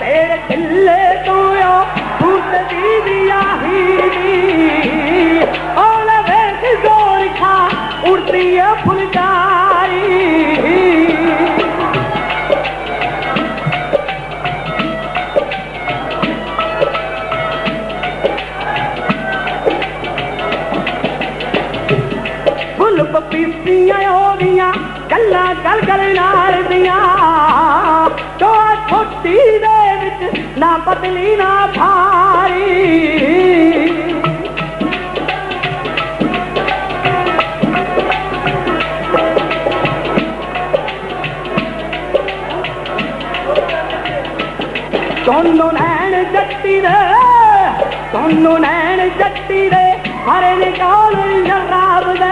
तेरे दिले तो यो भूत दी दिया ही और वेख जोर खा उड़ती है फुलकारी फुल पपीतियां होदियां गल्ला गल गल नाल दियां तो छोटी दे विच ना पतली ना भारी दोनों नैन जट्टी दे हरे निकाल शराब दे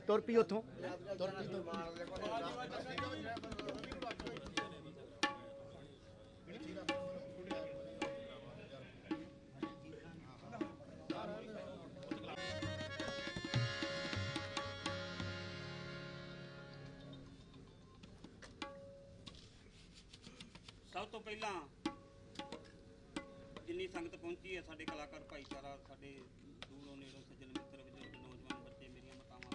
ਤੁਰ ਪੀ ਉੱਥੋਂ ਸਭ ਤੋਂ ਪਹਿਲਾਂ ਜਿੰਨੀ ਸੰਗਤ ਪਹੁੰਚੀ ਹੈ ਸਾਡੇ ਕਲਾਕਾਰ ਭਾਈਚਾਰਾ ਸਾਡੇ ਦੂਰੋਂ ਨੇੜੋਂ ਸੱਜਣ ਮਿੱਤਰ ਬਜ਼ੁਰਗ ਨੌਜਵਾਨ ਬੱਚੇ ਮੇਰੀਆਂ ਮਾਤਾਵਾਂ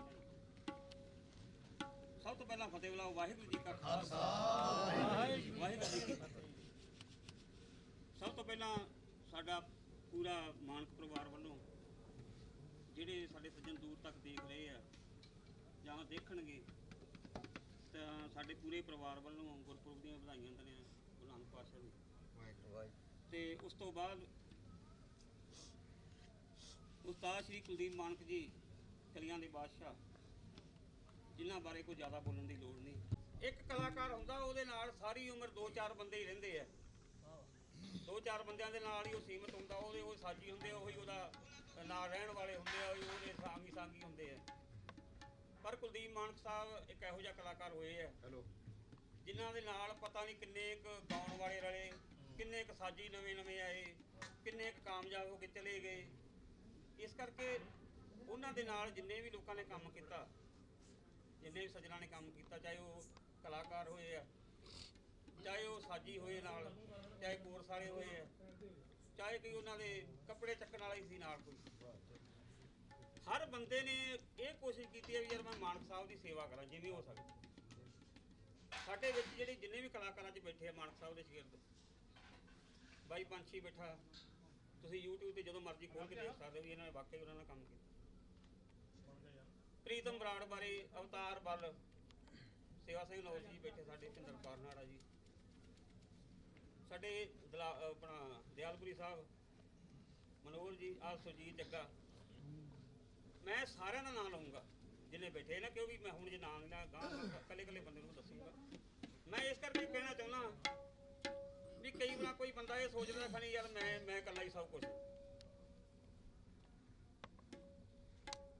ਸਭ ਤੋਂ ਪਹਿਲਾਂ ਫਤਿਹ ਬੁਲਾਓ ਵਾਹਿਗੁਰੂ ਜੀ ਕਾ ਖਾਲਸਾ ਵਾਹਿਗੁਰੂ ਜੀ ਕੀ ਫਤਿਹ। ਸਭ ਤੋਂ ਪਹਿਲਾਂ ਸਾਡਾ ਪੂਰਾ ਮਾਨਕ ਪਰਿਵਾਰ ਵੱਲੋਂ ਜਿਹੜੇ ਸਾਡੇ ਸੱਜਣ ਦੂਰ ਤੱਕ ਦੇਖ ਰਹੇ ਆ ਜਾਂ ਦੇਖਣਗੇ ਤਾਂ ਸਾਡੇ ਪੂਰੇ ਪਰਿਵਾਰ ਵੱਲੋਂ ਗੁਰਪੁਰਬ ਦੀਆਂ ਵਧਾਈਆਂ ਦਿੰਦੇ ਆ ਗੁਰੂ ਨਾਨਕ ਪਾਤਸ਼ਾਹ ਨੂੰ। ਤੇ ਉਸ ਤੋਂ ਬਾਅਦ ਉਸਤਾਦ ਸ਼੍ਰੀ ਕੁਲਦੀਪ ਮਾਨਕ ਜੀ ਕਲੀਆਂ ਦੇ ਬਾਦਸ਼ਾਹ ਜਿਨ੍ਹਾਂ ਬਾਰੇ ਕੋਈ ਜ਼ਿਆਦਾ ਬੋਲਣ ਦੀ ਲੋੜ ਨਹੀਂ। ਇੱਕ ਕਲਾਕਾਰ ਹੁੰਦਾ ਉਹਦੇ ਨਾਲ ਸਾਰੀ ਉਮਰ 2-4 ਬੰਦੇ ਹੀ ਰਹਿੰਦੇ ਆ 2-4 ਬੰਦਿਆਂ ਦੇ ਨਾਲ ਹੀ ਉਹ ਸੀਮਤ ਹੁੰਦਾ ਉਹਦੇ ਉਹ ਸਾਜੀ ਹੁੰਦੇ ਉਹੀ ਉਹਦਾ ਨਾਲ ਰਹਿਣ ਵਾਲੇ ਹੁੰਦੇ ਆ ਉਹਦੇ ਸਾਂਗੀ ਹੁੰਦੇ ਆ। ਪਰ ਕੁਲਦੀਪ ਮਾਨਕ ਸਾਹਿਬ ਇੱਕ ਇਹੋ ਜਿਹਾ ਕਲਾਕਾਰ ਹੋਏ ਆ ਜਿਨ੍ਹਾਂ ਦੇ ਨਾਲ ਪਤਾ ਨਹੀਂ ਕਿੰਨੇ ਕੁ ਗਾਉਣ ਵਾਲੇ ਰਲੇ ਕਿੰਨੇ ਕੁ ਸਾਜੀ ਨਵੇਂ ਆਏ ਕਿੰਨੇ ਕੁ ਕਾਮਯਾਬ ਹੋ ਕੇ ਚਲੇ ਗਏ। ਇਸ ਕਰਕੇ ਉਹਨਾਂ ਦੇ ਨਾਲ ਜਿੰਨੇ ਵੀ ਲੋਕਾਂ ਨੇ ਕੰਮ ਕੀਤਾ ਜਿੰਨੇ ਵੀ ਸੱਜਣਾਂ ਨੇ ਕੰਮ ਕੀਤਾ ਚਾਹੇ ਉਹ ਕਲਾਕਾਰ ਹੋਏ ਆ ਚਾਹੇ ਉਹ ਸਾਜੀ ਹੋਏ ਨਾਲ ਚਾਹੇ ਕੋਰਸ ਵਾਲੇ ਹੋਏ ਆ ਚਾਹੇ ਕੋਈ ਉਹਨਾਂ ਦੇ ਕੱਪੜੇ ਚੱਕਣ ਵਾਲਾ ਹੀ ਸੀ ਨਾਲ ਕੋਈ ਹਰ ਬੰਦੇ ਨੇ ਇਹ ਕੋਸ਼ਿਸ਼ ਕੀਤੀ ਹੈ ਵੀ ਯਾਰ ਮੈਂ ਮਾਨਕ ਸਾਹਿਬ ਦੀ ਸੇਵਾ ਕਰਾਂ ਜਿਵੇਂ ਹੋ ਸਕਦਾ। ਸਾਡੇ ਵਿੱਚ ਜਿਹੜੇ ਜਿੰਨੇ ਵੀ ਕਲਾਕਾਰਾਂ 'ਚ ਬੈਠੇ ਆ ਮਾਨਕ ਸਾਹਿਬ ਦੇ ਸ਼ਾਗਿਰਦ ਬਾਈ ਪੰਛੀ ਬੈਠਾ ਤੁਸੀਂ YouTube ਤੇ ਜਦੋਂ ਮਰਜ਼ੀ ਖੋਲ ਕੇ ਦੇਖ ਸਕਦੇ ਹੋ ਵੀ ਇਹਨਾਂ ਨੇ ਵਾਕਈ ਉਹਨਾਂ ਨਾਲ ਕੰਮ ਕੀਤਾ। ਪ੍ਰੀਤਮ ਬਰਾੜ ਬਾਰੇ ਅਵਤਾਰ ਬੱਲ ਸੇਵਾ ਸਿੰਘ ਨੌਜ ਜੀ ਬੈਠੇ ਸਾਡੇ ਭਿੰਦਰ ਕਾਰਨਾੜਾ ਜੀ ਸਾਡੇ ਆਪਣਾ ਦਿਆਲਪੁਰੀ ਸਾਹਿਬ ਮਨੋਹਰ ਜੀ ਆਹ ਸੁਰਜੀਤ ਜੱਗਾ ਮੈਂ ਸਾਰਿਆਂ ਦਾ ਨਾਂ ਲਊਂਗਾ ਜਿੰਨੇ ਬੈਠੇ ਨਾ ਕਿਉਂਕਿ ਮੈਂ ਹੁਣ ਜੇ ਨਾਂ ਨਾ ਗਾਂ ਇਕੱਲੇ ਬੰਦੇ ਨੂੰ ਦੱਸੂਗਾ। ਮੈਂ ਇਸ ਕਰਕੇ ਕਹਿਣਾ ਚਾਹੁੰਦਾ ਵੀ ਕਈ ਵਾਰ ਕੋਈ ਬੰਦਾ ਇਹ ਸੋਚਦਾ ਖਣੀ ਯਾਰ ਮੈਂ ਇਕੱਲਾ ਹੀ ਸਭ ਕੁਝ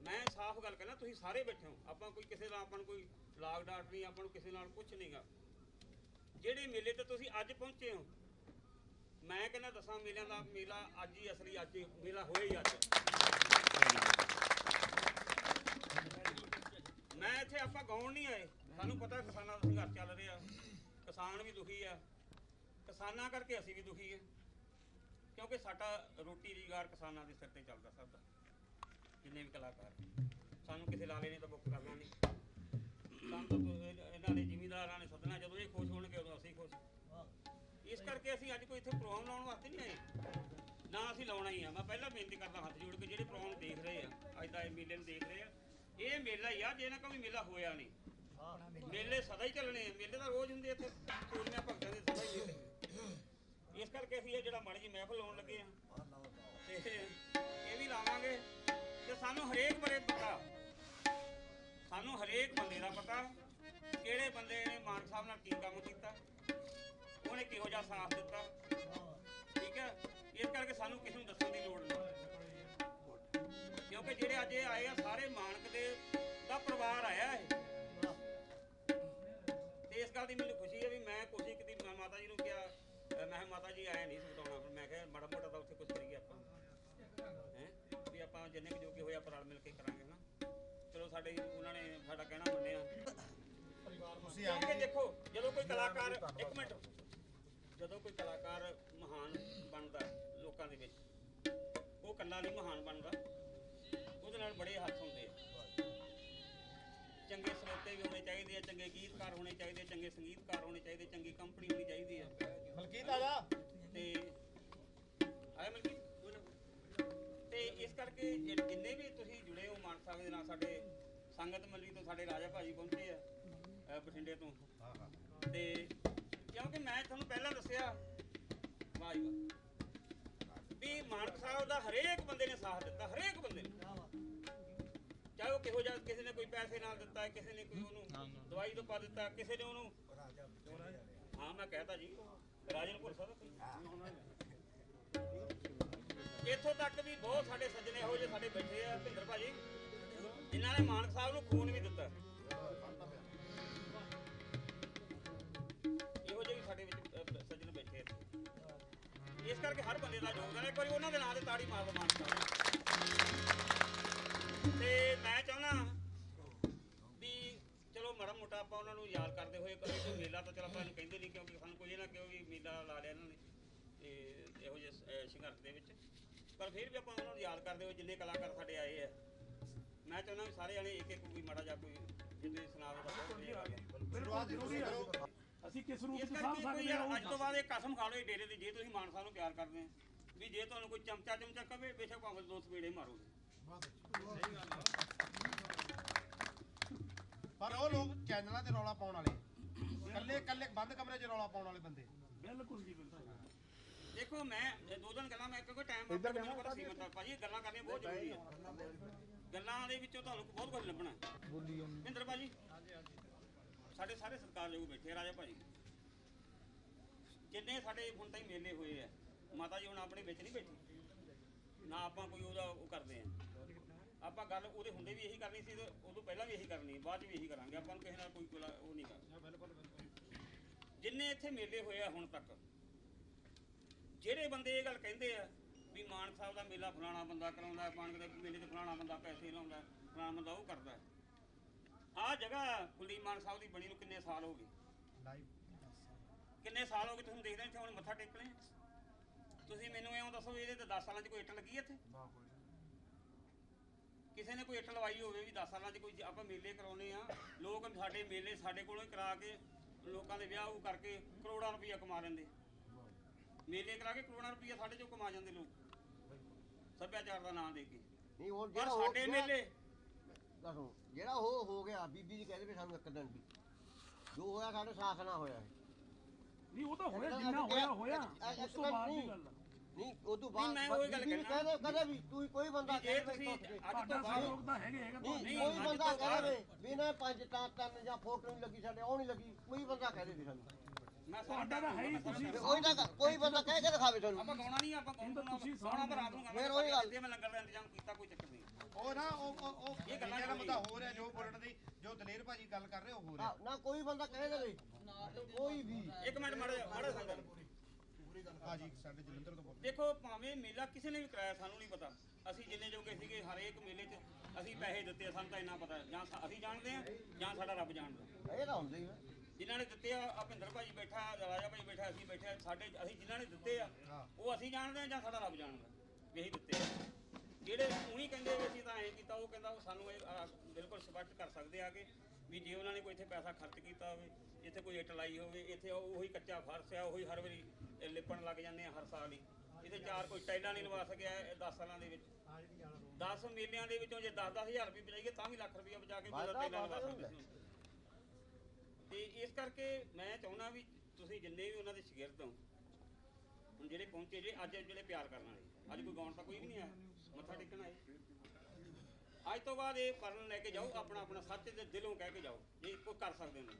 ਮੈਂ ਸਾਫ਼ ਗੱਲ ਕਹਿਣਾ ਤੁਸੀਂ ਸਾਰੇ ਬੈਠੇ ਹੋ ਆਪਾਂ ਕੋਈ ਕਿਸੇ ਨਾਲ ਆਪਾਂ ਨੂੰ ਕੋਈ ਲਾਗ ਡਾਟ ਨਹੀਂ ਆਪਾਂ ਨੂੰ ਕਿਸੇ ਨਾਲ ਕੁਝ ਨਹੀਂਗਾ। ਜਿਹੜੇ ਮੇਲੇ ਤੇ ਤੁਸੀਂ ਅੱਜ ਪਹੁੰਚੇ ਹੋ ਮੈਂ ਕਹਿੰਦਾ ਦੱਸਾਂ ਮੇਲਿਆਂ ਦਾ ਮੇਲਾ ਅੱਜ ਹੀ ਅਸਲੀ ਅੱਜ ਮੇਲਾ ਹੋਇਆ ਹੀ ਅੱਜ। ਮੈਂ ਇੱਥੇ ਆਪਾਂ ਗਾਉਣ ਨਹੀਂ ਆਏ ਸਾਨੂੰ ਪਤਾ ਕਿਸਾਨਾਂ ਦਾ ਸੰਘਰਸ਼ ਚੱਲ ਰਿਹਾ ਕਿਸਾਨ ਵੀ ਦੁਖੀ ਆ ਕਿਸਾਨਾਂ ਕਰਕੇ ਅਸੀਂ ਵੀ ਦੁਖੀ ਹਾਂ ਕਿਉਂਕਿ ਸਾਡਾ ਰੋਟੀ ਰੁਜ਼ਗਾਰ ਕਿਸਾਨਾਂ ਦੇ ਸਿਰ ਤੇ ਚੱਲਦਾ ਸਭ ਦਾ ਜਿੰਨੇ ਵੀ ਕਲਾਕਾਰ ਸਾਨੂੰ ਕਿਸੇ ਲਾਲੇ ਨੇ ਤਾਂ ਬੁੱਕ ਕਰਨਾ ਨਹੀਂ ਸਾਨੂੰ ਤਾਂ ਇਹਨਾਂ ਨੇ ਜ਼ਿਮੀਂਦਾਰਾਂ ਨੇ ਸੱਦਣਾ ਜਦੋਂ ਇਹ ਖੁਸ਼ ਹੋਣਗੇ ਉਦੋਂ ਅਸੀਂ ਖੁਸ਼। ਇਸ ਕਰਕੇ ਅਸੀਂ ਅੱਜ ਕੋਈ ਇੱਥੇ ਪ੍ਰੋਗਰਾਮ ਲਾਉਣ ਵਾਸਤੇ ਨਹੀਂ ਆਏ ਨਾ ਅਸੀਂ ਲਾਉਣਾ ਹੀ ਆ। ਮੈਂ ਪਹਿਲਾਂ ਬੇਨਤੀ ਕਰਦਾ ਹੱਥ ਜੋੜ ਕੇ ਜਿਹੜੇ ਪ੍ਰੋਗਰਾਮ ਦੇਖ ਰਹੇ ਆ ਅੱਜ ਦਾ ਇਹ ਮੇਲੇ ਨੂੰ ਦੇਖ ਰਹੇ ਆ ਇਹ ਮੇਲਾ ਹੀ ਆ ਜੇ ਨਾ ਕੋਈ ਮੇਲਾ ਹੋਇਆ ਨਹੀਂ ਮੇਲੇ ਸਦਾ ਹੀ ਚੱਲਣੇ ਆ ਮੇਲੇ ਤਾਂ ਰੋਜ਼ ਹੁੰਦੇ ਇੱਥੇ ਸੂਰਮਿਆਂ ਭਗਤਾਂ ਦੇ ਸਦਾ ਹੀ ਮੇਲੇ। ਇਸ ਕਰਕੇ ਅਸੀਂ ਇਹ ਜਿਹੜਾ ਮਾੜੀ ਜਿਹੀ ਮਹਿਫਲ ਲਾਉਣ ਲੱਗੇ ਆ ਤੇ ਇਹ ਵੀ ਲਾਵਾਂਗੇ ਤੇ ਸਾਨੂੰ ਹਰੇਕ ਬਾਰੇ ਪਤਾ ਸਾਨੂੰ ਹਰੇਕ ਬੰਦੇ ਦਾ ਪਤਾ ਕਿਹੜੇ ਬੰਦੇ ਨੇ ਮਾਨ ਸਾਹਿਬ ਨਾਲ ਕੀ ਕੰਮ ਕੀਤਾ ਉਹਨੇ ਕਿਹੋ ਜਿਹਾ ਸਾਥ ਦਿੱਤਾ ਠੀਕ ਹੈ। ਇਸ ਕਰਕੇ ਸਾਨੂੰ ਕਿਸੇ ਨੂੰ ਦੱਸਣ ਦੀ ਲੋੜ ਨਹੀਂ ਕਿਉਂਕਿ ਜਿਹੜੇ ਅੱਜ ਇਹ ਆਏ ਆ ਸਾਰੇ ਮਾਨਕ ਦੇ ਦਾ ਪਰਿਵਾਰ ਆਇਆ ਹੈ ਤੇ ਇਸ ਗੱਲ ਦੀ ਮੈਨੂੰ ਖੁਸ਼ੀ ਹੈ ਵੀ ਮੈਂ ਕੋਸ਼ਿਸ਼ ਕੀਤੀ ਮਾਤਾ ਜੀ ਨੂੰ ਕਿਹਾ ਮੈਂ ਮਾਤਾ ਜੀ ਆਏ ਨਹੀਂ ਸੁਣਾਉਣਾ ਮੈਂ ਕਿਹਾ ਮਾੜਾ ਮੋਟਾ ਤਾਂ ਉੱਥੇ ਕੁਝ ਕਰੀਏ ਆਪਾਂ ਵੀ ਆਪਾਂ ਜਿੰਨੇ ਕੁ ਜੋਗੇ ਹੋਏ ਆਪਾਂ ਰਲ ਮਿਲ ਕੇ ਕਰਾਂਗੇ ਨਾ। ਚਲੋ ਸਾਡੇ ਉਹਨਾਂ ਨੇ ਸਾਡਾ ਕਹਿਣਾ ਮੰਨਿਆ ਤੁਸੀਂ ਆ ਕੇ ਦੇਖੋ ਕਲਾਕਾਰ ਇੱਕ ਮਿੰਟ ਜਦੋਂ ਕੋਈ ਕਲਾਕਾਰ ਮਹਾਨ ਬਣਦਾ ਲੋਕਾਂ ਦੇ ਵਿੱਚ ਉਹ ਇਕੱਲਾ ਨਹੀਂ ਮਹਾਨ ਬਣਦਾ ਉਹਦੇ ਨਾਲ ਬੜੇ ਹੱਥ ਹੁੰਦੇ ਆ ਚੰਗੇ ਸਰੋਤੇ ਵੀ ਹੋਣੇ ਚਾਹੀਦੇ ਆ ਚੰਗੇ ਗੀਤਕਾਰ ਹੋਣੇ ਚਾਹੀਦੇ ਚੰਗੇ ਸੰਗੀਤਕਾਰ ਹੋਣੇ ਚਾਹੀਦੇ ਚੰਗੀ ਕੰਪਨੀ ਹੋਣੀ ਚਾਹੀਦੀ ਆ ਮਲਕੀਤ ਆ ਜਾ ਤੇ ਆਇਆ ਮਲਕੀਤ ਤੇ ਇਸ ਕਰਕੇ ਜਿੰਨੇ ਵੀ ਤੁਸੀਂ ਜੁੜੇ ਹੋ ਮਾਨ ਸਾਹਿਬ ਦੇ ਨਾਲ ਸਾਡੇ ਸੰਗਤ ਮੱਲੀ ਤੋਂ ਸਾਡੇ ਰਾਜਾ ਭਾਜੀ ਪਹੁੰਚੇ ਆ ਬਠਿੰਡੇ ਤੋਂ ਤੇ ਕਿਉਂਕਿ ਮੈਂ ਤੁਹਾਨੂੰ ਪਹਿਲਾਂ ਦੱਸਿਆ ਵਾਹ ਜੀ ਵਾਹ ਵੀ ਮਾਨਕ ਸਾਹਿਬ ਦਾ ਹਰੇਕ ਬੰਦੇ ਨੇ ਸਾਥ ਦਿੱਤਾ ਹਰੇਕ ਬੰਦੇ ਨੇ ਚਾਹੇ ਉਹ ਕਿਹੋ ਜਿਹਾ ਕਿਸੇ ਨੇ ਕੋਈ ਪੈਸੇ ਨਾਲ ਦਿੱਤਾ ਕਿਸੇ ਨੇ ਕੋਈ ਉਹਨੂੰ ਦਵਾਈ ਤੋਂ ਪਾ ਦਿੱਤਾ ਕਿਸੇ ਨੇ ਉਹਨੂੰ ਹਾਂ ਮੈਂ ਕਹਿਤਾ ਜੀ ਰਾਜਨਪੁਰ ਸਾਹਿਬ ਇੱਥੋਂ ਤੱਕ ਵੀ ਬਹੁਤ ਸਾਡੇ ਸੱਜਣੇ ਇਹੋ ਜਿਹੇ ਸਾਡੇ ਬੈਠੇ ਆ ਭਿੰਦਰ ਭਾਜੀ ਜਿਨ੍ਹਾਂ ਨੇ ਮਾਨਕ ਸਾਹਿਬ ਨੂੰ ਖੂਨ ਵੀ ਦਿੱਤਾ ਇਹੋ ਜਿਹੇ ਵੀ ਸਾਡੇ ਵਿੱਚ ਸੱਜਣ ਬੈਠੇ ਆ ਇਸ ਕਰਕੇ ਹਰ ਬੰਦੇ ਦਾ ਯੋਗਦਾਨ ਇੱਕ ਵਾਰੀ ਉਹਨਾਂ ਦੇ ਨਾਂ ਤੇ ਤਾੜੀ ਮਾਰ ਦੋ ਮਾਨਕ ਸਾਹਿਬ ਤੇ ਮੈਂ ਚਾਹੁੰਦਾ ਵੀ ਚਲੋ ਮਾੜਾ ਮੋਟਾ ਆਪਾਂ ਉਹਨਾਂ ਨੂੰ ਯਾਦ ਕਰਦੇ ਹੋਏ ਕੋਈ ਮੇਲਾ ਤਾਂ ਚਲੋ ਆਪਾਂ ਨੂੰ ਕਹਿੰਦੇ ਨਹੀਂ ਕਿਉਂਕਿ ਸਾਨੂੰ ਕੋਈ ਇਹ ਨਾ ਕਿਉਂ ਵੀ ਮੇਲਾ ਲਾ ਲਿਆ ਇਹਨਾਂ ਨੇ ਤੇ ਇਹੋ ਜਿਹੇ ਸੰਘਰਸ਼ ਦੇ ਵਿੱਚ ਪਰ ਫਿਰ ਵੀ ਆਪਾਂ ਉਹਨਾਂ ਨੂੰ ਯਾਦ ਕਰਦੇ ਹੋਏ ਜਿੰਨੇ ਕਲਾਕਾਰ ਸਾਡੇ ਆਏ ਆ ਮੈਂ ਚਾਹੁੰਦਾ ਵੀ ਸਾਰੇ ਜਾਣੇ ਇੱਕ ਇੱਕ ਕੋਈ ਮਾੜਾ ਜਾਂ ਕੋਈ ਜਿੱਦੇ ਸੁਣਾਵੇ ਦਾ ਬਹੁਤ ਵਧੀਆ ਲੱਗਿਆ ਅਸੀਂ ਕਿਸ ਰੂਪ ਇਸ ਵਿੱਚ ਸਾਂਭ ਕਰਕੇ ਸਕਦੇ ਹਾਂ ਅੱਜ ਤੋਂ ਬਾਅਦ ਇਹ ਕਸਮ ਖਾ ਲਓ ਇਹ ਡੇਰੇ ਦੀ ਜੇ ਤੁਸੀਂ ਮਾਨ ਸਾਹਿਬ ਨੂੰ ਪਿਆਰ ਕਰਦੇ ਆ ਵੀ ਜੇ ਤੁਹਾਨੂੰ ਕੋਈ ਚਮਚਾ ਕਵੇ ਬੇਸ਼ੱਕ ਭਾਵੇਂ 2 ਸਪੀੜੇ ਮਾਰੋਗੇ ਪਰ ਉਹ ਲੋਕ ਚੈਨਲਾਂ ਤੇ ਰੌਲਾ ਪਾਉਣ ਵਾਲੇ ਕੱਲੇ ਬੰਦ ਕਮਰੇ 'ਚ ਰੌਲਾ ਪਾਉਣ ਵਾਲੇ ਬੰਦੇ ਬਿਲਕੁਲ ਜੀ ਬਿਲਕੁਲ ਦੇਖੋ ਮੈਂ 2 ਦਿਨ ਗੱਲਾਂ ਮੈਂ ਕਿਉਂਕਿ ਟਾਈਮ ਮੈਨੂੰ ਪਤਾ ਸੀਮਤ ਆ ਭਾਜੀ ਗੱਲਾਂ ਕਰਨੀਆਂ ਬਹੁਤ ਜ਼ਰੂਰੀ ਆ ਗੱਲਾਂ ਦੇ ਵਿੱਚੋਂ ਤੁਹਾਨੂੰ ਬਹੁਤ ਕੁਝ ਲੱਭਣਾ ਬੋਲੀ ਮਹਿੰਦਰ ਭਾਜੀ ਸਾਡੇ ਸਾਰੇ ਸਤਿਕਾਰਯੋਗ ਬੈਠੇ ਰਾਜਾ ਭਾਜੀ ਜਿੰਨੇ ਸਾਡੇ ਹੁਣ ਤਾਈਂ ਮੇਲੇ ਹੋਏ ਆ ਮਾਤਾ ਜੀ ਹੁਣ ਆਪਣੇ ਵਿੱਚ ਨਹੀਂ ਬੈਠੀ ਨਾ ਆਪਾਂ ਕੋਈ ਉਹਦਾ ਉਹ ਕਰਦੇ ਆ ਆਪਾਂ ਗੱਲ ਉਹਦੇ ਹੁੰਦੇ ਵੀ ਇਹੀ ਕਰਨੀ ਸੀ ਤੇ ਉਦੋਂ ਪਹਿਲਾਂ ਵੀ ਇਹੀ ਕਰਨੀ ਬਾਅਦ 'ਚ ਵੀ ਇਹੀ ਕਰਾਂਗੇ ਆਪਾਂ ਨੂੰ ਕਿਸੇ ਨਾਲ ਕੋਈ ਉਹ ਨਹੀਂ ਕਰਨਾ ਜਿੰਨੇ ਇੱਥੇ ਮੇਲੇ ਹੋਏ ਆ ਹੁਣ ਤੱਕ ਜਿਹੜੇ ਬੰਦੇ ਇਹ ਗੱਲ ਕਹਿੰਦੇ ਆ ਵੀ ਮਾਨ ਸਾਹਿਬ ਦਾ ਮੇਲਾ ਫਲਾਣਾ ਬੰਦਾ ਕਰਾਉਂਦਾ ਮਾਨਕ ਦੇ ਮੇਲੇ ਤੇ ਫਲਾਣਾ ਬੰਦਾ ਪੈਸੇ ਲਾਉਂਦਾ ਫਲਾਣਾ ਬੰਦਾ ਉਹ ਕਰਦਾ ਆਹ ਜਗ੍ਹਾ ਕੁਲਦੀਪ ਮਾਨ ਸਾਹਿਬ ਦੀ ਬਣੀ ਨੂੰ ਕਿੰਨੇ ਸਾਲ ਹੋ ਗਏ ਕਿੰਨੇ ਸਾਲ ਹੋ ਗਏ ਤੁਸੀਂ ਦੇਖਦੇ ਇੱਥੇ ਹੁਣ ਮੱਥਾ ਟੇਕਣੇ ਤੁਸੀਂ ਮੈਨੂੰ ਇਉਂ ਦੱਸੋ ਇਹਦੇ ਤੇ 10 ਸਾਲਾਂ 'ਚ ਕੋਈ ਇੱਟ ਲੱਗੀ ਇੱਥੇ ਕਿਸੇ ਨੇ ਕੋਈ ਇੱਟ ਲਵਾਈ ਹੋਵੇ ਵੀ 10 ਸਾਲਾਂ 'ਚ ਕੋਈ ਆਪਾਂ ਮੇਲੇ ਕਰਾਉਨੇ ਆ ਲੋਕ ਸਾਡੇ ਮੇਲੇ ਸਾਡੇ ਕੋਲੋਂ ਹੀ ਕਰਾ ਕੇ ਲੋਕਾਂ ਦੇ ਵਿਆਹ ਉਹ ਕਰਕੇ ਕਰੋੜਾਂ ਰੁਪਈਆ ਕਮਾ ਲੈਂਦੇ ਮੇਲੇ ਕਰਾ ਕੇ ਕਰੋੜਾਂ ਰੁਪਈਆ ਸਾਡੇ ਚੋਂ ਕਮਾ ਜਾਂਦੇ ਲੋਕ ਸੱਭਿਆਚਾਰ ਦਾ ਨਾਂ ਦੇ ਕੇ ਨਹੀਂ ਹੁਣ ਪਰ ਸਾਡੇ ਮੇਲੇ ਦੱਸੋ ਜਿਹੜਾ ਉਹ ਹੋ ਗਿਆ ਬੀਬੀ ਜੀ ਕਹਿੰਦੇ ਵੀ ਸਾਨੂੰ ਇੱਕ ਦਿਨ ਵੀ ਜੋ ਹੋਇਆ ਸਾਡੇ ਸਾਥ ਨਾਲ ਹੋਇਆ ਨਹੀਂ ਉਹ ਤਾਂ ਹੋਇਆ ਜਿੰਨਾ ਹੋਇਆ ਉਸ ਤੋਂ ਬਾਅਦ ਦੀ ਗੱਲ ਨਹੀਂ ਉਦੋਂ ਬਾਅਦ ਮੈਂ ਉਹੀ ਗੱਲ ਕਹਿਣਾ ਕਦੇ ਵੀ ਤੂੰ ਕੋਈ ਬੰਦਾ ਜੇ ਤੁਸੀਂ ਅੱਜ ਤੋਂ ਬਾਅਦ ਲੋਕ ਤਾਂ ਹੈਗਾ ਨਹੀਂ ਕੋਈ ਬੰਦਾ ਕਹੇ ਵੀ ਨਾ 5 3 ਜਾਂ ਫੋਟੋ ਨਹੀਂ ਲੱਗੀ ਸਾਡੇ ਉਹ ਨਹੀਂ ਲੱਗੀ ਕੋਈ ਬੰਦਾ ਕਹੇ ਵੀ ਸਾਨੂੰ ਮੈਂ ਤੁਹਾਡਾ ਤਾਂ ਹੈ ਹੀ ਤੁਸੀਂ ਕੋਈ ਬੰਦਾ ਕਹਿ ਕੇ ਦਿਖਾਵੇ ਤੁਹਾਨੂੰ ਆਪਾਂ ਗਾਉਣਾ ਨਹੀਂ ਆਪਾਂ ਗਾਉਣਾ ਤੁਸੀਂ ਸੋਹਣਾ ਤਾਂ ਰਾਤ ਨੂੰ ਗਾਵਾਂਗੇ ਫਿਰ ਉਹੀ ਗੱਲ ਮੈਂ ਲੰਗਰ ਦਾ ਇੰਤਜ਼ਾਮ ਕੀਤਾ ਕੋਈ ਚੱਕਰ ਨਹੀਂ ਉਹ ਨਾ ਉਹ ਇਹ ਗੱਲਾਂ ਜਿਹੜਾ ਮੁੱਦਾ ਹੋ ਰਿਹਾ ਜੋ ਬੋਲਣ ਦੀ ਜੋ ਦਲੇਰ ਭਾਜੀ ਗੱਲ ਕਰ ਰਹੇ ਉਹ ਹੋ ਰਿਹਾ ਨਾ ਕੋਈ ਬੰਦਾ ਕਹੇ ਦੇ ਕੋਈ ਵੀ ਇੱਕ ਮਿੰਟ ਮਾੜਾ ਸੰਗਤ ਭਾਜੀ ਸਾਡੇ ਜਲੰਧਰ ਤੋਂ ਬੋਲ ਦੇਖੋ ਭਾਵੇਂ ਮੇਲਾ ਕਿਸੇ ਨੇ ਵੀ ਕਰਾਇਆ ਸਾਨੂੰ ਨਹੀਂ ਪਤਾ ਅਸੀਂ ਜਿੰਨੇ ਜੋਗੇ ਸੀਗੇ ਹਰੇਕ ਮੇਲੇ 'ਚ ਅਸੀਂ ਪੈਸੇ ਦਿੱਤੇ ਆ ਸਾਨੂੰ ਤਾਂ ਇੰਨਾ ਪਤਾ ਜਾਂ ਅਸੀਂ ਜਾਣਦੇ ਆ ਜਾਂ ਸਾਡਾ ਰੱਬ ਜਾਣਦਾ ਇਹ ਤਾਂ ਹੁੰਦਾ ਹੀ ਹੈ ਜਿਨ੍ਹਾਂ ਨੇ ਦਿੱਤੇ ਆ ਭਿੰਦਰ ਭਾਜੀ ਬੈਠਾ ਰਾਜਾ ਭਾਈ ਬੈਠਾ ਅਸੀਂ ਬੈਠੇ ਅਸੀਂ ਜਿਨ੍ਹਾਂ ਨੇ ਦਿੱਤੇ ਆ ਉਹ ਅਸੀਂ ਜਾਣਦੇ ਆ ਜਾਂ ਸਾਡਾ ਰੱਬ ਜਾਣਦਾ ਵੀ ਅਸੀਂ ਦਿੱਤੇ ਆ ਜਿਹੜੇ ਉਹੀ ਕਹਿੰਦੇ ਵੀ ਅਸੀਂ ਤਾਂ ਐਂ ਕੀਤਾ ਉਹ ਕਹਿੰਦਾ ਉਹ ਸਾਨੂੰ ਇਹ ਬਿਲਕੁਲ ਸਪਸ਼ਟ ਕਰ ਸਕਦੇ ਆ ਕਿ ਵੀ ਜੇ ਉਹਨਾਂ ਨੇ ਕੋਈ ਇੱਥੇ ਪੈਸਾ ਖਰਚ ਕੀਤਾ ਹੋਵੇ ਇੱਥੇ ਕੋਈ ਇੱਟ ਲਾਈ ਹੋਵੇ ਇੱਥੇ ਉਹੀ ਕੱਚਾ ਫਰਸ਼ ਆ ਉਹੀ ਹਰ ਵਾਰੀ ਲਿਪਣ ਲੱਗ ਜਾਂਦੇ ਆ ਹਰ ਸਾਲ ਹੀ ਇਹਦੇ 4 ਕੋਈ ਟਾਈਲਾਂ ਨਹੀਂ ਲਵਾ ਸਕਿਆ 10 ਸਾਲਾਂ ਦੇ ਵਿੱਚ 10 ਮੇਲਿਆਂ ਦੇ ਵਿੱਚੋਂ ਜੇ 10-10000 ਰੁਪਏ ਬਚਾਈਏ ਤਾਂ ਵੀ ਲੱਖ ਰੁਪਏ ਬਚਾ ਕੇ ਕੋਈ ਟਾਈਲਾਂ ਲਵਾ ਸਕਦੇ ਸੀ ਤੇ ਇਸ ਕਰਕੇ ਮੈਂ ਚਾਹੁੰਦਾ ਵੀ ਤੁਸੀਂ ਜਿੰਨੇ ਵੀ ਉਹਨਾਂ ਦੇ ਸ਼ਾਗਿਰਦ ਹੋ ਹੁਣ ਜਿਹੜੇ ਪਹੁੰਚੇ ਜੇ ਅੱਜ ਜਿਹੜੇ ਪਿਆਰ ਕਰਨ ਵਾਲੇ ਅੱਜ ਕੋਈ ਗਾਉਣ ਤਾਂ ਕੋਈ ਵੀ ਨਹੀਂ ਆਇਆ ਮੱਥਾ ਟੇਕਣ ਆਏ ਅੱਜ ਤੋਂ ਬਾਅਦ ਇਹ ਪਰਨ ਲੈ ਕੇ ਜਾਓ ਆਪਣਾ ਸੱਚ ਦੇ ਦਿਲੋਂ ਕਹਿ ਕੇ ਜਾਓ ਜੇ ਕੋਈ ਕਰ ਸਕਦੇ ਨੇ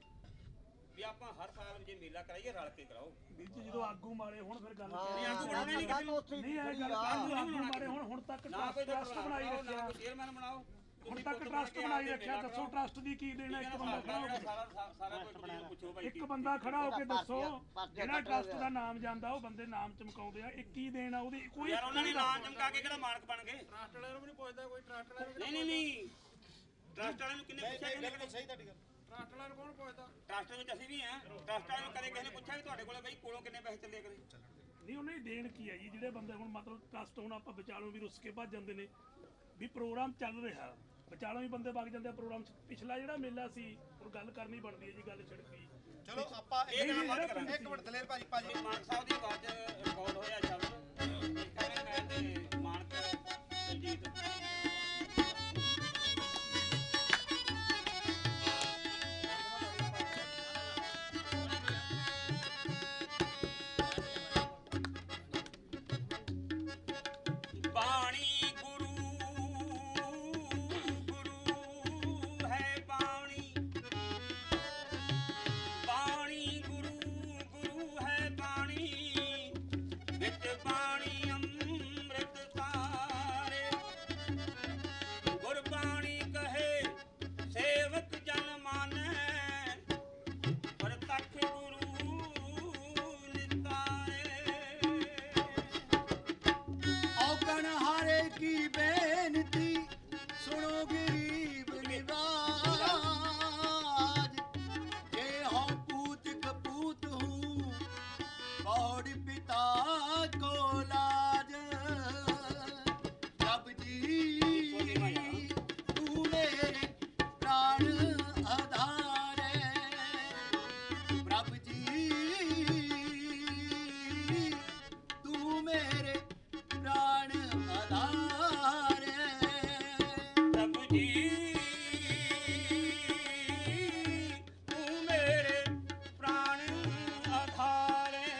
ਵੀ ਆਪਾਂ ਹਰ ਸਾਲ ਜੇ ਮੇਲਾ ਕਰਾਈਏ ਰਲ ਕੇ ਕਰਾਓ ਵਿੱਚ ਜਦੋਂ ਆਗੂ ਮਾਰੇ ਹੁਣ ਫਿਰ ਗੱਲ ਨਹੀਂ ਆਗੂ ਬਣਾਉਣੇ ਨਹੀਂ ਕਿਸੇ ਨੂੰ ਨਹੀਂ ਇਹ ਗੱਲ ਆਗੂ ਮਾਰੇ ਹੁਣ ਤੱਕ ਨਾ ਕੋਈ ਟਰਸਟ ਬਣਾਈ ਨਾ ਰੱਖਿਆ ਕੋਈ ਚੇਅਰਮੈਨ ਬਣਾਓ ਹੁਣ ਤੱਕ ਟਰਸਟ ਬਣਾਈ ਰੱਖਿਆ ਦੱਸੋ ਟਰਸਟ ਦੀ ਕੀ ਦੇਣਾ ਇੱਕ ਬੰਦਾ ਖੜਾ ਹੋ ਕੇ ਸਾਰਾ ਕੁਝ ਪੁੱਛੋ ਭਾਈ ਇੱਕ ਬੰਦਾ ਖੜਾ ਹੋ ਕੇ ਦੱਸੋ ਜਿਹੜਾ ਟਰਸਟ ਦਾ ਨਾਮ ਜਾਂਦਾ ਉਹ ਬੰਦੇ ਨਾਮ ਚਮਕਾਉਂਦੇ ਆ 21 ਦੇਣ ਆ ਉਹਦੀ ਕੋਈ ਯਾਰ ਉਹਨਾਂ ਨੇ ਨਾਮ ਚਮਕਾ ਕੇ ਕਿਹੜਾ ਮਾਲਕ ਬਣ ਗਏ ਟਰਸਟ ਵਾਲਿਆਂ ਨੂੰ ਵੀ ਨਹੀਂ ਪੁੱਛਦਾ ਕੋਈ ਟਰਸਟ ਵਾਲਿਆਂ ਨਹੀਂ ਟਰਸਟ ਵਾਲਿਆਂ ਨੂੰ ਕਿੰਨੇ ਪੁੱਛਿਆ ਬਿਲਕੁਲ ਸਹੀ ਤੁਹਾਡੀ ਗੱਲ ਟਰਸਟ ਵਾਲਿਆਂ ਨੂੰ ਕੌਣ ਪੁੱਛਦਾ? ਟਰਸਟ ਵਿੱਚ ਅਸੀਂ ਵੀ ਆ। ਟਰਸਟ ਵਾਲਿਆਂ ਨੂੰ ਕਦੇ ਕਿਸੇ ਨੇ ਪੁੱਛਿਆ ਵੀ ਤੁਹਾਡੇ ਕੋਲੇ ਬਈ ਕੋਲੋਂ ਕਿੰਨੇ ਪੈਸੇ ਚੱਲੇ ਕਰੇ? ਨਹੀਂ ਉਹਨਾਂ ਦੀ ਦੇਣ ਕੀ ਹੈ ਜੀ, ਜਿਹੜੇ ਬੰਦੇ ਹੁਣ ਮਤਲਬ ਟਰਸਟ ਹੁਣ ਆਪਾਂ ਵਿਚਾਲੋਂ ਵੀ ਰੁੱਸ ਕੇ ਭੱਜ ਜਾਂਦੇ ਨੇ ਵੀ ਪ੍ਰੋਗਰਾਮ ਚੱਲ ਰਿਹਾ, ਵਿਚਾਲੋਂ ਵੀ ਬੰਦੇ ਵਗ ਜਾਂਦੇ ਆ ਪ੍ਰੋਗਰਾਮ 'ਚ। ਪਿਛਲਾ ਜਿਹੜਾ ਮੇਲਾ ਸੀ ਹੁਣ ਗੱਲ ਕਰਨੀ ਬਣਦੀ ਹੈ ਜੀ, ਗੱਲ ਛਿੜਕੀ। ਚਲੋ ਆਪਾਂ ਇਹ ਗੱਲ ਬਾਤ ਕਰਾਂਗੇ। ਇੱਕ ਮਿੰਟ ਦਲੇਰ ਭਾਜੀ ਮਾਨਕ ਸਾਹਿਬ ਦੀ ਆਵਾਜ਼ ਰਿਕਾਰਡ ਹੋਇਆ ਸ਼ਬਦ ਕਹਿੰਦੇ ਮੈਂ ਤੇ ਮਾਨਕ ਦਲਜੀਤ ਬਾਣੀ ਗੁਰੂ ਗੁਰੂ ਹੈ ਬਾਣੀ, ਬਾਣੀ ਗੁਰੂ ਗੁਰੂ ਹੈ ਬਾਣੀ, ਵਿੱਚ ਬਾਣੀ ਅੰਮ੍ਰਿਤ ਸਾਰੇ, ਗੁਰਬਾਣੀ ਕਹੇ ਸੇਵਕ ਜਨ ਮਾਨੈ, ਪ੍ਰਤੱਖ ਗੁਰੂ ਨਿਤਾਰੇ। ਔਗਣ ਹਾਰੇ ਕੀ ਬੇਨਤੀ ਸੁਣੋ ਗਰੀਬ ਨਿਵਾਜ, ਜੇ ਹਉ ਪੂਤ ਕਪੂਤ ਹੂੰ ਕੌੜ ਪਿਤਾ ਕੋ ਲਾਜ। ਰੱਬ ਜੀ ਤੂੰ ਮੇਰੇ ਪ੍ਰਾਣ ਆਧਾਰੇ, ਰੱਬ ਜੀ ਤੂੰ ਮੇਰੇ ਪ੍ਰਾਣ ਆਧਾਰੇ। ਪ੍ਰਭ ਜੀ ਤੂੰ ਮੇਰੇ ਪ੍ਰਾਣ ਆਧਾਰੇ,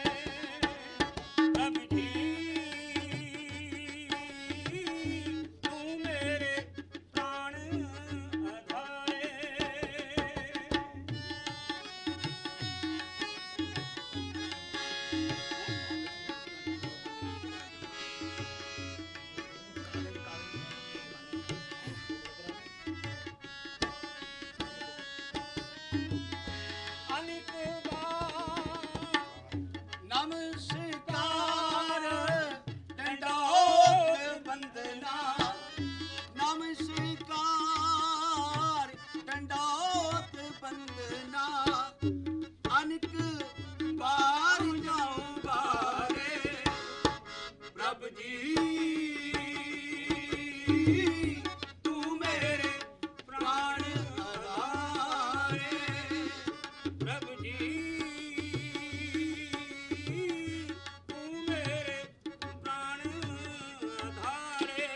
ਪ੍ਰਭ ਜੀ ਤੂੰ ਮੇਰੇ ਪ੍ਰਾਣ ਆਧਾਰੇ। ਅਨਿਕ ਨਮਸਕਾਰ ਡੰਡੋਤ ਬੰਦਨਾ, ਨਮਸਕਾਰ ਡੰਡੋਤ ਬੰਦਨਾ, ਅਨਕ ਬਾਰ ਜਾਉ ਬਾਰੇ। ਪ੍ਰਭ ਜੀ ਤੂੰ ਮੇਰੇ ਪ੍ਰਾਣ ਆਧਾਰੇ, ਪ੍ਰਭ ਜੀ ਤੂੰ ਮੇਰੇ ਪ੍ਰਾਣ ਆਧਾਰੇ।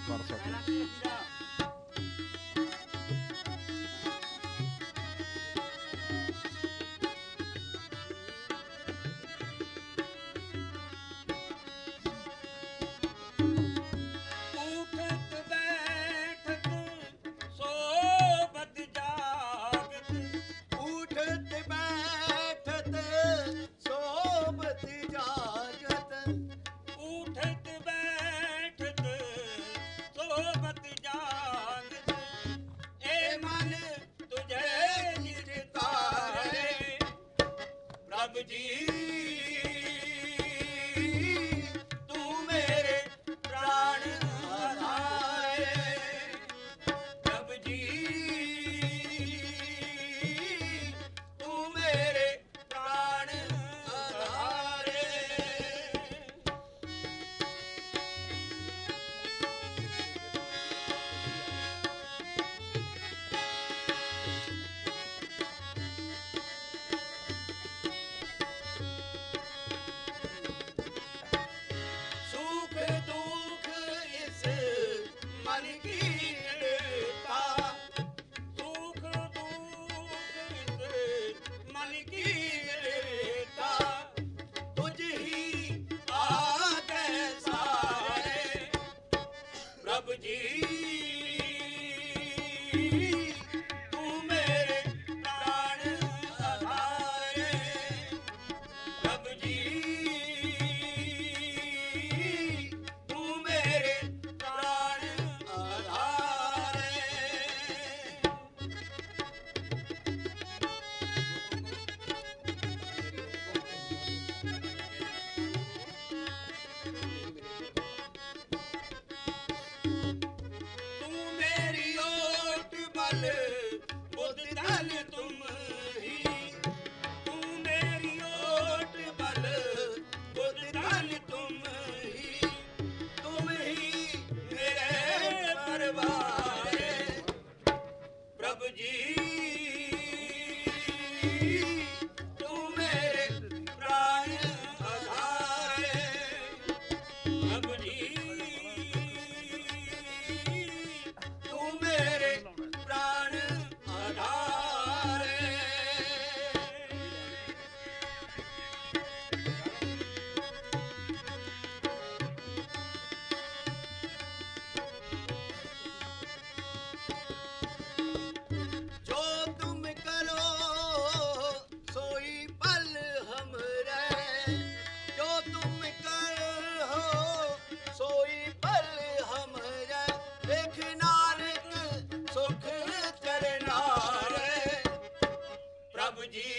ਕਰ ਸਕਦੇ बल बुद्ध धन तुम ही, तू मेरी ओट बल बुद्ध धन तुम ही मेरे परवार प्रभु जी, तू मेरे प्राण आधार प्रभु जी, तू मेरे प्राण आधार। जो तुम करो सोई पल हमरे, जो तुम करो सोई पल हमरे, देख नानक सुख करना रे प्रभु जी,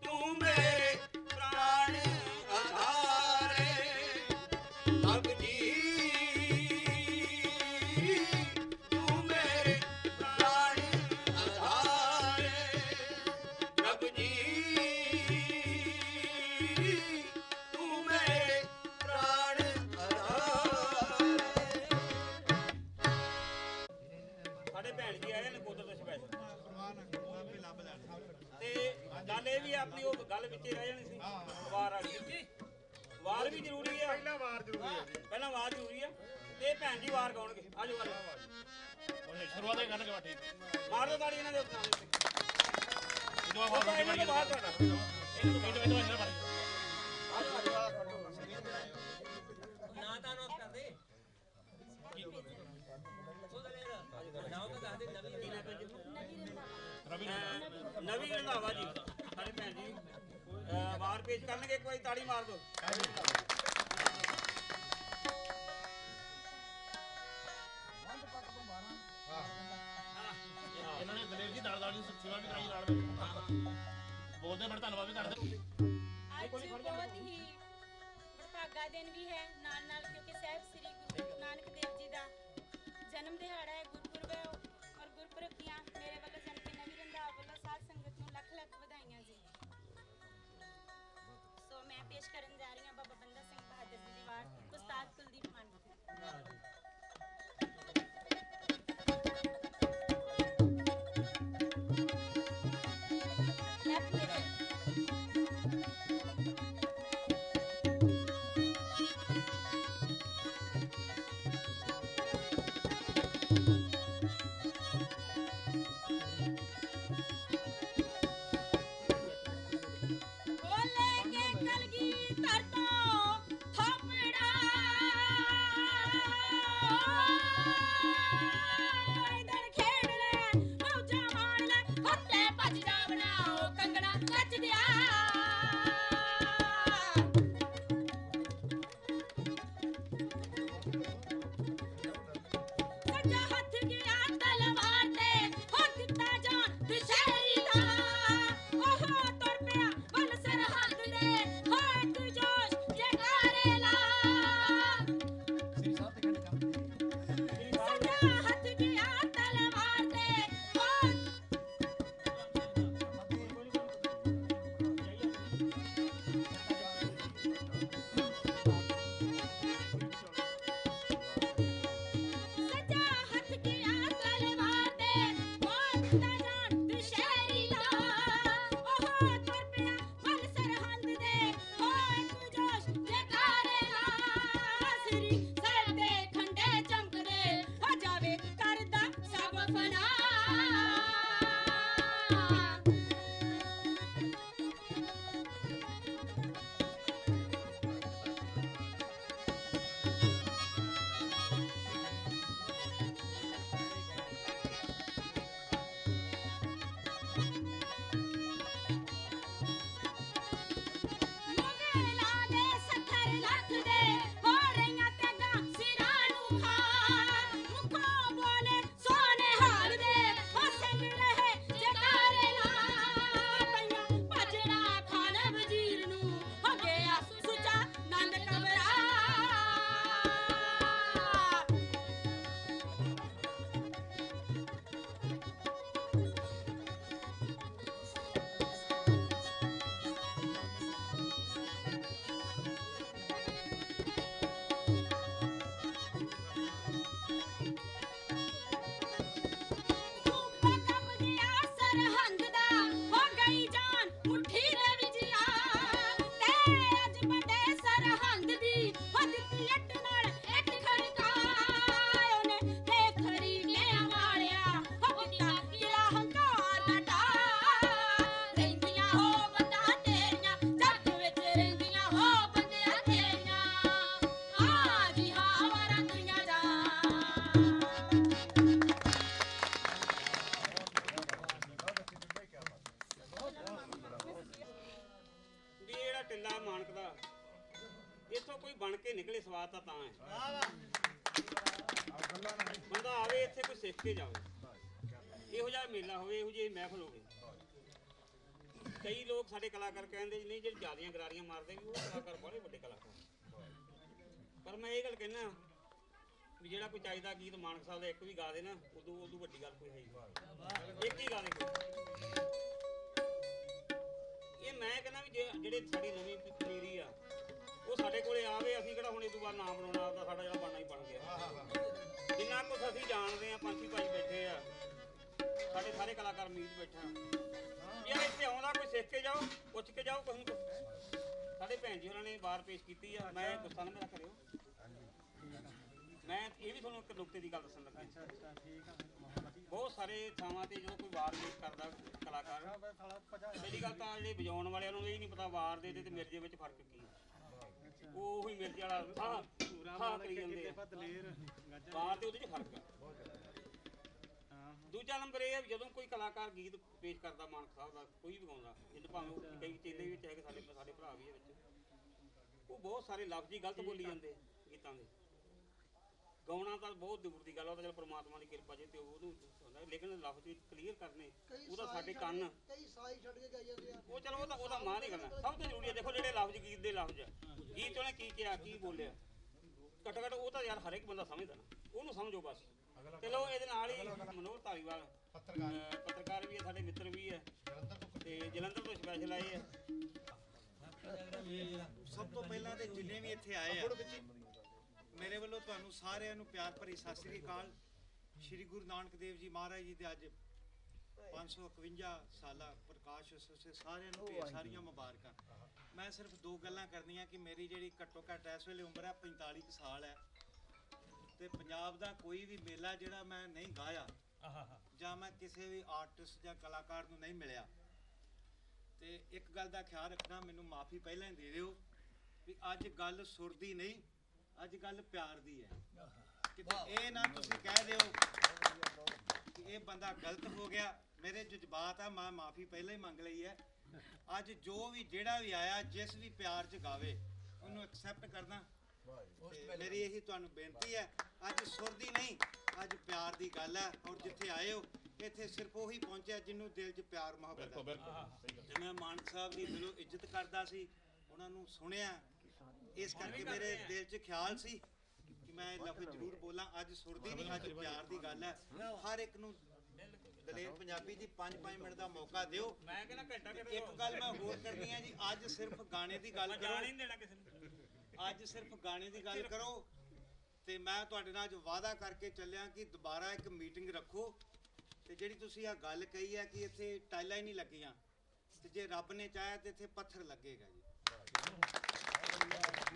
तू मेरे प्राण आधार प्रभु जी, तू मेरे प्राण आधार प्रभु जी, तू मेरे प्राण आधार। ਸਾਡੇ ਭੈਣ ਜੀ ਆਏ ਨੇ ਕੋਦਰ ਤੋਂ ਸਪੈਸ਼ਲ ਤੇ ਗੱਲ ਇਹ ਵੀ ਆਪਣੀ ਉਹ ਗੱਲ ਵਿੱਚ ਹੀ ਰਹਿ ਜਾਣੀ ਸੀ ਵਾਰ ਵਾਲੀ ਵਾਰ ਵੀ ਜ਼ਰੂਰੀ ਆ, ਪਹਿਲਾਂ ਵਾਰ ਜ਼ਰੂਰੀ ਹੈ, ਪਹਿਲਾਂ ਵਾਰ ਜ਼ਰੂਰੀ ਆ ਤੇ ਭੈਣ ਜੀ ਵਾਰ ਗਾਉਣਗੇ। ਆਜੋ ਵਾਰ ਸ਼ੁਰੂਆਤ ਹੀ ਕਰਨਗੇ ਬਾਟੀ ਮਾਰ ਦੋ ਤਾੜੀ ਇਹਨਾਂ ਦੇ ਉੱਤੇ ਇਦੋਂ ਇਹਨਾਂ ਦੇ ਬਾਹਰ ਤੁਹਾਡਾ ਇਦੋਂ ਇਹਨਾਂ ਬਾਰੇ ਨਾ ਤਾਂ ਨੋਟ ਕਰ ਦੇ ਨਾਮ ਤਾਂ ਦੱਸ ਦੇ ਨਵੀਂ ਰੰਧਾਵਾ ਜੀ ਸਾਡੇ ਭੈਣ ਜੀ ਵਾਰ ਪੇਸ਼ ਕਰਨਗੇ, ਇੱਕ ਵਾਰੀ ਤਾੜੀ ਮਾਰ ਦਿਓ। ਇਹਨਾਂ ਨੇ ਦਲੇਰ ਜੀ ਦਾਲ ਦੀ ਸੇਵਾ ਵੀ ਕਰਾਈ ਨਾਲ ਬੋਲਦੇ ਬੜਾ ਧੰਨਵਾਦ ਵੀ ਕਰਦੇ। ਅੱਜ ਬਹੁਤ ਹੀ ਵਡਭਾਗਾ ਦਿਨ ਵੀ ਹੈ ਨਾਲ ਕਿਉਂਕਿ ਸਾਹਿਬ ਸ੍ਰੀ ਗੁਰੂ ਨਾਨਕ ਦੇਵ ਜੀ ਦਾ ਜਨਮ ਦਿਹਾੜਾ ਹੈ, ਗੁਰਪੁਰਬ ਹੈ ਔਰ ਗੁਰਪੁਰਬ ਦੀਆਂ ਮੇਰੇ ਵੱਲੋਂ ਜਾਣੀ ਕਿ ਨਵੀਂ ਰੰਧਾਵਾ ਵੱਲੋਂ ਸਾਧ ਸੰਗਤ ਨੂੰ ਲੱਖ ਲੱਖ ਵਧਾਈਆਂ ਜੀ। ਸੋ ਮੈਂ ਪੇਸ਼ ਕਰਨ ਜਾ ਰਹੀ ਹਾਂ ਬਾਬਾ ਬੰਦਾ ਸਿੰਘ ਬਹਾਦਰ ਜੀ ਦੀ ਵਾਰ ਉਸਤਾਦ ਕੁਲਦੀਪ ਮਾਨ ਜੀ। ਬਣ ਕੇ ਨਿਕਲੇ ਸਵਾਦ ਤਾਂ ਹੈ ਬੰਦਾ ਆਵੇ ਇੱਥੇ ਕੋਈ ਸਿੱਖ ਕੇ ਜਾਵੇ। ਇਹੋ ਜਿਹਾ ਮੇਲਾ ਹੋਵੇ, ਇਹੋ ਜਿਹੀ ਮਹਿਫਲ ਹੋਵੇ। ਕਈ ਲੋਕ ਸਾਡੇ ਕਲਾਕਾਰ ਕਹਿੰਦੇ ਜੀ ਨਹੀਂ ਜਿਹੜੇ ਜ਼ਿਆਦੀਆਂ ਗਰਾਰੀਆਂ ਮਾਰਦੇ ਵੀ ਉਹ ਕਲਾਕਾਰ ਬੜੇ ਵੱਡੇ ਕਲਾਕਾਰ, ਪਰ ਮੈਂ ਇਹ ਗੱਲ ਕਹਿਣਾ ਵੀ ਜਿਹੜਾ ਕੋਈ ਚਾਹੀਦਾ ਗੀਤ ਮਾਨਕ ਸਾਹਿਬ ਦਾ ਇੱਕ ਵੀ ਗਾ ਦੇ ਨਾ ਉਦੋਂ ਵੱਡੀ ਗੱਲ ਕੋਈ ਹੈ ਹੀ ਇੱਕ ਹੀ ਗਾ ਦੇ ਕੋਈ। ਇਹ ਮੈਂ ਕਹਿੰਦਾ ਵੀ ਜਿਹੜੇ ਸਾਡੀ ਨਵੀਂ ਪਨੀਰੀ ਆ ਉਹ ਸਾਡੇ ਕੋਲੇ ਆਵੇ, ਅਸੀਂ ਕਿਹੜਾ ਹੁਣ ਇਹ ਤੋਂ ਬਾਅਦ ਨਾਮ ਬਣਾਉਣਾ, ਆਪਦਾ ਸਾਡਾ ਜਿਹੜਾ ਬਣਨਾ ਹੀ ਬਣ ਗਿਆ। ਜਿੰਨਾ ਕੁਛ ਅਸੀਂ ਜਾਣਦੇ ਆ, ਪੰਛੀ ਭਾਈ ਬੈਠੇ ਆ, ਸਾਡੇ ਸਾਰੇ ਕਲਾਕਾਰ ਮੀਤ ਬੈਠਾ ਯਾਰ, ਇੱਥੇ ਆਉਂਦਾ ਕੋਈ ਸਿੱਖ ਕੇ ਜਾਓ, ਪੁੱਛ ਕੇ ਜਾਓ ਕੁਛ ਨੂੰ ਕੁਛ। ਸਾਡੇ ਭੈਣ ਜੀ ਉਹਨਾਂ ਨੇ ਵਾਰ ਪੇਸ਼ ਕੀਤੀ ਆ, ਮੈਂ ਗੁੱਸਾ ਨਾ ਮੇਰਾ ਕਰਿਓ, ਮੈਂ ਇਹ ਵੀ ਤੁਹਾਨੂੰ ਇੱਕ ਨੁਕਤੇ ਦੀ ਗੱਲ ਦੱਸਣ ਲੱਗਾ। ਬਹੁਤ ਸਾਰੇ ਥਾਵਾਂ ਤੇ ਜਦੋਂ ਕੋਈ ਵਾਰ ਪੇਸ਼ ਕਰਦਾ ਕਲਾਕਾਰ, ਪਹਿਲੀ ਗੱਲ ਤਾਂ ਜਿਹੜੇ ਵਜਾਉਣ ਵਾਲਿਆਂ ਨੂੰ ਇਹ ਨਹੀਂ ਪਤਾ ਵਾਰ ਦੇ ਤੇ ਮਿਰਜੇ ਵਿੱਚ ਫਰਕ ਕੀ ਹੈ। ਉਹ ਉਹੀ ਮਿਰਜੇ ਵਾਲਾ ਹਾਂ ਕਰੀ ਜਾਂਦੇ ਆ, ਵਾਰ ਤੇ ਉਹਦੇ 'ਚ ਫਰਕ ਆ। ਦੂਜਾ ਨੰਬਰ ਇਹ ਹੈ ਜਦੋਂ ਕੋਈ ਕਲਾਕਾਰ ਗੀਤ ਪੇਸ਼ ਕਰਦਾ ਮਾਨਕ ਸਾਹਿਬ ਦਾ, ਕੋਈ ਵੀ ਗਾਉਂਦਾ, ਜਿੱਦ ਭਾਵੇਂ ਕਈ ਚੇਲੇ ਵਿੱਚ ਹੈਗੇ, ਸਾਡੇ ਭਰਾ ਵੀ ਵਿੱਚ, ਉਹ ਬਹੁਤ ਸਾਰੇ ਲਫ਼ਜ਼ ਹੀ ਗਲਤ ਬੋਲੀ ਜਾਂਦੇ ਗੀਤਾਂ ਦੇ। ਗਾਉਣਾ ਤਾਂ ਬਹੁਤ ਦੂਰ ਦੀ ਗੱਲ, ਉਹ ਤਾਂ ਚਲ ਪਰਮਾਤਮਾ ਦੀ ਕਿਰਪਾ ਜੇ ਤੇ ਉਹਨੂੰ ਹੁੰਦਾ, ਲੇਕਿਨ ਲਫ਼ਜ਼ ਕਲੀਅਰ ਕਰਨੇ ਉਹਦਾ ਸਾਡੇ ਕੰਨ ਕਈ ਸਾਈ ਛੱਡ ਕੇ ਗਾਈ ਜਾਂਦੇ ਆ। ਉਹ ਚਲੋ ਉਹਦਾ ਮਾਂ ਨਹੀਂ ਕਰਨਾ। ਸਭ ਤੋਂ ਜ਼ਰੂਰੀ ਹੈ ਦੇਖੋ ਜਿਹੜੇ ਲਫ਼ਜ਼ ਗੀਤ ਦੇ ਲਫ਼ਜ਼ ਆ, ਗੀਤ ਉਹਨੇ ਕੀ ਕਿਹਾ, ਕੀ ਬੋਲਿਆ, ਘੱਟੋ ਘੱਟ ਉਹ ਤਾਂ ਯਾਰ ਹਰ ਇੱਕ ਬੰਦਾ ਸਮਝਦਾ ਨਾ, ਉਹਨੂੰ ਸਮਝੋ ਬਸ। ਚਲੋ ਇਹਦੇ ਨਾਲ ਹੀ ਮਨੋਹਰ ਧਾਲੀਵਾਲ ਪੱਤਰਕਾਰ ਵੀ ਹੈ, ਸਾਡੇ ਮਿੱਤਰ ਵੀ ਹੈ, ਤੇ ਜਲੰਧਰ ਤੋਂ ਸਪੈਸ਼ਲ ਆਏ ਆ। ਸਭ ਤੋਂ ਪਹਿਲਾਂ ਤੇ ਜਿੰਨੇ ਵੀ ਇੱਥੇ ਆਏ ਆ, ਮੇਰੇ ਵੱਲੋਂ ਤੁਹਾਨੂੰ ਸਾਰਿਆਂ ਨੂੰ ਪਿਆਰ ਭਰੀ ਸਤਿ ਸ੍ਰੀ ਅਕਾਲ। ਸ਼੍ਰੀ ਗੁਰੂ ਨਾਨਕ ਦੇਵ ਜੀ ਮਹਾਰਾਜ ਜੀ ਦੇ ਅੱਜ 551 ਸਾਲਾ ਪ੍ਰਕਾਸ਼ ਉਤਸਵ, ਸਾਰਿਆਂ ਨੂੰ ਢੇਰ ਸਾਰੀਆਂ ਮੁਬਾਰਕਾਂ। ਮੈਂ ਸਿਰਫ ਦੋ ਗੱਲਾਂ ਕਰਨੀਆਂ ਕਿ ਮੇਰੀ ਜਿਹੜੀ ਘੱਟੋ ਘੱਟ ਇਸ ਵੇਲੇ ਉਮਰ ਹੈ 45 ਕੁ ਸਾਲ ਹੈ, ਤੇ ਪੰਜਾਬ ਦਾ ਕੋਈ ਵੀ ਮੇਲਾ ਜਿਹੜਾ ਮੈਂ ਨਹੀਂ ਗਾਇਆ ਜਾਂ ਮੈਂ ਕਿਸੇ ਵੀ ਆਰਟਿਸਟ ਜਾਂ ਕਲਾਕਾਰ ਨੂੰ ਨਹੀਂ ਮਿਲਿਆ, ਤੇ ਇੱਕ ਗੱਲ ਦਾ ਖਿਆਲ ਰੱਖਣਾ, ਮੈਨੂੰ ਮਾਫੀ ਪਹਿਲਾਂ ਹੀ ਦੇ ਦਿਓ ਵੀ ਅੱਜ ਗੱਲ ਸੁਰ ਦੀ ਨਹੀਂ, ਅੱਜ ਗੱਲ ਪਿਆਰ ਦੀ ਹੈ। ਕਿਤੇ ਇਹ ਨਾ ਤੁਸੀਂ ਕਹਿ ਦਿਓ ਕਿ ਇਹ ਬੰਦਾ ਗਲਤ ਹੋ ਗਿਆ। ਮੇਰੇ ਜਜ਼ਬਾਤ ਆ, ਮੈਂ ਮਾਫੀ ਪਹਿਲਾਂ ਹੀ ਮੰਗ ਲਈ ਹੈ। ਅੱਜ ਜੋ ਵੀ ਜਿਹੜਾ ਵੀ ਆਇਆ, ਜਿਸ ਵੀ ਪਿਆਰ 'ਚ ਗਾਵੇ, ਉਹਨੂੰ ਐਕਸੈਪਟ ਕਰਨਾ। ਮੇਰੀ ਇਹੀ ਤੁਹਾਨੂੰ ਬੇਨਤੀ ਹੈ, ਅੱਜ ਸੁਰ ਦੀ ਨਹੀਂ, ਅੱਜ ਪਿਆਰ ਦੀ ਗੱਲ ਹੈ। ਔਰ ਜਿੱਥੇ ਆਏ ਹੋ ਇੱਥੇ ਸਿਰਫ ਉਹੀ ਪਹੁੰਚਿਆ ਜਿਹਨੂੰ ਦਿਲ 'ਚ ਪਿਆਰ ਮੁਹੱਬਤ ਹੈ। ਤੇ ਮੈਂ ਮਾਨਕ ਸਾਹਿਬ ਦੀ ਦਿਲੋਂ ਇੱਜ਼ਤ ਕਰਦਾ ਸੀ, ਉਹਨਾਂ ਨੂੰ ਸੁਣਿਆ, ਇਸ ਕਰਕੇ ਮੇਰੇ ਦਿਲ 'ਚ ਖਿਆਲ ਸੀ ਕਿ ਮੈਂ ਇਹ ਲਫ਼ਜ਼ ਜ਼ਰੂਰ ਬੋਲਾਂ। ਅੱਜ ਸੁਰ ਦੀ ਨਹੀਂ, ਅੱਜ ਪਿਆਰ ਦੀ ਗੱਲ ਹੈ। ਹਰ ਇੱਕ ਨੂੰ ਦਲੇਰ ਪੰਜਾਬੀ ਦੀ 5-5 ਮਿੰਟ ਦਾ ਮੌਕਾ ਦਿਓ। ਮੈਂ ਕਹਿੰਦਾ ਘੰਟਾ ਇੱਕ ਗੱਲ ਮੈਂ ਹੋਰ ਕਰਨੀ ਹੈ ਜੀ, ਅੱਜ ਸਿਰਫ ਗਾਣੇ ਦੀ ਗੱਲ ਕਰੋ, ਨਹੀਂ ਦੇਣਾ ਕਿਸੇ ਨੂੰ, ਅੱਜ ਸਿਰਫ ਗਾਣੇ ਦੀ ਗੱਲ ਕਰੋ। ਤੇ ਮੈਂ ਤੁਹਾਡੇ ਨਾਲ ਅੱਜ ਵਾਅਦਾ ਕਰਕੇ ਚੱਲਿਆ ਕਿ ਦੁਬਾਰਾ ਇੱਕ ਮੀਟਿੰਗ ਰੱਖੋ, ਤੇ ਜਿਹੜੀ ਤੁਸੀਂ ਆ ਗੱਲ ਕਹੀ ਹੈ ਕਿ ਇੱਥੇ ਟਾਈਲਾਂ ਹੀ ਨਹੀਂ ਲੱਗੀਆਂ, ਤੇ ਜੇ ਰੱਬ ਨੇ ਚਾਹਿਆ ਤੇ ਇੱਥੇ ਪੱਥਰ ਲੱਗੇਗਾ ਜੀ।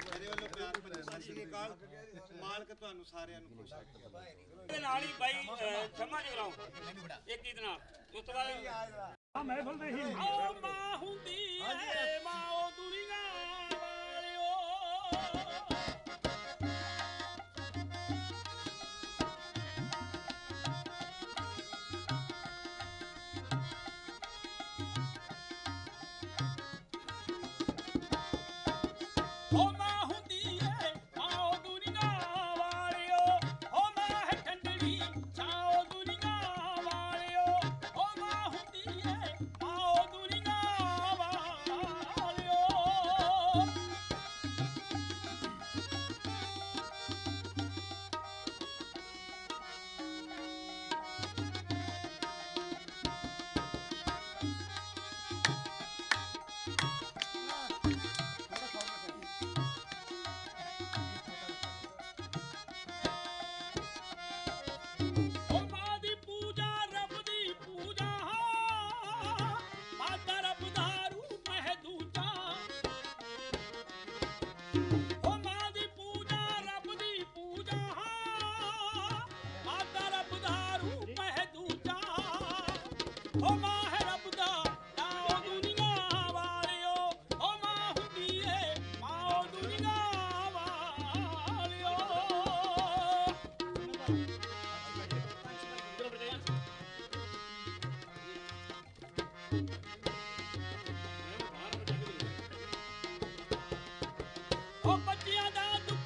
ਮੇਰੇ ਵੱਲੋਂ ਪਿਆਰ ਭਰੀ ਸਤਿ ਸ੍ਰੀ ਅਕਾਲ। ਮਾਲਕ ਤੁਹਾਨੂੰ ਸਾਰਿਆਂ ਨੂੰ ਖੁਸ਼ ਰੱਖੇ। ਇਹਦੇ ਨਾਲ ਹੀ ਬਾਈ ਸ਼ਮਾ ਜੀ ਲਾਓ ਇੱਕ ਗੀਤ ਨਾਲ, ਉਸ ਤੋਂ ਬਾਅਦ ਆ ਮਹਿਫਲ ਦੇ ਹੀ ਓ ਮਾਂ ਹੁੰਦੀ ਏ ਮਾਂ ਉਹ ਦੁਨੀਆ ਵਾਲਿਓ, ਓ ਮਾਂ ਹੁੰਦੀ ਏ ਮਾਂ ਉਹ ਦੁਨੀਆ ਵਾਲਿਓ, ਓ ਮਾਂ ਹੈ ਠੰਡੜੀ ਛਾਂ ਉਹ ਦੁਨੀਆ ਵਾਲਿਓ, ਓ ਮਾਂ ਹੁੰਦੀ ਏ ਮਾਂ ਉਹ ਦੁਨੀਆ ਵਾਲਿਓ। ਓ ਮਾਂ ਦੀ ਪੂਜਾ ਰੱਬ ਦੀ ਪੂਜਾ, ਮਾਤਾ ਰੱਬ ਦਾ ਰੂਪ ਹੈ ਦੂਜਾ। ਓ ਮਾਂ ਦੀ ਪੂਜਾ ਰੱਬ ਦੀ ਪੂਜਾ, ਮਾਤਾ ਰੱਬ ਦਾ ਰੂਪ ਹੈ ਦੂਜਾ। ਓ ਮਾਂ ਹੈ ਰੱਬ ਦਾ ਨਾਂ ਉਹ ਦੁਨੀਆ ਵਾਲਿਓ, ਓ ਮਾਂ ਹੁੰਦੀ ਏ ਮਾਂ ਉਹ ਦੁਨੀਆ ਵਾਲਿਓ। ਓ ਬੱਚਿਆਂ ਦਾ ਦੁੱਖ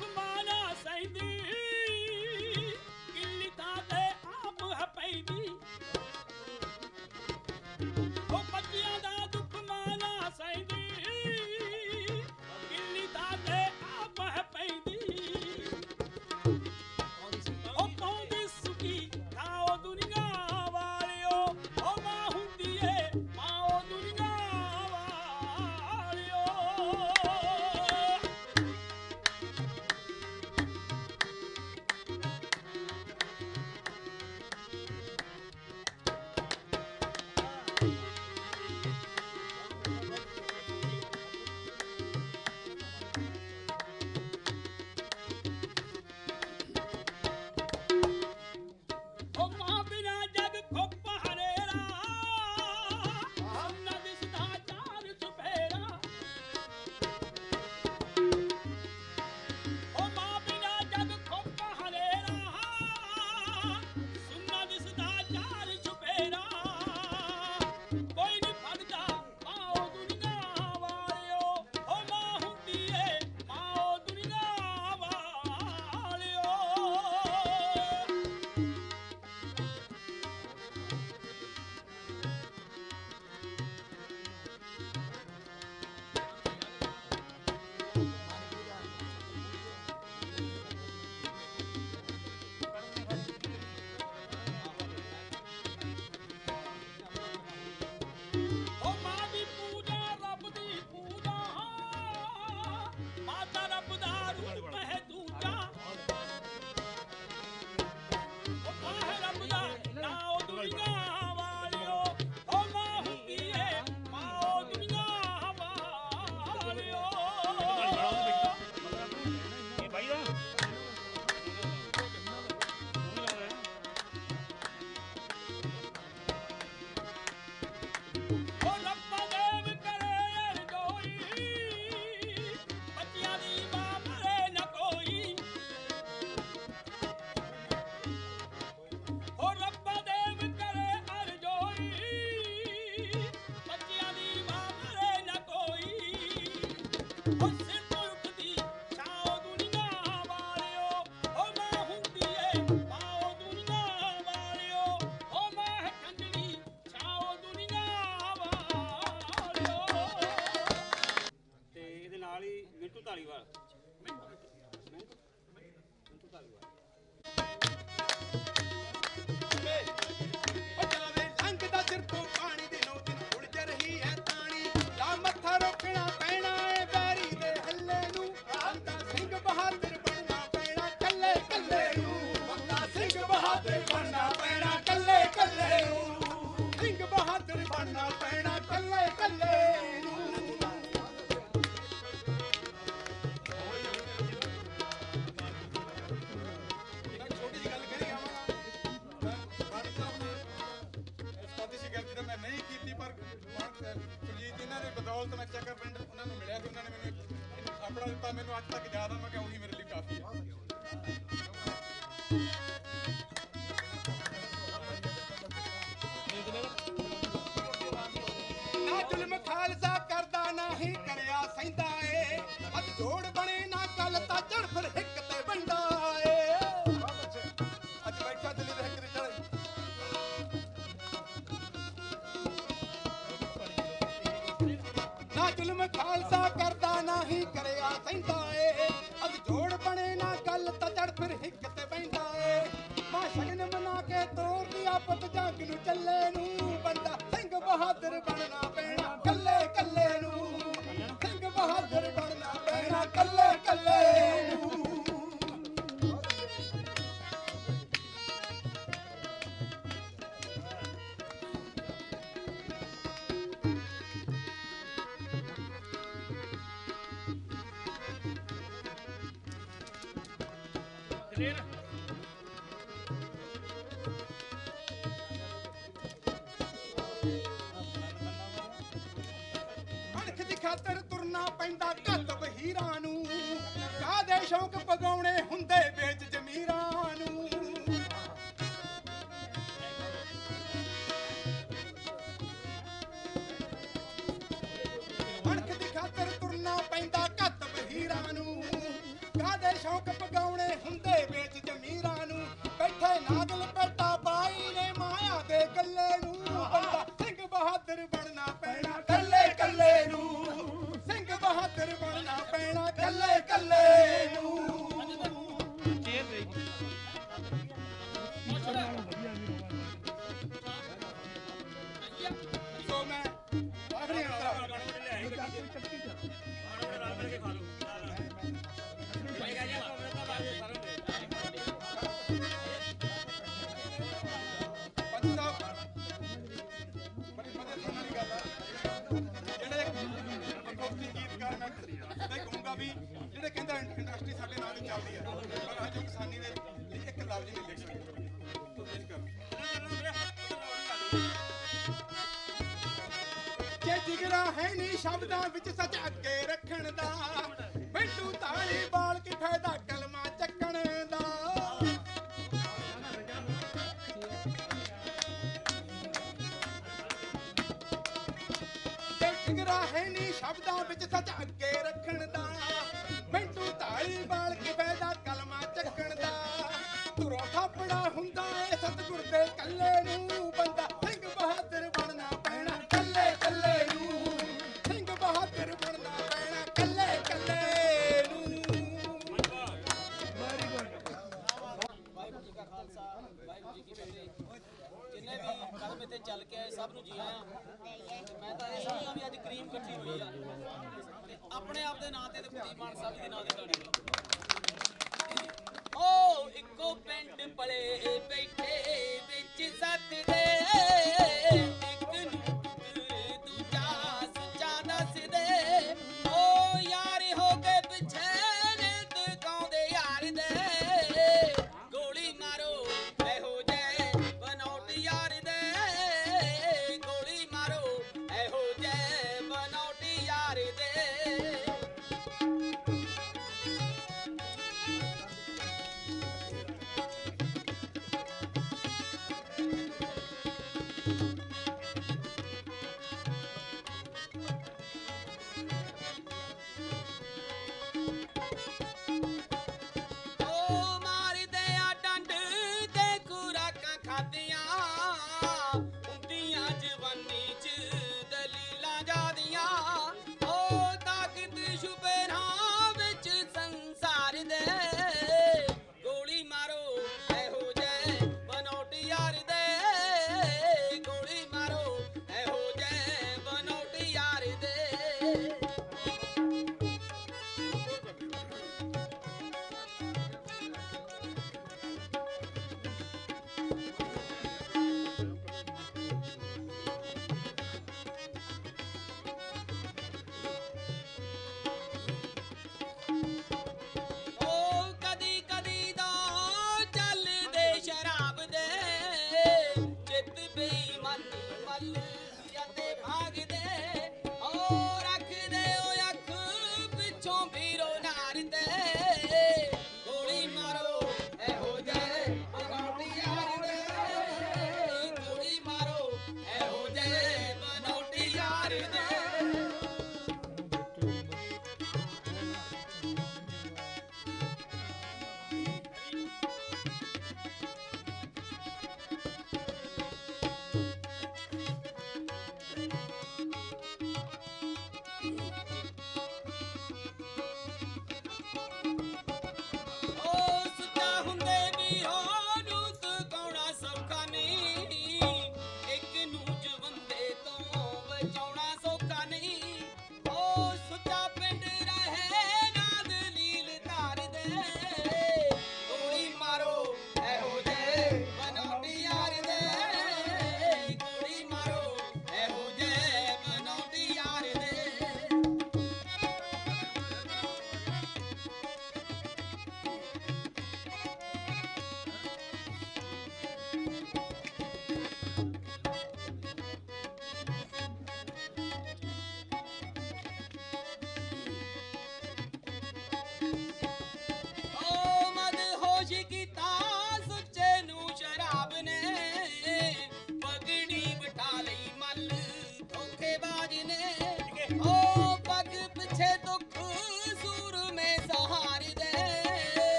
ਓ ਸਿਰ ਤੋਂ ਉੱਠਦੀ ਛਾਓ ਦੁਨੀਆ ਵਾਲਿਓ ਓ ਮਾਂ ਹੁੰਦੀ ਏ ਪਾਓ ਦੁਨੀਆ ਵਾਲਿਓ ਓ ਮਾਂ ਹੈ ਠੰਡੜੀ ਛਾਓ ਦੁਨੀਆ ਵਾਲਿਓ। ਤੇ ਇਹਦੇ ਨਾਲ ਹੀ ਮਿੰਟੂ ਧਾਲੀਵਾਲ ਜਾਵੇ ਲੰਘਦਾ ਸਿਰ ਤੋਂ ਪਾਣੀ ਦਿਨੋਂ ਦਿਨ ਉਲਝ ਰਹੀ ਹੈ ਤਾਣੀ ਲਾ ਮੱਥਾ ਰੋਕਣਾ ਪੈਣਾ ਏ ਬੈਰੀ ਦੇ ਹੱਲੇ ਨੂੰ ਬੰਦਾ ਸਿੰਘ ਬਹਾਦਰ ਬਣਨਾ ਪੈਣਾ ਕੱਲੇ ਕੱਲੇ ਨੂੰ ਬੰਦਾ ਸਿੰਘ ਬਹਾਦਰ ਬਣਨਾ ਪੈਣਾ ਕੱਲੇ ਕੱਲੇ ਨੂੰ ਸਿੰਘ ਬਹਾਦਰ ਬਣਨਾ ਪੈਣਾ ਕੱਲੇ ਕੱਲੇ ਨੂੰ। ਇੱਕ ਛੋਟੀ ਜਿਹੀ ਗੱਲ ਕਹਿ ਆਵਾਂਗਾ ਬਾਣੀ ਸਾਹਿਬ ਨੇ ਸਵਾਦਿਸ਼ਟ ਗੱਲ ਜਿਹੜਾ ਮੈਂ ਨਹੀਂ ਕੀਤੀ ਪਰ ਸੁਰਜੀਤ ਇਹਨਾਂ ਦੇ ਬਦੌਲਤ ਮੈਂ ਚੱਕਰ ਪਿੰਡ ਉਹਨਾਂ ਨੂੰ ਮਿਲਿਆ ਸੀ ਉਹਨਾਂ ਨੇ ਮੈਨੂੰ ਆਪਣਾ ਦਿੱਤਾ ਮੈਨੂੰ ਅੱਜ ਤੱਕ ਯਾਦ ਆ ਮੈਂ ਕਿਹਾ ਉਹੀ ਮੇਰੇ ਲਈ ਕਾਫੀ ਹੈ। ਨਾ ਜ਼ੁਲਮ ਖਾਲਸਾ ਕਰਦਾ ਨਾ ਹੀ ਕਰਿਆ ਸਹਿੰਦਾ ਏ ਅੱਜ ਜੋੜ ਬਣੇ ਨਾ ਗੱਲ ਤਾਂ ਚੜ ਫਿਰ ਹਿੱਕ ਤੇ ਵੰਡਾ ਏ ਅੱਜ ਬੈਠਾ ਦਿੱਲੀ ਦੇ ਹਿੱਕ ਤੇ ਚੜੇ ਨਾ ਜ਼ੁਲਮ ਖਾਲਸਾ ਕਰਦਾ ਨਾ ਹੀ ਕਰਿਆ ਸਹਿੰਦਾ ਏ ਅੱਜ ਜੋੜ ਬਣੇ ਨਾ ਗੱਲ ਤਾਂ ਚੜ ਫਿਰ ਹਿੱਕ ਤੇ ਬੈਂਦਾ ਏ ਮਾਂ ਸ਼ਗਨ ਮਨਾ ਕੇ ਤੋਰਦੀ ਆਪਤ ਜੱਗ ਨੂੰ ਚੱਲੇ ਨੂੰ ਬੰਦਾ ਸਿੰਘ ਬਹਾਦਰ ਬਣਨਾ ਪੈਣਾ ਕੱਲੇ ਕੱਲੇ ਨੂੰ ਸਿੰਘ ਬਹਾਦਰ ਬਣਨਾ ਪੈਣਾ ਕੱਲੇ ਕੱਲੇ ਨੂੰ। ਅਣਖ ਦੀ ਖਾਤਰ ਤੁਰਨਾ ਪੈਂਦਾ ਘੱਤਬ ਹੀਰਾਂ ਨੂੰ ਕਾਹਦੇ ਸ਼ੌਂਕ ਪਗਾਉਣੇ ਹੁੰਦੇ ਵੇਚ ਜ਼ਮੀਰਾਂ ਨੂੰ ਅਣਖ ਦੀ ਖਾਤਰ ਤੁਰਨਾ ਪੈਂਦਾ ਘੱਤਬ ਹੀਰਾਂ ਨੂੰ ਕਾਹਦੇ ਸ਼ੌਂਕ ਪਗਾਉਣੇ ਹੁੰਦੇ ਵੇਚ ਜ਼ਮੀਰਾਂ ਨੂੰ ਬੈਠੇ ਨਾਗਲ ਪੇਟਾ ਬਾਈ ਨੇ ਮਾਇਆ ਦੇ ਗੱਲੇ ਨੂੰ ਬੰਦਾ ਸਿੰਘ ਬਹਾਦਰ ਬਣਨਾ ਪੈਣਾ ਕੱਲੇ ਕੱਲੇ ਨੂੰ ਸਿੰਘ ਬਹਾਦਰ ਬਣਨਾ ਪੈਣਾ ਕੱਲੇ ਕੱਲੇ ਨੂੰ। ਸੋ ਮੈਂ ਆਖਰੀ ਅੰਤਰਾ ਪੰਜ ਸਾਹਿਬ ਬੜੀ ਮਦਦ ਕਰਨ ਵਾਲੀ ਗੱਲ ਆ ਜਿਹੜੇ ਮੁਖਤੀ ਗੀਤਕਾਰ ਮੈਂ ਕਹੂੰਗਾ ਵੀ ਜਿਹੜੇ ਕਹਿੰਦਾ ਇੰਡਸਟਰੀ ਸਾਡੇ ਨਾਲ ਹੀ ਚੱਲਦੀ ਹੈ ਪਰ ਅੱਜ ਕਿਸਾਨੀ ਦੇ ਲਈ ਇੱਕ ਲਫ਼ਜ਼ ਨਹੀਂ ਲਿਖ ਸਕਦੇ ਕੋਸ਼ਿਸ਼ ਕਰੋ ਜੇ ਜਿਗਰਾ ਹੈ ਨਹੀਂ ਸ਼ਬਦਾਂ ਵਿੱਚ ਸੱਚ ਅੱਗੇ ਰੱਖਣ ਦਾ ਮਿੰਟੂ ਤਾਲੀ ਬਾਲ ਕੇ ਫਾਇਦਾ ਕਲਮਾ ਚੱਕਣ ਦਾ ਜੇ ਜਿਗਰਾ ਹੈ ਨਹੀਂ ਸ਼ਬਦਾਂ ਵਿੱਚ ਸੱਚ ਅੱਗੇ ਰੱਖਣ ਦਾ ਮਿੰਟੂ ਤਾਲੀ ਬਾਲ ਕੇ ਫਾਇਦਾ ਕਲਮਾ ਚੱਕਣ ਦਾ ਤੁਰੋਂ ਥਾਪੜਾ ਹੁੰਦਾ ਏ ਸਤਿਗੁਰ ਦੇ ਕੱਲੇ ਨੂੰ ਬੰਦਾ ਸਿੰਘ ਬਹਾਦਰ ਬਣਨਾ ਪੈਣਾ ਕੱਲੇ ਕੱਲੇ ਨੂੰ ਸਿੰਘ ਬਹਾਦਰ ਬਣਨਾ ਪੈਣਾ ਕੱਲੇ ਕੱਲੇ ਨੂੰ। ਵਾਹਿਗੁਰੂ ਜੀ ਕਾ ਖਾਲਸਾ ਵਾਹਿਗੁਰੂ ਜੀ ਕੀ ਫਤਿਹ। ਜਿੰਨੇ ਵੀ ਕਦਮ ਇੱਥੇ ਚੱਲ ਕੇ ਆਏ ਸਭ ਨੂੰ ਜੀ ਆਇਆਂ। ਤੇ ਮੈਂ ਤਾਂ ਇਹ ਸਮਝਦਾ ਵੀ ਅੱਜ ਕਰੀਮ ਇਕੱਠੀ ਹੋਈ ਆ ਤੇ ਆਪਣੇ ਆਪ ਦੇ ਨਾਂ ਤੇ ਕੁਲਦੀਪ ਮਾਨ ਸਾਹਿਬ ਦੇ ਨਾਂ ਤੇ ਗਾਣੀ ਓ ਇੱਕੋ ਪਿੰਡ ਪਲੇ ਬੈਠੇ ਵਿੱਚ ਸੱਤ ਦੇ ਇੱਕ ਨੂੰ ਦੂਜਾ ਸੱਚਾ ਦੱਸਦੇ ਓ ਯਾਰ ਹੋ ਕੇ ਪਿਛੇ ਨੇ ਤਕਾਉਂਦੇ ਯਾਰ ਦੇ ਗੋਲੀ ਮਾਰੋ ਇਹੋ ਜੇ ਬਨੌਟ ਯਾਰ ਦੇ ਗੋਲੀ ਮਾਰੋ ਇਹੋ ਜੇ ਬਨੌਟ ਯਾਰ ਦੇ।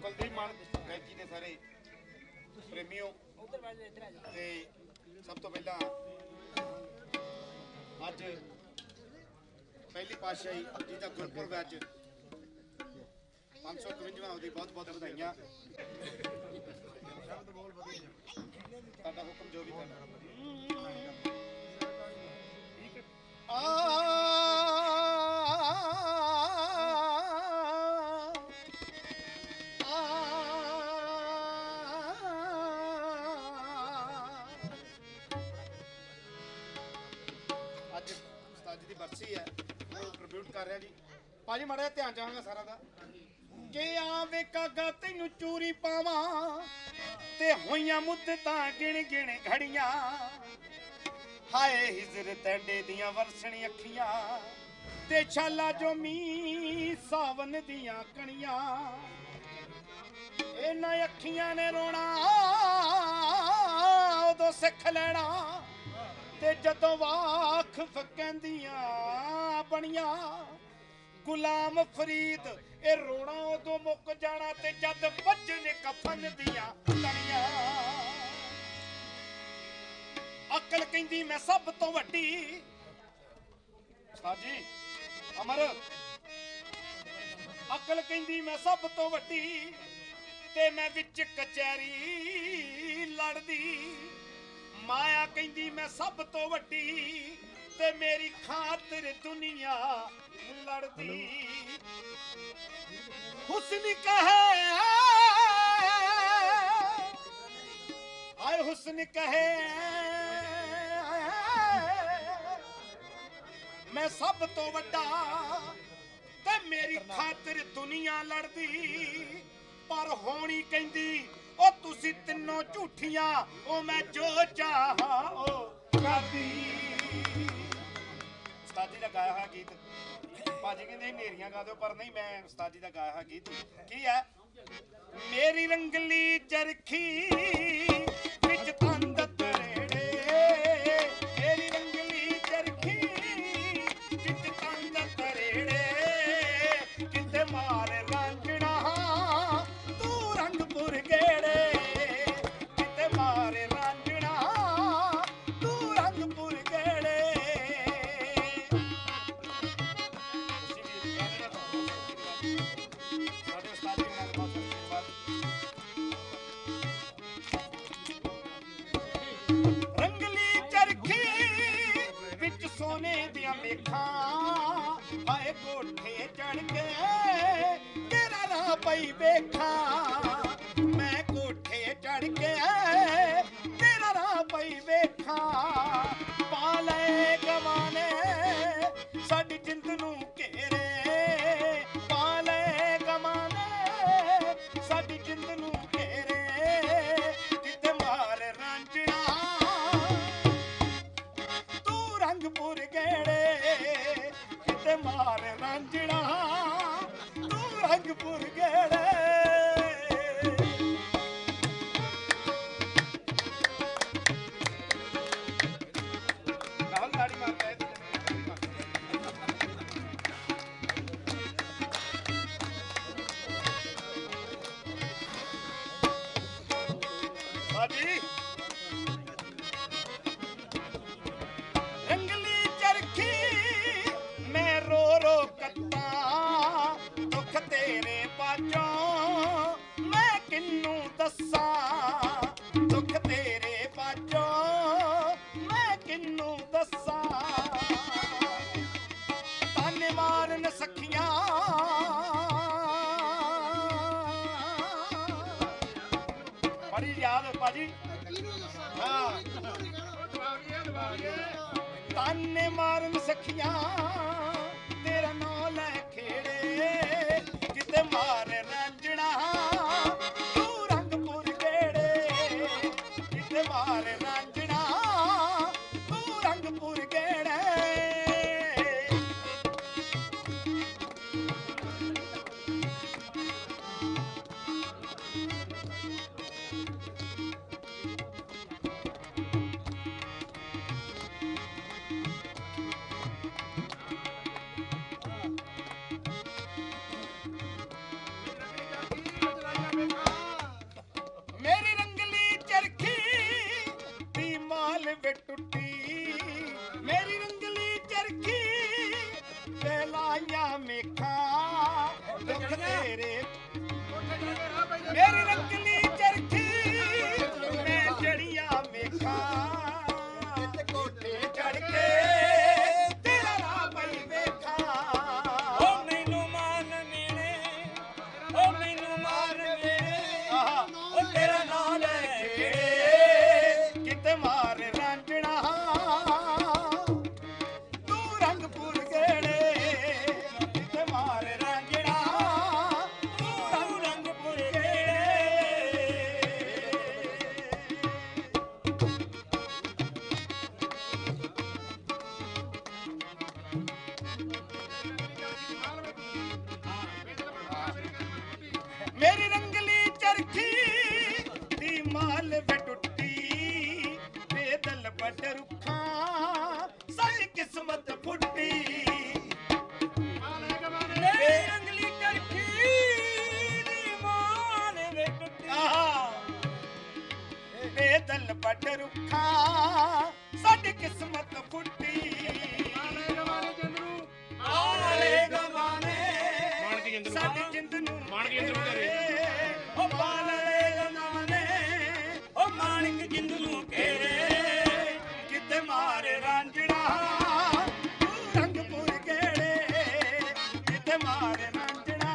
ਕੁਲਦੀਪ ਮਾਨ ਗਾਇਕੀ ਦੇ ਸਾਰੇ ਪ੍ਰੇਮੀਓ ਤੇ ਸਭ ਤੋਂ ਪਹਿਲਾਂ ਅੱਜ ਪਹਿਲੀ ਪਾਤਸ਼ਾਹੀ ਜੀ ਦਾ ਗੁਰਪੁਰਬ ਅੱਜ 551ਵਾਂ ਉਹਦੀ ਬਹੁਤ ਬਹੁਤ ਵਧਾਈਆਂ। ਤੁਹਾਡਾ ਹੁਕਮ ਜੋ ਵੀ ਤੁਹਾਡਾ ਅੱਜ ਉਸਤਾਦ ਜੀ ਦੀ ਬਰਸੀ ਹੈ, ਟ੍ਰਿਬਿਊਟ ਕਰ ਰਿਹਾ ਜੀ। ਭਾਜੀ ਮਾੜਾ ਜਿਹਾ ਧਿਆਨ ਚਾਹਾਂਗਾ ਸਾਰਾ ਦਾ ਕਿ ਆਵੇ ਕਾਗਾ ਤੈਨੂੰ ਚੂਰੀ ਪਾਵਾਂ ਤੇ ਹੋਈਆਂ ਮੁੱਦਤਾਂ ਗਿਣ ਗਿਣ ਘੜੀਆਂ। ਹਾਏ ਹਿਜਰ ਤੈਡੇ ਦੀਆਂ ਵਰਸਣੀ ਅੱਖੀਆਂ ਤੇ ਛਾਲਾ ਜੋ ਮੀ ਸਾਵਨ ਦੀਆਂ ਕਣੀਆਂ। ਇਹਨਾਂ ਅੱਖੀਆਂ ਨੇ ਰੋਣਾ ਉਦੋਂ ਸਿੱਖ ਲੈਣਾ ਤੇ ਜਦੋਂ ਵਾਕਫ ਕਹਿੰਦੀਆਂ ਬਣੀਆਂ। ਗੁਲਾਮ ਫਰੀਦ ਇਹ ਰੋਣਾ ਉਦੋਂ ਮੁੱਕ ਜਾਣਾ ਤੇ ਜਦ ਵੱਜਣ ਕਫਨ ਦੀਆਂ ਤਣੀਆਂ। ਅਕਲ ਕਹਿੰਦੀ ਮੈਂ ਸਭ ਤੋਂ ਵੱਡੀ ਸਾਜੀ ਅਮਰ। ਅਕਲ ਕਹਿੰਦੀ ਮੈਂ ਸਭ ਤੋਂ ਵੱਡੀ ਤੇ ਮੈਂ ਵਿੱਚ ਕਚਹਿਰੀ ਲੜਦੀ। ਮਾਇਆ ਕਹਿੰਦੀ ਮੈਂ ਸਭ ਤੋਂ ਵੱਡੀ ਤੇ ਮੇਰੀ ਖਾਤਰ ਦੁਨੀਆ ਲੜਦੀ। ਹੁਸਨ ਕਹੇ ਆਏ ਹੁਸਨ ਕਹੇ ਮੈਂ ਸਭ ਤੋਂ ਵੱਡਾ ਤੇ ਮੇਰੀ ਖਾਤਰ ਦੁਨੀਆ ਲੜਦੀ। ਪਰ ਹੋਣੀ ਕਹਿੰਦੀ ਉਹ ਤੁਸੀਂ ਤਿੰਨੋਂ ਝੂਠੀਆਂ ਉਹ ਮੈਂ ਜੋ ਚਾਹਾਂ ਉਹ ਕਰਦੀ। ਉਸਤਾਦ ਜੀ ਦਾ ਗਾਇਆ ਹੋਇਆ ਗੀਤ ਭਾਜੀ ਕਹਿੰਦੇ ਨੇਰੀਆਂ ਗਾ ਦਿਓ ਪਰ ਨਹੀਂ ਮੈਂ ਉਸਤਾਦ ਜੀ ਦਾ ਗਾਇਆ ਹੋਇਆ ਗੀਤ ਕੀ ਹੈ। ਮੇਰੀ ਰੰਗਲੀ ਚਰਖੀ ਵਿੱਚ ਤੰਦ ਤਰੇੜੇ। ਮੇਰੀ ਰੰਗਲੀ ਚਰਖੀ ਵਿੱਚ ਤੰਦ ਤਰੇੜੇ। ਕਿਤੇ ਮਾਰ ਰਾਂਝਣਾ ਤੂੰ ਰੰਗਪੁਰ ਗੇੜੇ। ਕਿਤੇ ਮਾਰ ਰਾਂਝਣਾ ਤੂੰ ਰੰਗਪੁਰ ਗੇੜੇ। ਰੰਗਲੀ ਚਰਖੀ ਵਿੱਚ ਸੋਨੇ ਦੀਆਂ ਮੇਖਾਂ। ਹਾਏ ਕੋਠੇ ਚੜ ਕੇ ਤੇਰਾ ਰਾਹ ਪਈ ਵੇਖਾਂ। ਮੈਂ ਕੋਠੇ ਚੜ ਕੇ ਤੇਰਾ ਰਾਹ ਪਈ ਵੇਖਾਂ। ਪਾ ਲੈ ਗਵਾਨੇ ਸਾਡੀ ਜਿੰਦ ਨੂੰ ਘੇਰੇ। ਪਾ ਲੈ ਗਵਾਨੇ ਸਾਡੀ ਜਿੰਦ ਨੂੰ ਘੇਰੇ। ਕਿਤੇ ਮਾਰ ਰਾਂਝਣਾ ਤੂੰ ਰੰਗਪੁਰ ਗੇੜੇ। ਕਿਤੇ ਮਾਰ ਰਾਂਝਣਾ ਤੂੰ ਰੰਗਪੁਰ ਗੇੜੇ। ਰਾਹੁਲ ਤਾੜੀ ਮਾਰਦਾ ਹੈ ਬਾਜੀ। ਰੰਗਲੀ ਚਰਖੀ ਮੈਂ ਰੋ ਰੋ ਕੱਟਾਂ ਦੁੱਖ ਤੇਰੇ ਪਾਚੋਂ ਮੈਂ ਕਿੰਨੂੰ ਦੱਸਾਂ। ਦੁੱਖ ਤੇਰੇ ਪਾਚੋਂ ਮੈਂ ਕਿੰਨੂੰ ਦੱਸਾਂ। ਤਾਨੇ ਮਾਰਨ ਸਖੀਆਂ ਬੜੀ ਯਾਦ ਭਾਜੀ। ਹਾਂ ਤਾਨੇ ਮਾਰਨ ਸਖੀਆਂ ਤੇਰਾ ਨਾਂ ਲੈ ਖੇੜੇ। ਕਿਤੇ ਮਾਰ ਰਾਂਝਣਾ ਤੂੰ ਰੰਗਪੁਰ ਗੇੜੇ। ਕਿਤੇ ਮਾਰ ਰਾਂਝਣਾ ਤੂੰ ਰੰਗਪੁਰ ਗੇੜੇ। तेरा नाम लेके किते मार रांझणा तू रंगपुर गेड़े किते मार रांझणा तू रंगपुर गेड़े मेरी रंगली चरखी दी माल वे टुट्टी बेदल बट रुखा सारी किस्मत फुट्टी मेरी रंगली चरखी दी माल वे टुट्टी बेदल बट रुखा सारी किस्मत फुट्टी आले गवाने साडी जिंद नूं माणक जिंद नूं ओ पाले गवाने ओ माणक जिंद नूं घेरे किते मारे रांझणा तू रंगपुर गेड़े किते मारे रांझणा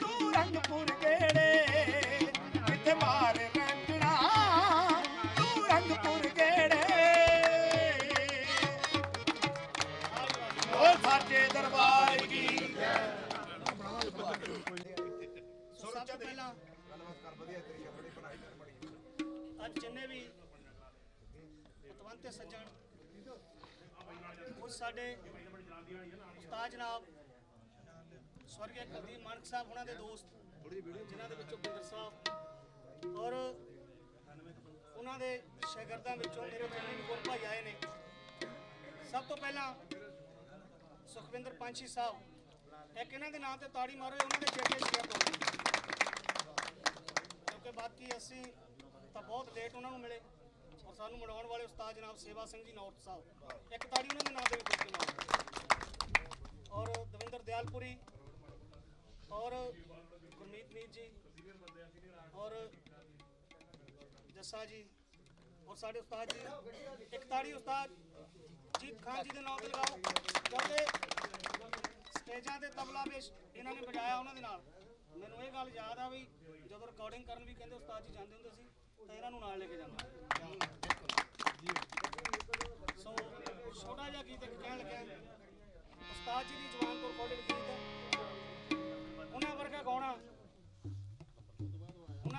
तू रंगपुर गेड़े किते मारे रांझणा तू रंगपुर गेड़े ओ साचे दरबार की ਸਭ ਤੋਂ ਪਹਿਲਾਂ ਅੱਜ ਜਿੰਨੇ ਵੀ ਪਤਵੰਤੇ ਸੱਜਣ ਉਹ ਸਾਡੇ ਉਸਤਾਦ ਜਨਾਬ ਸਵਰਗੀ ਕੁਲਦੀਪ ਮਾਨਕ ਸਾਹਿਬ ਉਹਨਾਂ ਦੇ ਦੋਸਤ ਜਿਨ੍ਹਾਂ ਦੇ ਵਿੱਚੋਂ ਬਿੰਦਰ ਸਾਹਿਬ ਔਰ ਉਹਨਾਂ ਦੇ ਸ਼ਾਗਿਰਦਾਂ ਵਿੱਚੋਂ ਮੇਰੇ ਜਨਰਲ ਕੋਲ ਭਾਈ ਆਏ ਨੇ। ਸਭ ਤੋਂ ਪਹਿਲਾਂ ਸੁਖਵਿੰਦਰ ਪੰਛੀ ਸਾਹਿਬ ਇੱਕ ਇਹਨਾਂ ਦੇ ਨਾਂ ਤੇ ਤਾੜੀ ਮਾਰੋ ਉਹਨਾਂ ਦੇ ਚੇਤੇ ਸ਼ੇਅਰ ਕਰੋ ਕਿਉਂਕਿ ਬਾਕੀ ਅਸੀਂ ਤਾਂ ਬਹੁਤ ਲੇਟ ਉਹਨਾਂ ਨੂੰ ਮਿਲੇ ਔਰ ਸਾਨੂੰ ਮਿਲਾਉਣ ਵਾਲੇ ਉਸਤਾਦ ਜਨਾਬ ਸੇਵਾ ਸਿੰਘ ਜੀ ਨੌਰਥ ਸਾਹਿਬ ਇੱਕ ਤਾੜੀ ਉਹਨਾਂ ਦੇ ਨਾਂ ਤੇ ਵੀ ਠੋਕ ਕੇ ਮਾਰੋ ਔਰ ਦਵਿੰਦਰ ਦਿਆਲਪੁਰੀ ਔਰ ਗੁਰਮੀਤ ਮੀਤ ਜੀ ਔਰ ਜੱਸਾ ਜੀ ਔਰ ਸਾਡੇ ਉਸਤਾਦ ਜੀ ਇੱਕ ਤਾੜੀ ਉਸਤਾਦ ਜੀਤ ਖਾਨ ਜੀ ਦੇ ਨਾਮ ਤੇ ਲਗਾਓ ਕਿਉਂਕਿ ਸਟੇਜਾਂ ਤੇ ਤਬਲਾ ਪੇਸ਼ ਇਹਨਾਂ ਨੇ ਵਜਾਇਆ ਉਹਨਾਂ ਦੇ ਨਾਲ। ਮੈਨੂੰ ਇਹ ਗੱਲ ਯਾਦ ਆ ਵੀ ਜਦੋਂ ਰਿਕਾਰਡਿੰਗ ਕਰਨ ਵੀ ਕਹਿੰਦੇ ਉਸਤਾਦ ਜੀ ਜਾਂਦੇ ਹੁੰਦੇ ਸੀ ਤਾਂ ਇਹਨਾਂ ਨੂੰ ਨਾਲ ਲੈ ਕੇ ਜਾਂਦਾ। ਸੋ ਛੋਟਾ ਜਿਹਾ ਗੀਤ ਇੱਕ ਕਹਿਣ ਲੱਗਿਆ ਉਸਤਾਦ ਜੀ ਦੀ ਜ਼ੁਬਾਨ ਤੋਂ ਰਿਕਾਰਡਿੰਗ ਗੀਤ ਉਹਨਾਂ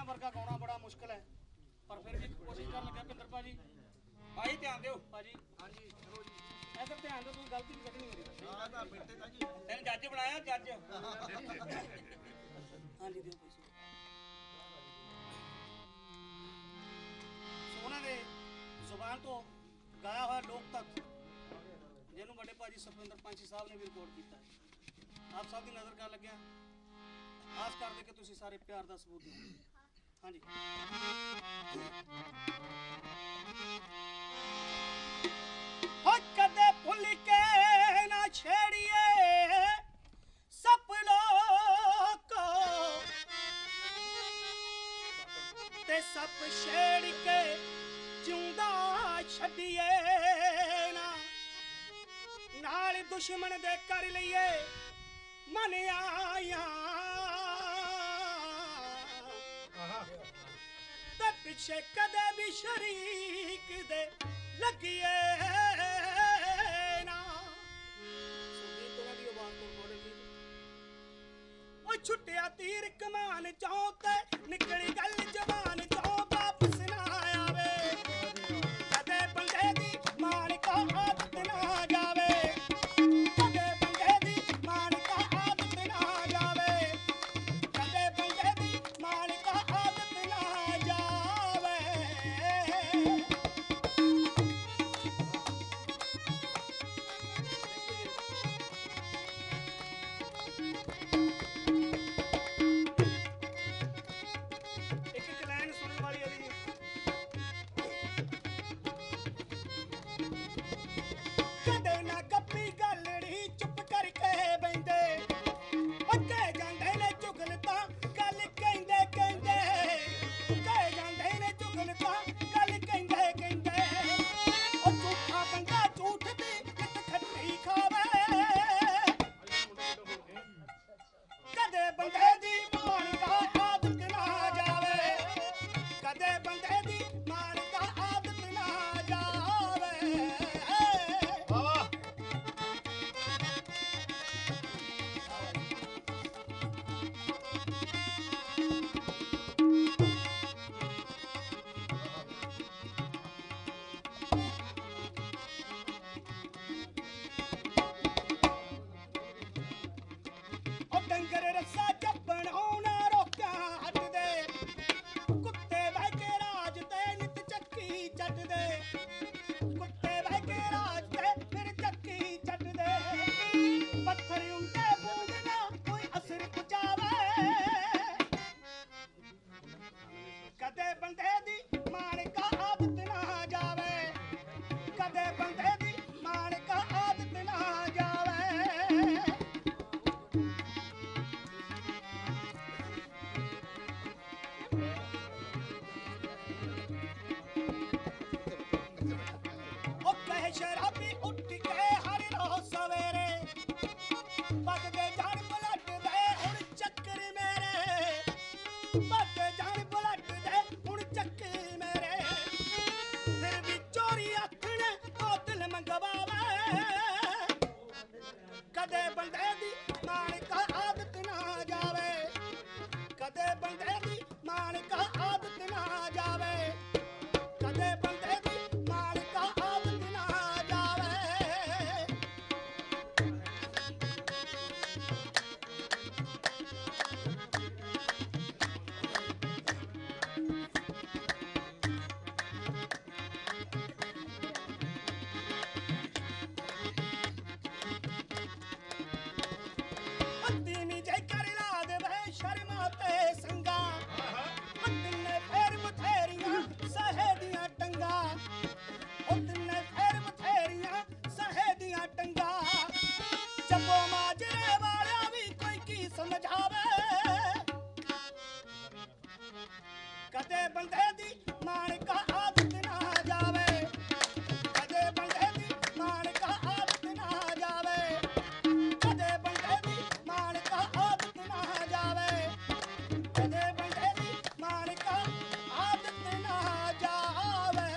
ਵਰਗਾ ਗਾਉਣਾ ਬੜਾ ਮੁਸ਼ਕਲ ਹੈ ਪਰ ਫਿਰ ਵੀ ਕੋਸ਼ਿਸ਼ ਕਰਨ ਲੱਗਾ ਪਿੰਦਰ ਭਾਜੀ ਭਾਈ ਧਿਆਨ ਦਿਓ ਭਾਜੀ ਹਾਂਜੀ ਚਲੋ ਜੀ ऐसा ध्यान दो, कोई गलती नहीं करनी मेरी। तेन जज बनाया जज। हाँ जी दियो पैसे। सोना दे जुबान तो गाया हुआ लोक तक जिन्होंने बड़े भाजी सुखविंदर पंछी साहब ने भी रिकॉर्ड किया। आप सब की नज़र कर लगे आस करते कि तुसी सारे प्यार का सबूत दो। हाँ जी कदे भुल के ना छेड़िए सपनों को ते सप छेड़ के जिंदा छड़िए ना नाल दुश्मन दे कर लिए मन आया ते पिछे कदे भी शरीक दे लगिए छुट्टिया तीर कमान चौते निकली गल जवान चौ वापस ना आवे कदे बंदे दी मान का आदत ना जावे कदे बंदे दी मान का आदत ना जावे कदे बंदे दी मान का आदत ना जावे बंदे दी मान का आदत ना जावे ਭੱਗ ਜਾਣ ਬਲੱਟ ਦੇ ਹੁਣ ਚੱਕੀ ਮੇਰੇ ਫਿਰ ਵੀ ਚੋਰੀ ਆਖਣੇ ਉਹ ਦਿਲ ਮੰਗਵਾਵੇ ਕਦੇ ਬੰਦੇ ਦੀ ਮਾਣਕ ਆਦਤ ਨਾ ਜਾਵੇ ਕਦੇ ਬੰਦੇ ਦੀ ਮਾਣਕ ਆਦਤ ਨਾ ਜਾਵੇ ਕਦੇ ਬੰਦੇ ਦੀ ਮਾਣਕ ਆਦਤ ਨਾ ਜਾਵੇ ਅੱਧੀ ਜੇ ਕਰ ਲਾ ਦੇਵੇ ਸ਼ਰਮਾ ਤੇ ਸੰਗਾ ਅੱਧਨੇ ਫੇਰ ਬਥੇਰੀਆਂ ਸਹੇ ਦੀਆਂ ਟੰਗਾ ਅੱਧਨੇ ਫੇਰ ਬਥੇਰੀਆਂ ਸਹੇ ਦੀਆਂ ਟੰਗਾ ਚੱਬੋ ਮਾਜਰੇ ਵਾਲਿਆ ਵੀ ਕੋਈ ਕੀ ਸਮਝਾਵੇ ਕਦੇ ਬੰਦੇ ਦੀ ਮਾਣਕ ਆਦਤ ਨਾ ਜਾਵੇ ਕਦੇ ਬੰਦੇ ਦੀ ਮਾਣਕ ਆਦਤ ਨਾ ਜਾਵੇ ਕਦੇ ਬੰਦੇ ਦੀ ਮਾਣਕ ਆਦਤ ਨਾ ਜਾਵੇ ਕਦੇ ਬੰਦੇ ਦੀ ਮਾਣਕ ਆਦਤ ਨਾ ਜਾਵੇ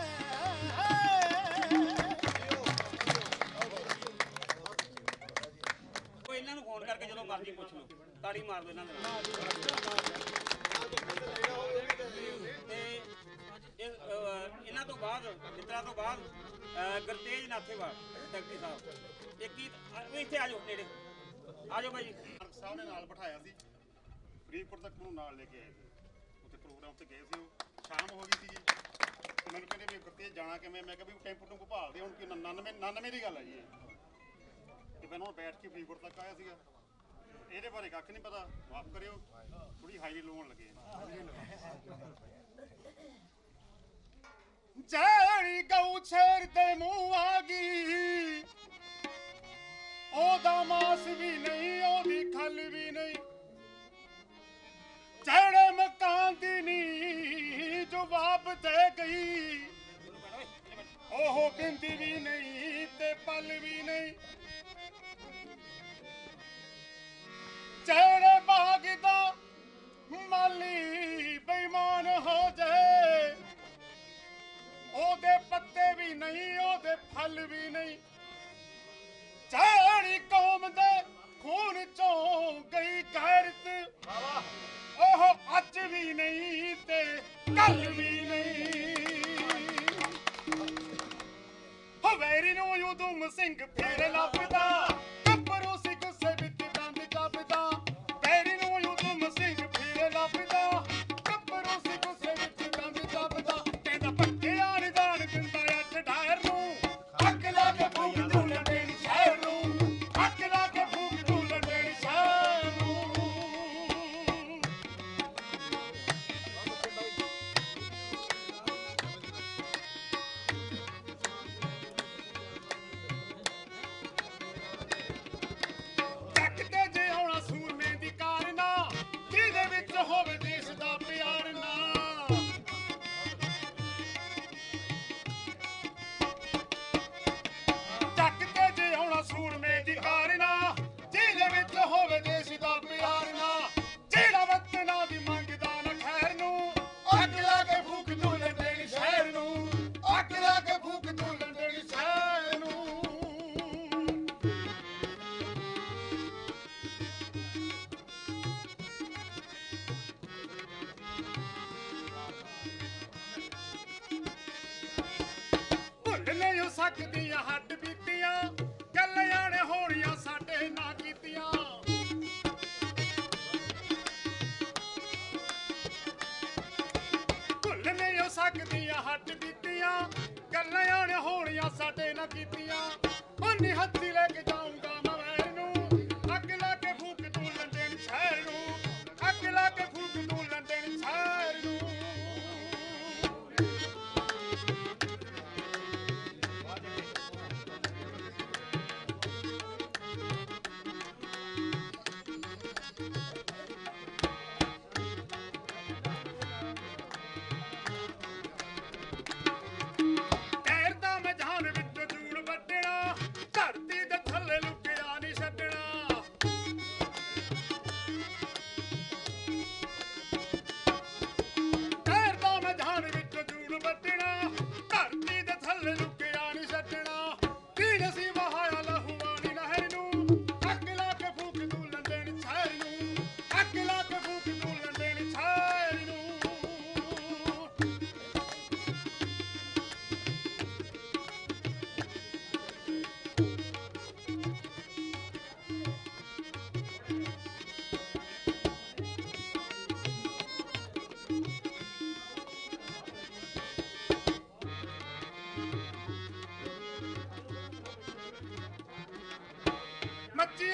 ਉਹ ਇਹਨਾਂ ਨੂੰ ਫੋਨ ਕਰਕੇ ਜਦੋਂ ਮਰਜ਼ੀ ਪੁੱਛ ਲਓ ਤਾੜੀ ਮਾਰ ਦਿਓ ਇਹਨਾਂ ਦੇ ਨਾਲ ਤੇ ਇਹਨਾਂ ਤੋਂ ਬਾਅਦ ਮਿੱਤਰਾਂ ਤੋਂ ਬਾਅਦ ਗੁਰਤੇਜ ਨਾਥੇਵਾਲ ਸੈਕਟਰੀ ਸਾਹਿਬ ਇਹ ਕੀ ਇੱਥੇ ਆ ਜਾਓ ਨੇੜੇ ਆ ਜਾਓ ਭਾਈ ਮਾਰਕ ਸਾਹਿਬ ਨੇ ਨਾਲ ਬਿਠਾਇਆ ਸੀ ਫਰੀਦਕੋਟ ਤੱਕ ਨੂੰ ਨਾਲ ਲੈ ਕੇ ਆਏ ਸੀ ਉੱਥੇ ਪ੍ਰੋਗਰਾਮ ਤੇ ਗਏ ਸੀ ਉਹ ਸ਼ਾਮ ਹੋ ਗਈ ਸੀਗੀ ਤੇ ਮੈਨੂੰ ਕਹਿੰਦੇ ਵੀ ਗੁਰਤੇਜ ਜਾਣਾ ਕਿਵੇਂ ਮੈਂ ਕਿਹਾ ਵੀ ਟੈਂਪੂ ਟੂੰਪੂ ਭਾਲਦੇ ਹੁਣ ਕਿ 99 ਦੀ ਗੱਲ ਹੈ ਜੀ ਇਹ ਤੇ ਮੈਂ ਹੁਣ ਬੈਠ ਕੇ ਫਰੀਦਕੋਟ ਤੱਕ ਆਇਆ ਸੀਗਾ ਇਹਦੇ ਬਾਰੇ ਕੱਖ ਨਹੀਂ ਪਤਾ ਮਾਫ ਕਰਿਓ ਥੋੜੀ ਹਾਈ ਲੋਣ ਲੱਗੇ ਜਿਹੜੀ ਗਊ ਛੇਰ ਦੇ ਮੂੰਹ ਆ ਗਈ ਉਹਦਾ ਮਾਸ ਵੀ ਨਹੀਂ ਉਹਦੀ ਖੱਲ ਵੀ ਨਹੀਂ ਜਿਹੜੇ ਮਕਾਨ ਦੀ ਨੀ ਜਵਾਬ ਦੇ ਗਈ ਉਹ ਬਿੰਦੀ ਵੀ ਨਹੀਂ ਤੇ ਪਲ ਵੀ ਨਹੀਂ ਜਿਹੜੇ ਬਾਗ ਦਾ ਮਾਲੀ ਬੇਈਮਾਨ ਹੋ ਜਾਏ ਉਹਦੇ ਪੱਤੇ ਵੀ ਨਹੀਂ ਉਹਦੇ ਫਲ ਵੀ ਨਹੀਂ ਜਿਹੜੀ ਕੌਮ ਦੇ ਖੂਨ ਚੋਂ ਗਈ ਗੈਰਤ ਉਹ ਅੱਜ ਵੀ ਨਹੀਂ ਤੇ ਕੱਲ ਵੀ ਨਹੀਂ ਹਵੇਰੀ ਨੂੰ ਉਦਮ ਸਿੰਘ ਫੇਰ ਲੱਭਦਾ ਗੱਭਰੂ ਸੀ ਗੁੱਸੇ ਵਿੱਚ ਦੰਦ ਚੱਬਦਾ ਵੈਰੀ ਨੂੰ ਉਦਮ ਸਿੰਘ ਫੇਰ ਲੱਭਦਾ ਗੱਭਰੂ ਸੀ ਗੁੱਸੇ ਵਿੱਚ ਦੰਦ ਚੱਬਦਾ ਕਹਿੰਦਾ ਪੱਕਿਆ ਨੀ ਦਾਣ ਦਿੰਦਾ ਅੱਠ ਢਾਇਰ ਨੂੰ ਅੱਗ ਲਾ ਕੇ ਫੂਕ ਦੂੰ ਲੰਡੇੜੀ ਸ਼ਹਿਰ ਨੂੰ ਅੱਗ ਲਾ ਕੇ ਫੂਕ ਦੂੰ ਲੰਡੇੜੀ ਸ਼ਹਿਰ ਨੂੰ ਚੱਕ ਤੇ ਜੇ ਆਉਣਾ ਸੂਰਮੇ ਦੀ ਕਾਰ ਨਾ ਜਿਹਦੇ ਵਿੱਚ ਹੋਵੇ ਦੇਸ਼ ਦਾ ਪਿਆਰ ਨਾ ਚੱਕ ਤੇ ਜੇ ਆਉਣਾ ਸੂਰਮੇ ਦੀ ਕਾਰ ਨਾ ਜਿਹਦੇ ਵਿੱਚ ਹੋਵੇ ਦੇਸ਼ ਦਾ ਪਿਆਰ ਨਾ ਜਿਹੜਾ ਵਤਨਾਂ ਦੀ ਮੰਗਦਾ ਨਾ ਖੈਰ ਨੂੰ ਅੱਗ ਲਾ ਕੇ ਫੂਕ ਦੂੰ ਲੰਡੇੜੀ ਸ਼ਹਿਰ ਨੂੰ ਅੱਗ ਲਾ ਕੇ ਫੂਕ ਦੂੰ ਲੰਡੇੜੀ ਸ਼ਹਿਰ ਨੂੰ ਭੁੱਲ ਨਹੀਂ ਸਕਦੀਆਂ ਹੱਡ ਬੀਤੀਆਂ ਗੱਲਾਂ ਨੇ ਹੋਣੀਆਂ ਸਾਡੇ ਨਾ ਕੀਤੀਆਂ ਭੁੱਲ ਨਹੀਂ ਸਕਦੀਆਂ ਹੱਡ ਬੀਤੀਆਂ ਗੱਲਾਂ ਨੇ ਹੋਣੀਆਂ ਸਾਡੇ ਨਾ ਕੀਤੀਆਂ ਉਹਨੀ ਹੱਥੀ ਲੈ ਕੇ ਜਾਊਂਗਾ ਮੈਂ ਵੈਰ ਨੂੰ ਅੱਗ ਲਾ ਕੇ ਫੂਕ ਦੂੰ ਲੰਡੇੜੀ ਸ਼ਹਿਰ ਨੂੰ ਅੱਗ ਲਾ ਕੇ ਫੂਕ ਦੂੰ ਲੰਡੇੜੀ ਸ਼ਹਿਰ ਨੂੰ ਤੈਰਦਾ ਮੈਂ ਜਹਾਨ ਵਿੱਚ ਜੂੜ ਵੱਢਣਾ ਧਰਤੀ ਦੇ ਥੱਲੇ ਲੁਕੇ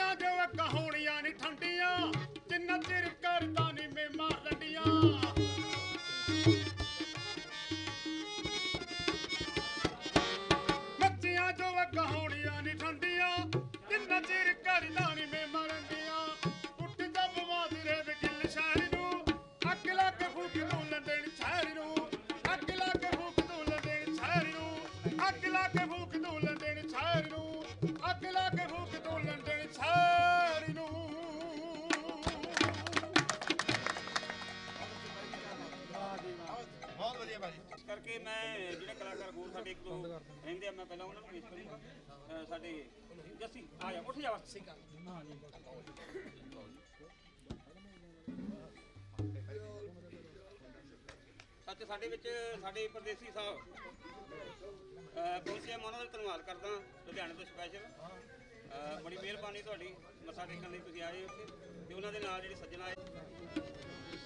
ਮੱਚੀਆਂ ਜੋ ਕਹਾਣੀਆਂ ਨੀ ਠੰਡੀਆਂ ਜਿੰਨਾ ਚਿਰ ਕਰਦਾ ਨੀ ਮੇਮਾ ਲੰਡੀਆਂ ਮੱਚੀਆਂ ਜੋ ਕਹਾਣੀਆਂ ਨੀ ਠੰਡੀਆਂ ਜਿੰਨਾ ਚਿਰ ਕਰਦਾ ਨੀ ਮੇਮਾ ਲੰਡੀਆਂ ਉੱਠ ਜਬ ਵਾਦਰੇ ਦੇ ਗਿੱਲ ਸ਼ਹਿਰ ਨੂੰ ਅੱਗ ਲਾ ਕੇ ਫੂਕ ਦੂੰ ਲੰਡਣ ਸ਼ਹਿਰ ਨੂੰ ਅੱਗ ਲਾ ਕੇ ਫੂਕ ਦੂੰ ਲੰਡਣ ਸ਼ਹਿਰ ਨੂੰ ਅੱਗ ਲਾ ਕੇ ਫੂਕ ਦੂੰ ਲੰਡਣ ਸ਼ਹਿਰ ਨੂੰ ਅੱਗ ਲਾ ਕੇ ਫੂਕ ਦੂੰ ਲੰਡਣ ਸ਼ਹਿਰ ਨੂੰ ਬਹੁਤ ਵਧੀਆ ਭਾਜੀ ਇਸ ਕਰਕੇ ਮੈਂ ਜਿਹੜੇ ਕਲਾਕਾਰ ਹੋਰ ਸਾਡੇ ਇੱਕ ਦੋ ਰਹਿੰਦੇ ਆ ਮੈਂ ਪਹਿਲਾਂ ਉਹਨਾਂ ਨੂੰ ਪੇਸ਼ ਕਰੂੰਗਾ ਸਾਡੇ ਜੱਸੀ ਆ ਜਾ ਉੱਠ ਜਾ ਬਸ ਸੱਚ ਸਾਡੇ ਵਿੱਚ ਸਾਡੇ ਪਰਦੇਸੀ ਸਾਹਿਬ ਪਹੁੰਚੇ ਮੈਂ ਉਹਨਾਂ ਦਾ ਧੰਨਵਾਦ ਕਰਦਾ ਲੁਧਿਆਣੇ ਤੋਂ ਸਪੈਸ਼ਲ ਬੜੀ ਮਿਹਰਬਾਨੀ ਤੁਹਾਡੀ ਮੱਥਾ ਟੇਕਣ ਲਈ ਤੁਸੀਂ ਆਏ ਉੱਥੇ ਤੇ ਉਹਨਾਂ ਦੇ ਨਾਲ ਜਿਹੜੇ ਸੱਜਣ ਆਏ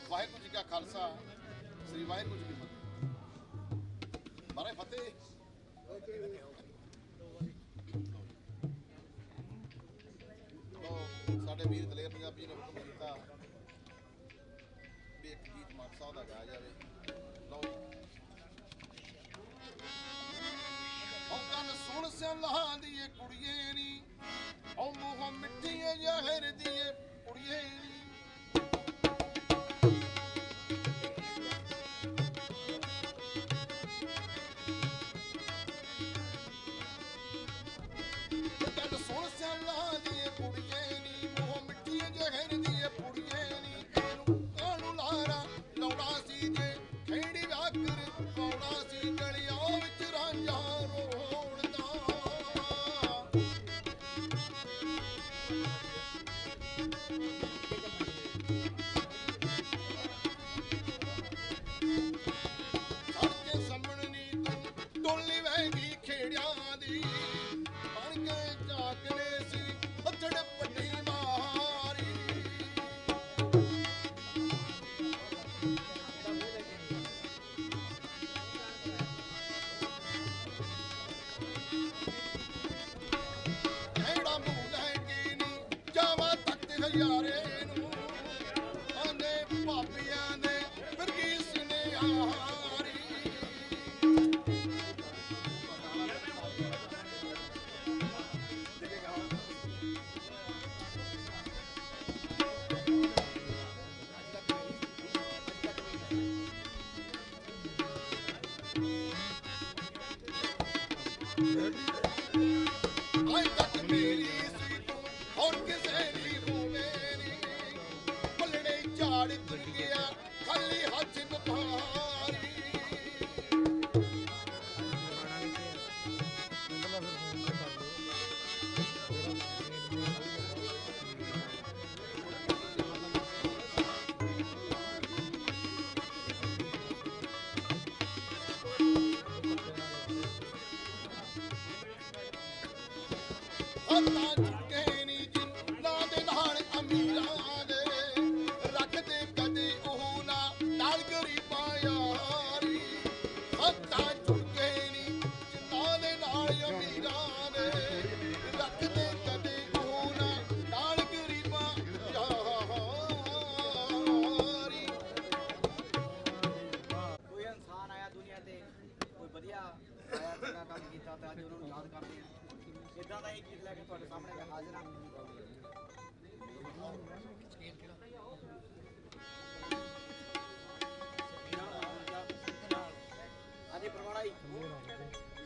ਵਾਹਿਗੁਰੂ ਜੀ ਕਾ ਖਾਲਸਾ ਸ੍ਰੀ ਵਾਹਿਗੁਰੂ ਜੀ ਕੀ ਫਤਿਹ ਮਾਰੇ ਫਤਿਹ ਸਾਡੇ ਵੀਰ ਦਲੇਰ ਪੰਜਾਬੀ ਨੇ ਹੁਕਮ ਕੀਤਾ ਵੀ ਇੱਕ ਗੀਤ ਮਾਨ ਸਾਹਿਬ ਦਾ ਗਾਇਆ ਜਾਵੇ ਲਓ ਉਹ ਕੰਨ ਸੁਣ ਸਿਆਲਾਂ ਦੀ ਏ ਕੁੜੀਏ ਨੀ ਉਹ ਮੂੰਹ ਮਿੱਠੀਏ ਜ਼ਹਿਰ ਦੀ ਏ ਕੁੜੀਏ ਨੀ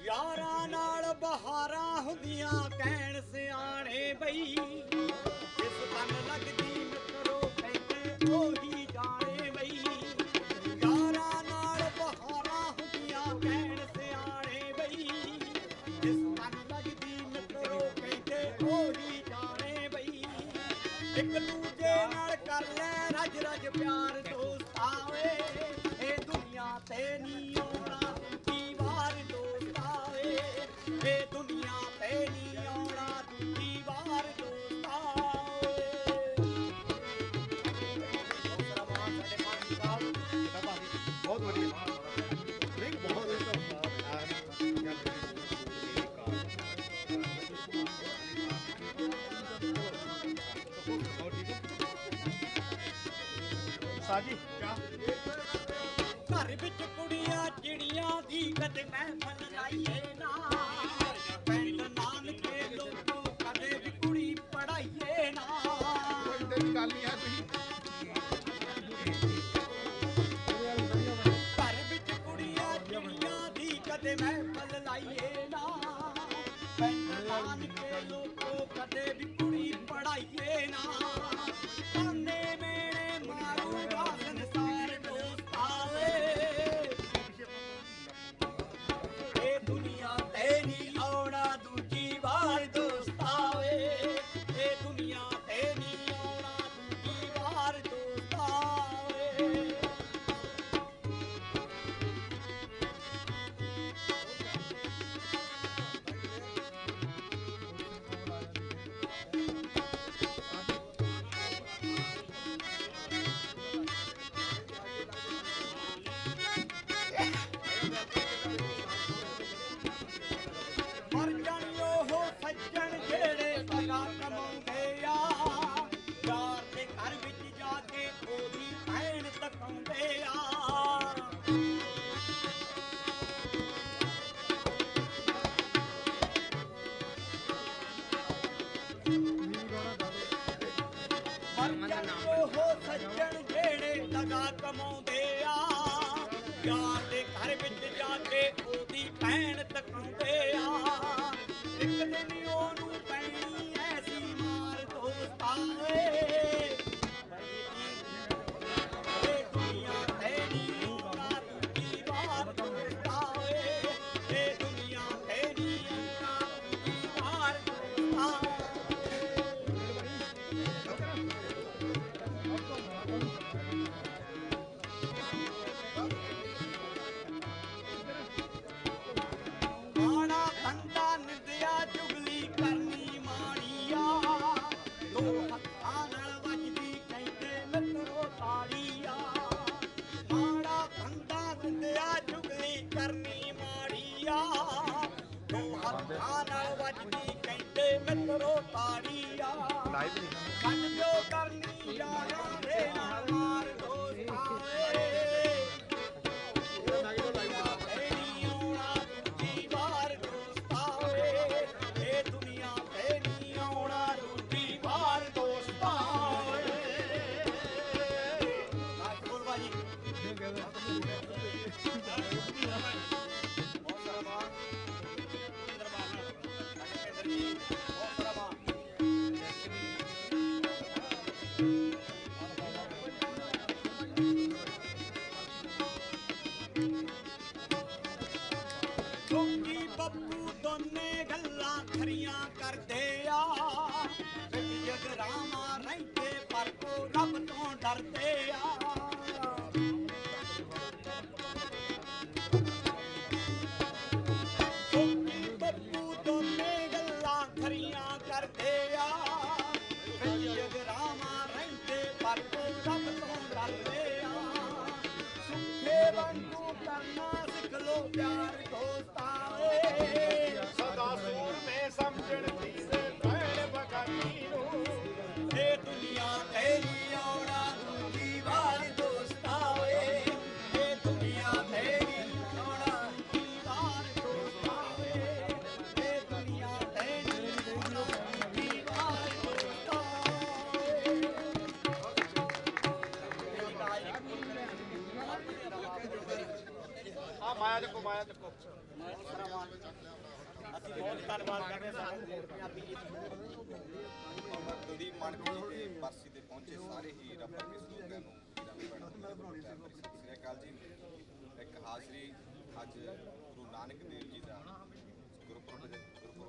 ਯਾਰਾਂ ਨਾਲ ਬਹਾਰਾਂ ਹੁੰਦੀਆਂ ਕਹਿਣ ਸਿਆਣੇ ਬਈ ਜਿਸ ਤਨ ਲੱਗਦੀ ਮਿੱਤਰੋ ਕਹਿੰਦੇ ਉਹੀ ਜਾਣੇ ਬਈ ਯਾਰਾਂ ਨਾਲ ਬਹਾਰਾਂ ਹੁੰਦੀਆਂ ਕਹਿਣ ਸਿਆਣੇ ਬਈ ਜਿਸ ਤਨ ਲੱਗਦੀ ਮਿੱਤਰੋ ਕਹਿੰਦੇ ਉਹੀ ਜਾਣੇ ਬਈ ਇੱਕ ਦੂਜੇ ਨਾਲ ਕਰ ਲੈ ਰੱਜ ਰੱਜ ਪਿਆਰ ਦੋਸਤਾ ਵੇ ਇਹ ਦੁਨੀਆ ਤੇ ਨਹੀਂ ਆਉਣਾ ਇਹ ਦੁਨੀਆ ਤੇ ਨਹੀਂ ਆਉਣਾ ਦੂਜੀ ਵਾਰ ਦੋਸਤਾ ਸਾਜੀ ਕਿਆ ਘਰ ਵਿੱਚ ਕੁੜੀਆਂ ਚਿੜੀਆਂ ਦੀ ਕਦੇ ਮਹਿਫਲ ਲਾਈਏ ਨਾ ਪਿੰਡ ਨਾਨਕੇ ਲੋਕੋ ਕਦੇ ਵੀ ਕੁੜੀ ਪੜਾਈਏ ਨਾ ਤੇਰੀ ਗੱਲ ਨਹੀਂ ਹੈ ਤੁਸੀਂ ਘਰ ਵਿੱਚ ਕੁੜੀਆਂ ਚਿੜੀਆਂ ਦੀ ਕਦੇ ਮਹਿਫਲ ਲਾਈਏ ਨਾ ਪਿੰਡ ਨਾਨਕੇ ਲੋਕੋ ਕਦੇ ਵੀ ਕੁੜੀ ਪੜਾਈਏ ਨਾ ਤਾਨੇ ਮੇਰੇ ਮਾਰੂਗਾ ਸੰਸਾਰ ਦੋਸਤਾਵੇ ਇਹ ਦੁਨੀਆ ਤੇ ਨਹੀਂ ਆਉਣਾ ਦੂਜੀ ਵਾਰ ਦੋਸਤਾਵੇ ਇਹ ਦੁਨੀਆ ਤੇ ਨਹੀਂ ਆਉਣਾ ਦੂਜੀ ਵਾਰ ਦੋਸਤਾਵੇ ਮਰ ਜਾਣੀ ਉਹ ਸੱਜਣ ਜਿਹੜੇ ਸਦਾ ਕਮਾਉਂਦੇ ਆ ਯਾਰ ਦੇ ਘਰ ਵਿੱਚ ਜਾ ਕੇ ਉਹਦੀ ਭੈਣ ਤਕਾਉਂਦੇ ਆ ਮਰ ਜਾਣੀ ਉਹ ਸੱਜਣ ਜਿਹੜੇ ਸਦਾ ਕਮਾਉਂਦੇ ਆ ਯਾਰ ਦੇ ਘਰ ਵਿੱਚ ਜਾ ਕੇ ਉਹਦੀ ਭੈਣ ਤਕਾਉਂਦੇ ਆ ਇੱਕ ਦਿਨ ਉਹਨੂੰ ਪੈਣੀ ਐਸੀ ਮਾਰ ਦੋਸਤਾਂ ਇਹ ਦੁਨੀਆ ਤੇ ਨਹੀਂ ਆਉਣਾ ਦੂਜੀ ਵਾਰ ਦੋਸਤਾਂ ਇਹ ਦੁਨੀਆ ਤੇ ਨਹੀਂ ਆਉਣਾ ਦੂਜੀ ਵਾਰ ਦੋਸਤਾਂ ਮਾਣਾ ਧੰਦਾ ਨਿੰਦਿਆ ਚੁਗਲੀ ਕਰਨੀ ਮਾੜੀਆ ਦੋ ਹੱਥਾਂ ਨਾਲ ਵੱਜਦੀ ਕਹਿੰਦੇ ਮਿੱਤਰੋ ਤਾੜੀਆ ਮਾੜਾ ਧੰਦਾ ਨਿੰਦਿਆ ਚੁਗਲੀ ਕਰਨੀ ਮਾੜੀਆ ਦੋ ਹੱਥਾਂ ਨਾਲ ਵੱਜਦੀ ਕਹਿੰਦੇ ਮਿੱਤਰੋ ਤਾੜੀਆ ਕੰਨ ਜੋ ਕਰਨੀ ਯਾਰਾਂ ਦੇ ਨਾਲ ਮਾਰ ਦੋਸਤਾਂ ਲੋਕੀ ਬੱਬੂ ਦੋਨੇ ਗੱਲਾਂ ਖਰੀਆਂ ਕਰਦੇ ਆ ਜਗਰਾਵਾਂ ਰਹਿੰਦੇ ਪਰ ਕੋ ਰੱਬ ਤੋਂ ਡਰਦੇ ਆ ਲੋਕੀ ਬੱਬੂ ਦੋਨੇ ਗੱਲਾਂ ਖਰੀਆਂ ਕਰਦੇ ਆ ਜਗਰਾਵਾਂ ਰਹਿੰਦੇ ਪਰ ਕੋ ਰੱਬ ਤੋਂ ਡਰਦੇ ਆ ਸੁੱਖੇ ਵਾਂਗੂ ਕਰਨਾ ਸਿੱਖ ਲੋ ਪਿਆਰ ਦੋਸਤਾਂ ਸਦਾ ਸੂਰਮੇ ਸਮਝਣ ਦੀ ਦੇ ਭੈਣ ਬਗਾਨੀ ਨੂੰ ਇਹ ਦੁਨੀਆ ਤੇ ਨਹੀਂ ਆਉਣਾ ਦੂਜੀ ਵਾਰ ਦੋਸਤਾਂ ਇਹ ਦੁਨੀਆ ਤੇ ਨਹੀਂ ਆਉਣਾ ਦੂਜੀ ਵਾਰ ਦੋਸਤਾਂ ਇਹ ਦੁਨੀਆ ਤੇ ਨਹੀਂ ਆਉਣਾ ਦੂਜੀ ਵਾਰ ਦੋਸਤਾਂ ਆ ਮਾਇਆ ਚੱਕੋ ਅਸੀਂ ਬਹੁਤ ਧੰਨਵਾਦ ਕਰਦੇ ਸਾਰੇ ਪੰਜਾਬੀ ਗੀਤ ਕੁਲਦੀਪ ਮਾਨਕ ਜੀ ਦੇ ਬਰਸੀ ਤੇ ਪਹੁੰਚੇ ਸਾਰੇ ਹੀ ਰੱਬ ਦੇ ਸਰੋਤਿਆਂ ਨੂੰ ਸਤਿ ਸ੍ਰੀ ਅਕਾਲ ਜੀ। ਇੱਕ ਹਾਜ਼ਰੀ ਅੱਜ ਗੁਰੂ ਨਾਨਕ ਦੇਵ ਜੀ ਦਾ ਗੁਰਪੁਰਬ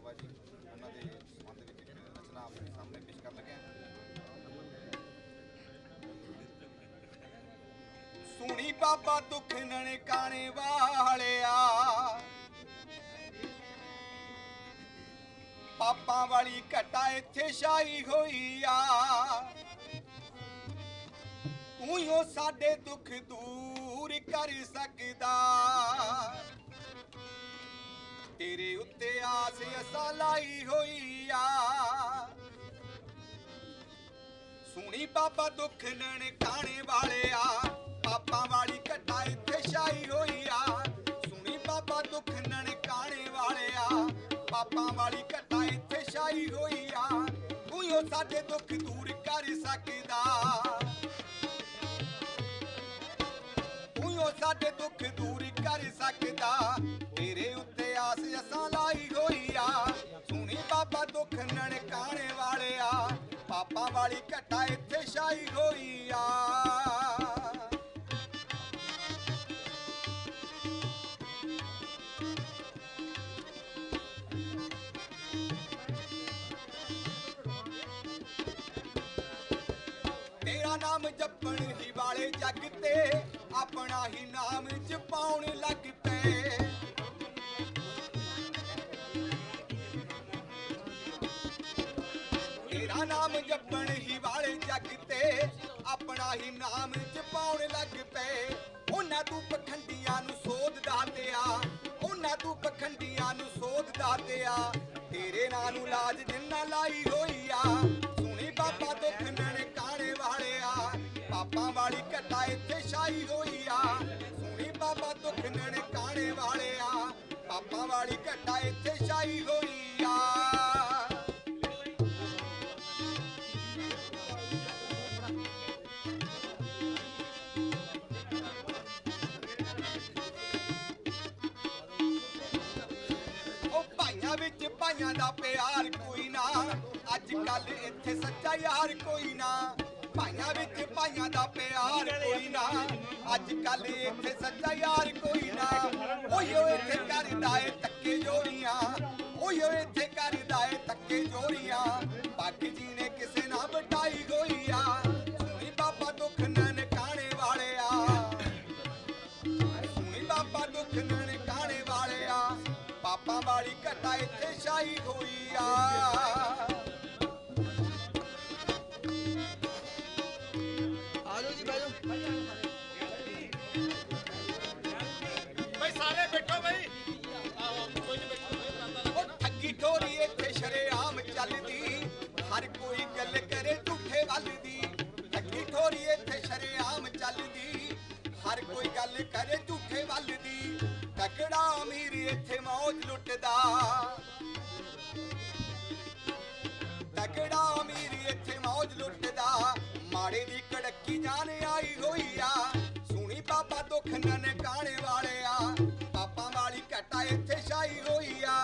ਹੈ ਜੀ, ਉਹਨਾਂ ਦੇ ਸੰਬੰਧ ਵਿੱਚ ਇੱਕ ਰਚਨਾ ਆਪਣੇ ਸਾਹਮਣੇ ਪੇਸ਼ ਕਰਨ ਲੱਗੇ ਹਾਂ। ਸੁਣੀ ਬਾਬਾ ਦੁੱਖ ਨਨਕਾਣੇ ਵਾਲਿਆ ਪਾਪਾਂ ਵਾਲੀ ਘਟਾ ਇੱਥੇ ਛਾਈ ਹੋਈ ਆ ਤੂੰ ਹੀ ਸਾਡੇ ਦੁੱਖ ਦੂਰ ਕਰ ਸਕਦਾ ਤੇਰੇ ਉੱਤੇ ਆਸ ਅਸਾਂ ਲਾਈ ਹੋਈ ਆ ਸੁਣੀ ਬਾਬਾ ਦੁੱਖ ਨਨਕਾਣੇ ਵਾਲਿਆ ਪਾਪਾਂ ਵਾਲੀ ਘਟਾ ਇੱਥੇ ਛਾਈ ਹੋਈ ਆ ਸੁਣੀ ਬਾਬਾ ਦੁੱਖ ਨਨਕਾਣੇ ਵਾਲਿਆ ਪਾਪਾਂ ਵਾਲੀ ਘਟਾ ਇੱਥੇ ਛਾਈ ਹੋਈ ਆ ਤੂੰ ਸਾਡੇ ਦੁੱਖ ਦੂਰ ਕਰ ਸਕਦਾ ਤੂੰ ਸਾਡੇ ਦੁੱਖ ਦੂਰ ਕਰ ਸਕਦਾ ਤੇਰੇ ਉੱਤੇ ਆਸ ਅਸਾਂ ਲਾਈ ਹੋਈ ਆ ਸੁਣੀ ਬਾਬਾ ਦੁੱਖ ਨਨਕਾਣੇ ਵਾਲਿਆ ਪਾਪਾਂ ਵਾਲੀ ਘਟਾ ਇੱਥੇ ਛਾਈ ਹੋਈ ਆ ਤੇਰਾ ਨਾਮ ਜਪਣ ਹੀ ਵਾਲੇ ਜੱਗ ਤੇ ਆਪਣਾ ਹੀ ਨਾਮ ਜਪਾਉਣ ਲੱਗ ਪਏ ਤੇਰਾ ਨਾਮ ਜਪਣ ਹੀ ਵਾਲੇ ਜੱਗ ਤੇ ਆਪਣਾ ਹੀ ਨਾਮ ਜਪਾਉਣ ਲੱਗ ਪਏ ਉਹਨਾਂ ਤੂੰ ਪਖੰਡੀਆਂ ਨੂੰ ਸੋਧਦਾ ਦਿਆ ਉਹਨਾਂ ਤੂੰ ਪਖੰਡੀਆਂ ਨੂੰ ਸੋਧਦਾ ਦਿਆ ਤੇਰੇ ਨਾਂ ਨੂੰ ਲਾਜ ਜਿੰਨਾ ਲਾਈ ਹੋਈ ਆ ਸੁਣੀ ਬਾਬਾ ਦੁੱਖ ਨਨਕਾਣੇ ਵਾਲਿਆ ਪਾਪਾਂ ਵਾਲੀ ਘਟਾ ਇੱਥੇ ਛਾਈ ਹੋਈ ਆ ਸੁਣੀ ਬਾਬਾ ਦੁੱਖ ਨਨਕਾਣੇ ਵਾਲਿਆ ਪਾਪਾਂ ਵਾਲੀ ਘਟਾ ਇੱਥੇ ਛਾਈ ਹੋਈ ਆ ਵਿੱਚ ਭਾਈਆਂ ਦਾ ਪਿਆਰ ਕੋਈ ਨਾ ਅੱਜ ਕੱਲ ਇੱਥੇ ਸੱਚਾ ਯਾਰ ਕੋਈ ਨਾ ਭਾਈਆਂ ਵਿੱਚ ਭਾਈਆਂ ਦਾ ਪਿਆਰ ਕੋਈ ਨਾ ਅੱਜ ਕੱਲ ਇੱਥੇ ਸੱਚਾ ਯਾਰ ਕੋਈ ਨਾ ਓਯੋ ਇੱਥੇ ਕਰਦਾ ਏ ਧੱਕੇ ਜੋੜੀਆਂ ਓਯੋ ਇੱਥੇ ਕਰਦਾ ਏ ਧੱਕੇ ਜੋੜੀਆਂ ਪੱਗ ਜੀ ਨੇ ਕਿਸੇ ਨਾਲ ਵਟਾਈ ਹੋਈ ਆ ਸੁਣੀ ਬਾਬਾ ਦੁੱਖ ਨਨਕਾਣੇ ਵਾਲਿਆ ਸੁਣੀ ਬਾਬਾ ਦੁੱਖ ਨਨਕਾਣੇ ਵਾਲਿਆ ਪਾਪਾਂ ਵਾਲੀ ਘਟਾ ਇੱਥੇ ਛਾਈ ਹੋਈ ਆ ਆਜੋ ਜੀ ਬੈਜੋ ਬਈ ਸਾਰੇ ਬੈਠੋ ਬਈ ਆਹੋ ਕੋਈ ਨਹੀਂ ਬੈਠੋ ਉਹ ਠੱਗੀ ਠੋਰੀ ਇੱਥੇ ਸ਼ਰੇਆਮ ਚੱਲਦੀ ਹਰ ਕੋਈ ਗੱਲ ਕਰੇ ਝੂਠੇ ਵੱਲ ਦੀ ਠੱਗੀ ਠੋਰੀ ਇੱਥੇ ਸ਼ਰੇਆਮ ਚੱਲਦੀ ਹਰ ਕੋਈ ਗੱਲ ਕਰੇ ਝੂਠੇ ਵੱਲ ਦੀ ਤਕੜਾ ਅਮੀਰ ਇੱਥੇ ਮੌਜ ਲੁੱਟਦਾ ਤਕੜਾ ਅਮੀਰ ਇੱਥੇ ਮੌਜ ਲੁੱਟਦਾ ਮਾੜੇ ਦੀ ਕੜਕੀ ਜਾਨ ਆਈ ਹੋਈ ਆ ਸੁਣੀ ਬਾਬਾ ਦੁੱਖ ਨਨਕਾਣੇ ਵਾਲਿਆ ਪਾਪਾਂ ਵਾਲੀ ਘਟਾ ਇੱਥੇ ਛਾਈ ਹੋਈ ਆ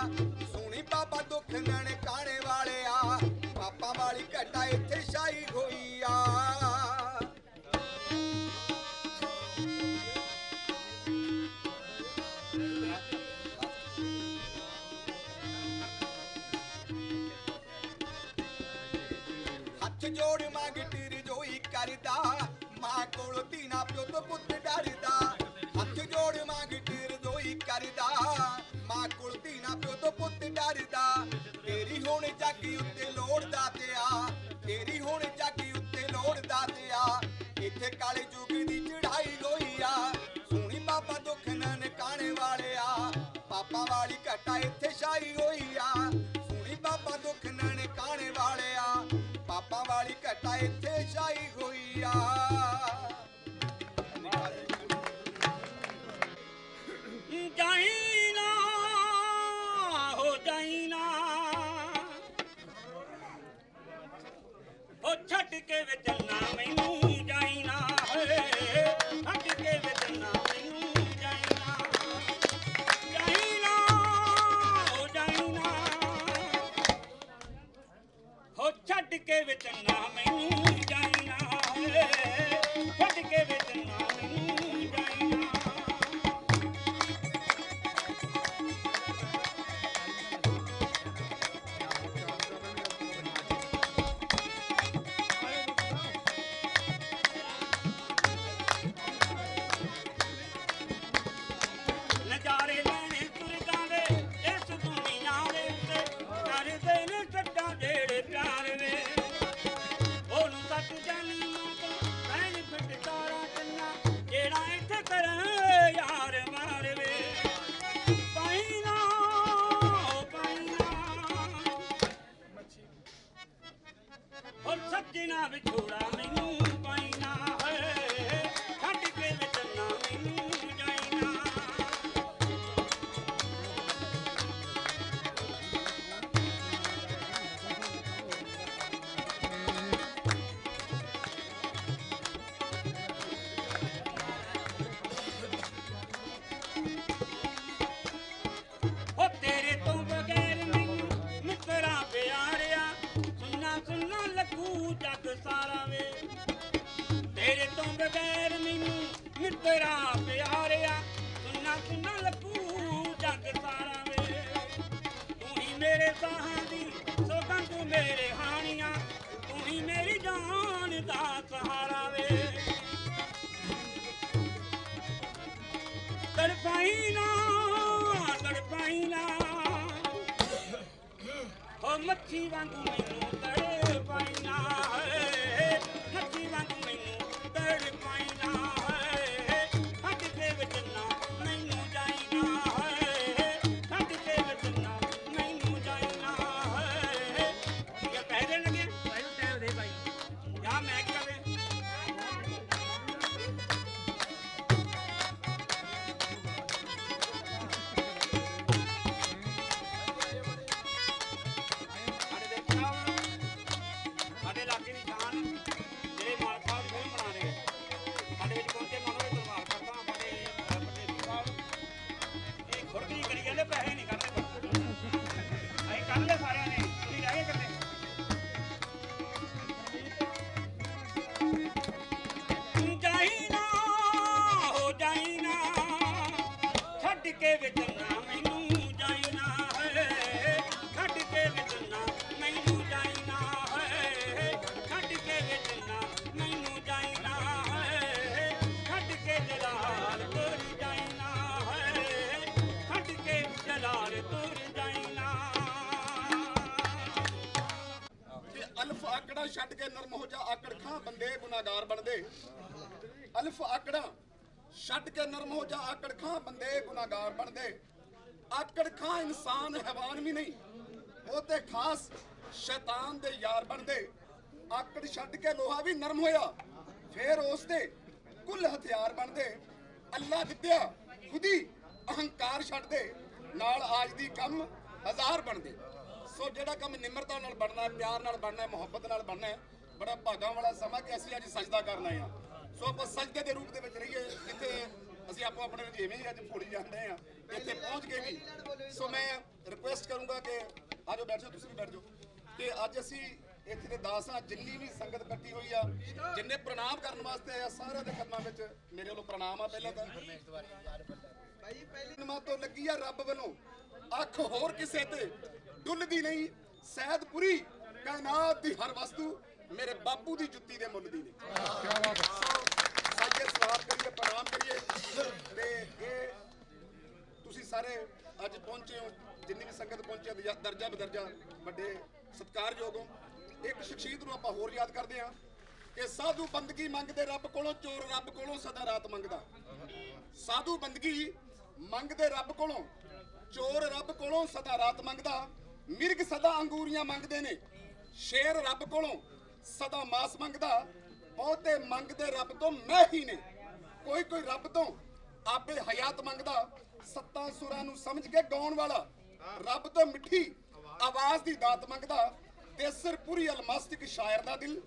ਸੁਣੀ ਬਾਬਾ ਦੁੱਖ ਨਨਕਾਣੇ ਵਾਲਿਆ ਪਾਪਾਂ ਵਾਲੀ ਘਟਾ ਇੱਥੇ ਛਾਈ ਹੋਈ ਆ ਜੋੜ ਮੰਗ ਟਿਰ ਜੋਈ ਕਰਦਾ ਮਾਂ ਕੋਲ ਧੀਨਾ ਪਿਓ ਤੋਂ ਪੁੱਤ ਡਰਦਾ ਹੱਥ ਜੋੜ ਮੰਗ ਟਿਰ ਜੋਈ ਕਰਦਾ ਮਾਂ ਕੋਲ ਧੀਨਾ ਪਿਓ ਤੋਂ ਪੁੱਤ ਡਰਦਾ ਤੇਰੀ ਹੁਣ ਜੱਗ ਉੱਤੇ ਲੋੜਦਾ ਤਿਆ ਤੇਰੀ ਹੁਣ ਜੱਗ ਉੱਤੇ ਲੋੜਦਾ ਤਿਆ ਇੱਥੇ ਕਾਲੇ ਜੁਗ ਦੀ ਚੜਾਈ ਹੋਈ ਆ ਸੁਣੀ ਬਾਬਾ ਦੁੱਖ ਨਨਕਾਣੇ ਵਾਲਿਆ ਪਾਪਾਂ ਵਾਲੀ ਘਟਾ ਇੱਥੇ ਛਾਈ ਹੋਈ ਆ ਸੁਣੀ ਬਾਬਾ ਦੁੱਖ ਨਨਕਾਣੇ ਵਾਲਿਆ ਪਾਪਾਂ ਵਾਲੀ ਘਟਾ ਇੱਥੇ ਛਾਈ ਹੋਈ ਆ ਜਾਈ ਨਾ ਹੋ ਜਾਈ ਨਾ ਉਹ ਛੱਡ ਕੇ ਵੇ ਚੱਲਣਾ ਮੈਨੂੰ ਜਾਈ ਨਾ ਛੱਡ ਕੇ ਵੇ ਚੱਲਣਾ ਮੈਨੂੰ ਜਾਈ ਨਾ ਹੋ ਜਾਈ ਨਾ ਹੋ ਛੱਡ ਕੇ ਵੇ ਚੱਲਣਾ ਮੈਨੂੰ ਜਾਈ ਨਾ ਪਿਆਰਿਆ ਸੁਣਨਾ ਸੁਣਨਾ ਲੱਗੂ ਜੱਗ ਸਾਰਾ ਵੇ ਤੂੰ ਹੀ ਮੇਰੇ ਸਾਹਾਂ ਦੀ ਸੌਗੰਧ ਮੇਰੇ ਹਾਣੀਆਂ ਤੂੰ ਹੀ ਮੇਰੀ ਜਾਨ ਦਾ ਸਹਾਰਾ ਵੇ ਤੜਪਾਈ ਨਾ ਓ ਮੱਛੀ ਵਾਂਗੂ ਮੈਨੂੰ ਤੜਪਾਈ ਨਾ ਮੱਛੀ ਵਾਂਗੂ ਮੈਨੂੰ ਤੜਪਾਈ ਨਾ ਹੱਥ ਦੇ ਵਿੱਚ ਨਾ ਮੈਨੂੰ ਜਾਈ ਨਾ ਹੱਥ ਦੇ ਵਿੱਚ ਨਾ ਮੈਨੂੰ ਜਾਈ ਨਾ ਇਹ ਕਹਿ ਦੇਣ ਲੱਗੇ ਭਾਈ ਟਾਈਮ ਦੇ ਭਾਈ ਯਾ ਮੈਂ ਕੀ ਕਰੇ ਸਾਡੇ ਇਲਾਕੇ ਦੀ ਸ਼ਾਨ ਜਿਹੜੇ ਮਾਲਕ ਸਾਹਿਬ ਫਿਲਮ ਬਣਾ ਰਹੇ ਆ ਸਾਡੇ ਵਿੱਚ ਪਹੁੰਚੇ ਮੈਂ ਉਹਨਾਂ ਦਾ ਧੰਨਵਾਦ ਕਰਦਾ ਸਾਡੇ ਪਟੇਲ ਸਾਹਿਬ ਇਹ ਖੁਰਦ ਨਹੀਂ ਕਰੀ ਜਾਂਦੇ ਪੈਸੇ ਨਹੀਂ ਕਰਦੇ ਅਸੀਂ ਕਰ ਲਏ ਸਾਰਿਆਂ ਨੇ ਤੁਸੀਂ ਰਹਿ ਗਏ ਕਰਦੇ ਜਾਈ ਨਾ ਹੋ ਜਾਈ ਨਾ ਛੱਡ ਕੇ ਵਿੱਚ ਨਾ ਮੈਨੂੰ ਜਾਈ ਨਾ ਛੱਡ ਕੇ ਵਿੱਚ ਨਾ ਮੈਨੂੰ ਜਾਈ ਨਾ ਛੱਡ ਕੇ ਵਿੱਚ ਨਾ ਮੈਨੂੰ ਜਾਈ ਨਾ ਛੱਡ ਕੇ ਜਲਾਲ ਤੁਰ ਜਾਈ ਨਾ ਛੱਡ ਕੇ ਜਲਾਲ ਤੁਰ ਜਾਈ ਨਾ ਕਿ ਅਲਫ ਆਕੜਾ ਛੱਡ ਕੇ ਨਰਮ ਹੋ ਜਾ ਆਕੜ ਖਾਂ ਬੰਦੇ ਗੁਨਾਹਗਾਰ ਬਣਦੇ ਅਲਫ ਆਕੜਾ ਛੱਡ ਕੇ ਨਰਮ ਹੋ ਜਾ ਆਕੜ ਖਾਂ ਬੰਦੇ ਗੁਨਾਹਗਾਰ ਬਣਦੇ ਆਕੜ ਖਾਂ ਇਨਸਾਨ ਹੈਵਾਨ ਵੀ ਨਹੀਂ ਉਹ ਤੇ ਖਾਸ ਸ਼ੈਤਾਨ ਦੇ ਯਾਰ ਬਣਦੇ ਆਕੜ ਛੱਡ ਕੇ ਲੋਹਾ ਵੀ ਨਰਮ ਹੋਇਆ ਫੇਰ ਉਸ ਦੇ ਕੁੱਲ ਹਥਿਆਰ ਬਣਦੇ ਅੱਲਾ ਦਿੱਤਿਆ ਖੁਦੀ ਅਹੰਕਾਰ ਛੱਡਦੇ ਨਾਲ ਆਜ ਦੀ ਕੰਮ ਹਜ਼ਾਰ ਬਣਦੇ ਸੋ ਜਿਹੜਾ ਕੰਮ ਨਿਮਰਤਾ ਨਾਲ ਬਣਨਾ ਹੈ ਪਿਆਰ ਨਾਲ ਬਣਨਾ ਹੈ ਮੁਹੱਬਤ ਨਾਲ ਬਣਨਾ ਹੈ ਬੜਾ ਭਾਗਾਂ ਵਾਲਾ ਸਮਾਂ ਕਿ ਅਸੀਂ ਅੱਜ ਸਜਦਾ ਕਰਨਾ ਹੈ ਸੋ ਆਪਾਂ ਸਜਦੇ ਦੇ ਰੂਪ ਦੇ ਵਿੱਚ ਰਹੀਏ ਜਿੱਥੇ ਅਸੀਂ ਆਪੋ ਆਪਣੇ ਜਿਵੇਂ ਹੀ ਅੱਜ ਫੋੜੀ ਜਾਂਦੇ ਆ ਇੱਥੇ ਪਹੁੰਚ ਗਏ ਵੀ ਸੋ ਮੈਂ ਰਿਕੁਐਸਟ ਕਰੂੰਗਾ ਕਿ ਆਜੋ ਬੈਠ ਜਾਓ ਤੁਸੀਂ ਵੀ ਬੈਠ ਜਾਓ ਕਿ ਅੱਜ ਅਸੀਂ ਇੱਥੇ ਦੇ ਦਾਸ ਆ ਜਿੰਨੀ ਵੀ ਸੰਗਤ ਇਕੱਠੀ ਹੋਈ ਆ ਜਿੰਨੇ ਪ੍ਰਣਾਮ ਕਰਨ ਵਾਸਤੇ ਆਇਆ ਸਾਰਿਆਂ ਦੇ ਕਦਮਾਂ ਵਿੱਚ ਮੇਰੇ ਵੱਲੋਂ ਪ੍ਰਣਾਮ ਆ ਪਹਿਲਾਂ ਤਾਂ ਭਾਈ ਪਹਿਲੀ ਨਮਾਜ਼ ਤੋਂ ਲੱਗੀ ਆ ਰੱਬ ਵੱਲੋਂ ਅੱਖ ਹੋਰ ਕਿਸੇ ਤੇ ਡੁੱਲਦੀ ਨਹੀਂ ਸੈਦਪੁਰੀ ਕਾਇਨਾਤ ਦੀ ਹਰ ਵਸਤੂ ਮੇਰੇ ਬਾਪੂ ਦੀ ਜੁੱਤੀ ਦੇ ਮੁੱਲ ਦੀ ਨੇ ਕੀ ਬਾਤ ਹੈ ਸਾਜੇ ਸਵਾਰ ਕਰੀਏ ਪ੍ਰਣਾਮ ਕਰੀਏ ਤੇ ਇਹ ਤੁਸੀਂ ਸਾਰੇ ਅੱਜ ਪਹੁੰਚੇ ਹੋ ਜਿੰਨੀ ਵੀ ਸੰਗਤ ਪਹੁੰਚੀ ਹੈ ਦਰਜਾ ਬਦਰਜਾ ਵੱਡੇ ਸਤਿਕਾਰਯੋਗ ਹੋ ਇੱਕ ਸ਼ਖਸੀਅਤ ਨੂੰ ਆਪਾਂ ਹੋਰ ਯਾਦ ਕਰਦੇ ਹਾਂ ਕਿ ਸਾਧੂ ਬੰਦਗੀ ਮੰਗਦੇ ਰੱਬ ਕੋਲੋਂ ਚੋਰ ਰੱਬ ਕੋਲੋਂ ਸਦਾ ਰਾਤ ਮੰਗਦਾ ਸਾਧੂ ਬੰਦਗੀ ਮੰਗਦੇ ਰੱਬ ਕੋਲੋਂ ਚੋਰ ਰੱਬ ਕੋਲੋਂ ਸਦਾ ਰਾਤ ਮੰਗਦਾ ਮਿਰਗ ਸਦਾ ਅੰਗੂਰੀਆਂ ਮੰਗਦੇ ਨੇ ਸ਼ੇਰ ਰੱਬ ਕੋਲੋਂ ਸਦਾ ਮਾਸ ਮੰਗਦਾ ਬਹੁਤੇ ਮੰਗਦੇ ਰੱਬ ਤੋਂ ਮੈਂ ਹੀ ਨੇ ਕੋਈ ਕੋਈ ਰੱਬ ਤੋਂ ਆਪੇ ਹਯਾਤ ਮੰਗਦਾ ਸੱਤਾਂ ਸੁਰਾਂ ਨੂੰ ਸਮਝ ਕੇ ਗਾਉਣ ਵਾਲਾ ਰੱਬ ਤੋਂ ਮਿੱਠੀ ਆਵਾਜ਼ ਦੀ ਦਾਤ ਮੰਗਦਾ ਤੇ ਸਰਪੂਰੀ ਅਲਮਸਤਿਕ ਸ਼ਾਇਰ ਦਾ ਦਿਲ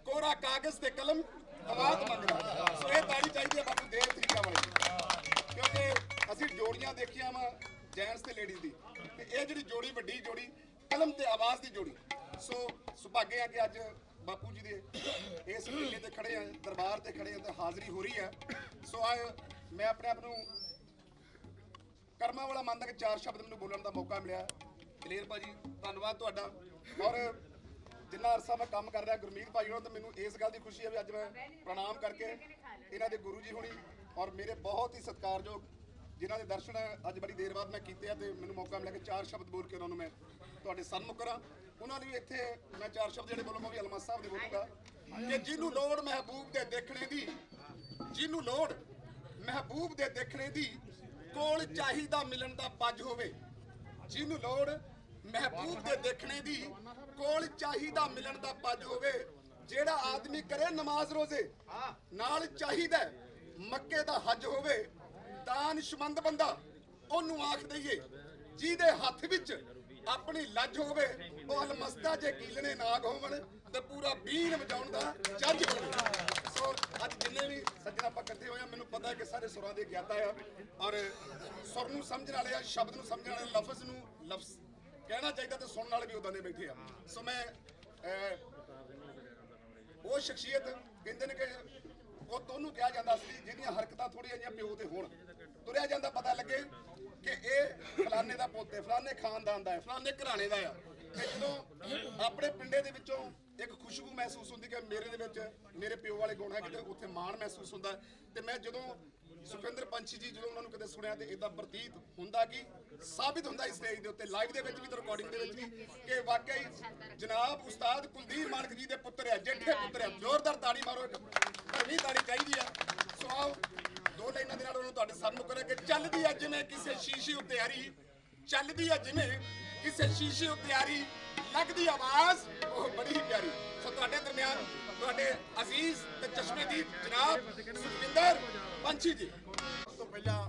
ਕੋਰਾ ਕਾਗਜ਼ ਤੇ ਕਲਮ ਆਵਾਜ਼ ਮੰਗਦਾ ਸੋ ਇਹ ਤਾੜੀ ਚਾਹੀਦੀ ਹੈ ਬਾਪੂ ਦੇਵ ਤਰੀਕਾ ਵਾਲੀ ਕਿਉਂਕਿ ਅਸੀਂ ਜੋੜੀਆਂ ਦੇਖੀਆਂ ਵਾ ਜੈਂਟਸ ਤੇ ਲੇਡੀਜ਼ ਦੀ ਤੇ ਇਹ ਜਿਹੜੀ ਜੋੜੀ ਵੱਡੀ ਜੋੜੀ ਕਲਮ ਤੇ ਆਵਾਜ਼ ਦੀ ਜੋੜੀ ਸੋ ਸੁਭਾਗੇ ਆ ਕਿ ਅੱਜ ਬਾਪੂ ਜੀ ਦੇ ਇਸ ਮੇਲੇ ਤੇ ਖੜੇ ਆ ਦਰਬਾਰ ਤੇ ਖੜੇ ਆ ਤੇ ਹਾਜ਼ਰੀ ਹੋ ਰਹੀ ਹੈ ਸੋ ਮੈਂ ਆਪਣੇ ਆਪ ਨੂੰ ਕਰਮਾਂ ਵਾਲਾ ਮੰਨਦਾ ਕਿ ਚਾਰ ਸ਼ਬਦ ਮੈਨੂੰ ਬੋਲਣ ਦਾ ਮੌਕਾ ਮਿਲਿਆ ਕਲੀਅਰ ਭਾਜੀ ਧੰਨਵਾਦ ਤੁਹਾਡਾ ਔਰ ਜਿੰਨਾ ਅਰਸਾ ਮੈਂ ਕੰਮ ਕਰ ਰਿਹਾ ਗੁਰਮੀਤ ਭਾਈ ਹੋਣਾ ਤਾਂ ਮੈਨੂੰ ਇਸ ਗੱਲ ਦੀ ਖੁਸ਼ੀ ਹੈ ਵੀ ਅੱਜ ਮੈਂ ਪ੍ਰਣਾਮ ਕਰਕੇ ਇਹਨਾਂ ਦੇ ਗੁਰੂ ਜੀ ਹੋਣੀ ਔਰ ਮੇਰੇ ਬਹੁਤ ਹੀ ਸਤਿਕਾਰਯੋਗ ਜਿਨ੍ਹਾਂ ਦੇ ਦਰਸ਼ਨ ਅੱਜ ਬੜੀ ਦੇਰ ਬਾਅਦ ਮੈਂ ਕੀਤੇ ਆ ਤੇ ਮੈਨੂੰ ਮੌਕਾ ਮਿਲਿਆ ਕਿ ਚਾਰ ਸ਼ਬਦ ਬੋਲ ਕੇ ਉਹਨਾਂ ਨੂੰ ਮੈਂ ਤੁਹਾਡੇ ਸਨਮੁਖ ਕਰਾਂ ਉਹਨਾਂ ਲਈ ਇੱਥੇ ਮੈਂ ਚਾਰ ਸ਼ਬਦ ਜਿਹੜੇ ਬੋਲੂੰਗਾ ਵੀ ਅਲਮਾ ਸਾਹਿਬ ਦੇ ਬੋਲੂੰਗਾ ਕਿ ਜਿਹਨੂੰ ਲੋੜ ਮਹਿਬੂਬ ਦੇ ਦੇਖਣੇ ਦੀ ਜਿਹਨੂੰ ਲੋੜ ਮਹਿਬੂਬ ਦੇ ਦੇਖਣੇ ਦੀ ਕੋਲ ਚਾਹੀਦਾ ਮਿਲਣ ਦਾ ਪੱਜ ਹੋਵੇ ਜਿਹਨੂੰ ਲੋੜ ਮਹਿਬੂਬ ਦੇ ਦੇਖਣੇ ਦੀ ਕੋਲ ਚਾਹੀਦਾ ਮਿਲਣ ਦਾ ਪੱਜ ਹੋਵੇ ਜਿਹੜਾ ਆਦਮੀ ਕਰੇ ਨਮਾਜ਼ ਰੋਜ਼ੇ ਨਾਲ ਚਾਹੀਦਾ ਮੱਕੇ ਦਾ ਹੱਜ ਹੋਵੇ ਦਾਨਸ਼ਮੰਦ ਬੰਦਾ ਉਹਨੂੰ ਆਖ ਦਈਏ ਜਿਹਦੇ ਹੱਥ ਵਿੱਚ ਆਪਣੀ ਲੱਜ ਹੋਵੇ ਉਹ ਅਲਮਸਤਾ ਜੇ ਕੀਲਣੇ ਨਾਗ ਹੋਵਣ ਤੇ ਪੂਰਾ ਬੀਨ ਵਜਾਉਣ ਦਾ ਜੱਜ ਹੋਵੇ ਸੋ ਅੱਜ ਜਿੰਨੇ ਵੀ ਸੱਜਣ ਆਪਾਂ ਇਕੱਠੇ ਹੋਏ ਆ ਮੈਨੂੰ ਪਤਾ ਕਿ ਸਾਰੇ ਸੁਰਾਂ ਦੇ ਗਿਆਤਾ ਆ ਔਰ ਸੁਰ ਨੂੰ ਸਮਝਣ ਵਾਲੇ ਆ ਸ਼ਬਦ ਨੂੰ ਸਮਝਣ ਵਾਲੇ ਲਫ਼ਜ਼ ਨੂੰ ਲਫ਼ਜ਼ ਕਹਿਣਾ ਚਾਹੀਦਾ ਤੇ ਸੁਣਨ ਵਾਲੇ ਵੀ ਉਦਾਂ ਦੇ ਬੈਠੇ ਆ ਸੋ ਮੈਂ ਉਹ ਸ਼ਖਸੀਅਤ ਕਹਿੰਦੇ ਨੇ ਕਿ ਪੁੱਤ ਉਹਨੂੰ ਕਿਹਾ ਜਾਂਦਾ ਸੀ ਜਿਹਦੀਆਂ ਹਰਕਤਾਂ ਥੋੜੀਆਂ ਜਿਹੀਆਂ ਪਿਓ ਤੇ ਹੋਣ, ਤੁਰਿਆ ਜਾਂਦਾ ਪਤਾ ਲੱਗੇ ਕਿ ਇਹ ਫਲਾਣੇ ਦਾ ਪੁੱਤ ਹੈ, ਫਲਾਣੇ ਖਾਨਦਾਨ ਦਾ ਹੈ, ਫਲਾਣੇ ਘਰਾਣੇ ਦਾ ਆ। ਤੇ ਜਦੋਂ ਆਪਣੇ ਪਿੰਡੇ ਦੇ ਵਿੱਚੋਂ ਇੱਕ ਖੁਸ਼ਬੂ ਮਹਿਸੂਸ ਹੁੰਦੀ ਕਿ ਮੇਰੇ ਦੇ ਵਿੱਚ ਮੇਰੇ ਪਿਓ ਵਾਲੇ ਗੁਣ ਹੈ, ਕਿਤੇ ਉੱਥੇ ਮਾਣ ਮਹਿਸੂਸ ਹੁੰਦਾ। ਤੇ ਮੈਂ ਜਦੋਂ ਸੁਖਵਿੰਦਰ ਪੰਛੀ ਜੀ ਜਦੋਂ ਉਹਨਾਂ ਨੂੰ ਕਿਤੇ ਸੁਣਿਆ ਤੇ ਇਦਾਂ ਪ੍ਰਤੀਤ ਹੁੰਦਾ ਕਿ ਸਾਬਿਤ ਹੁੰਦਾ ਇਸ ਸਟੇਜ ਦੇ ਉੱਤੇ ਲਾਈਵ ਦੇ ਵਿੱਚ ਵੀ ਤੇ ਰਿਕਾਰਡਿੰਗ ਦੇ ਵਿੱਚ ਵੀ ਕਿ ਵਾਕਈ ਜਨਾਬ ਉਸਤਾਦ ਕੁਲਦੀਪ ਮਾਨਕ ਜੀ ਦੇ ਪੁੱਤਰ ਆ, ਜੇਠੇ ਪੁੱਤਰ ਆ। ਜ਼ੋਰਦਾਰ ਤਾੜੀ ਮਾਰੋ, ਇੱਕ ਭਰਵੀਂ ਤਾੜੀ ਚਾਹੀਦੀ ਆ। ਸੋ ਆਓ ਦੋ ਲਾਈਨਾਂ ਦੇ ਨਾਲ ਉਹਨੂੰ ਤੁਹਾਡੇ ਸਾਹਮਣੇ ਕਰਾਂ ਕਿ ਚੱਲਦੀ ਆ ਜਿਵੇਂ ਕਿਸੇ ਸ਼ੀਸ਼ੇ ਉੱਤੇ ਆਰੀ, ਚੱਲਦੀ ਆ ਜਿਵੇਂ ਕਿਸੇ ਸ਼ੀਸ਼ੇ ਉੱਤੇ ਆਰੀ, ਲੱਗਦੀ ਆਵਾਜ਼ ਉਹ ਬੜੀ ਹੀ ਪਿਆਰੀ। ਸੋ ਤੁਹਾਡੇ ਦਰਮਿਆਨ ਤੁਹਾਡੇ ਅਜ਼ੀਜ਼ ਤੇ ਚਸ਼ਮੇਦੀਦ ਜਨਾਬ ਸੁਖਵਿੰਦਰ ਪੰਛੀ ਜੀ। ਸਭ ਤੋਂ ਪਹਿਲਾਂ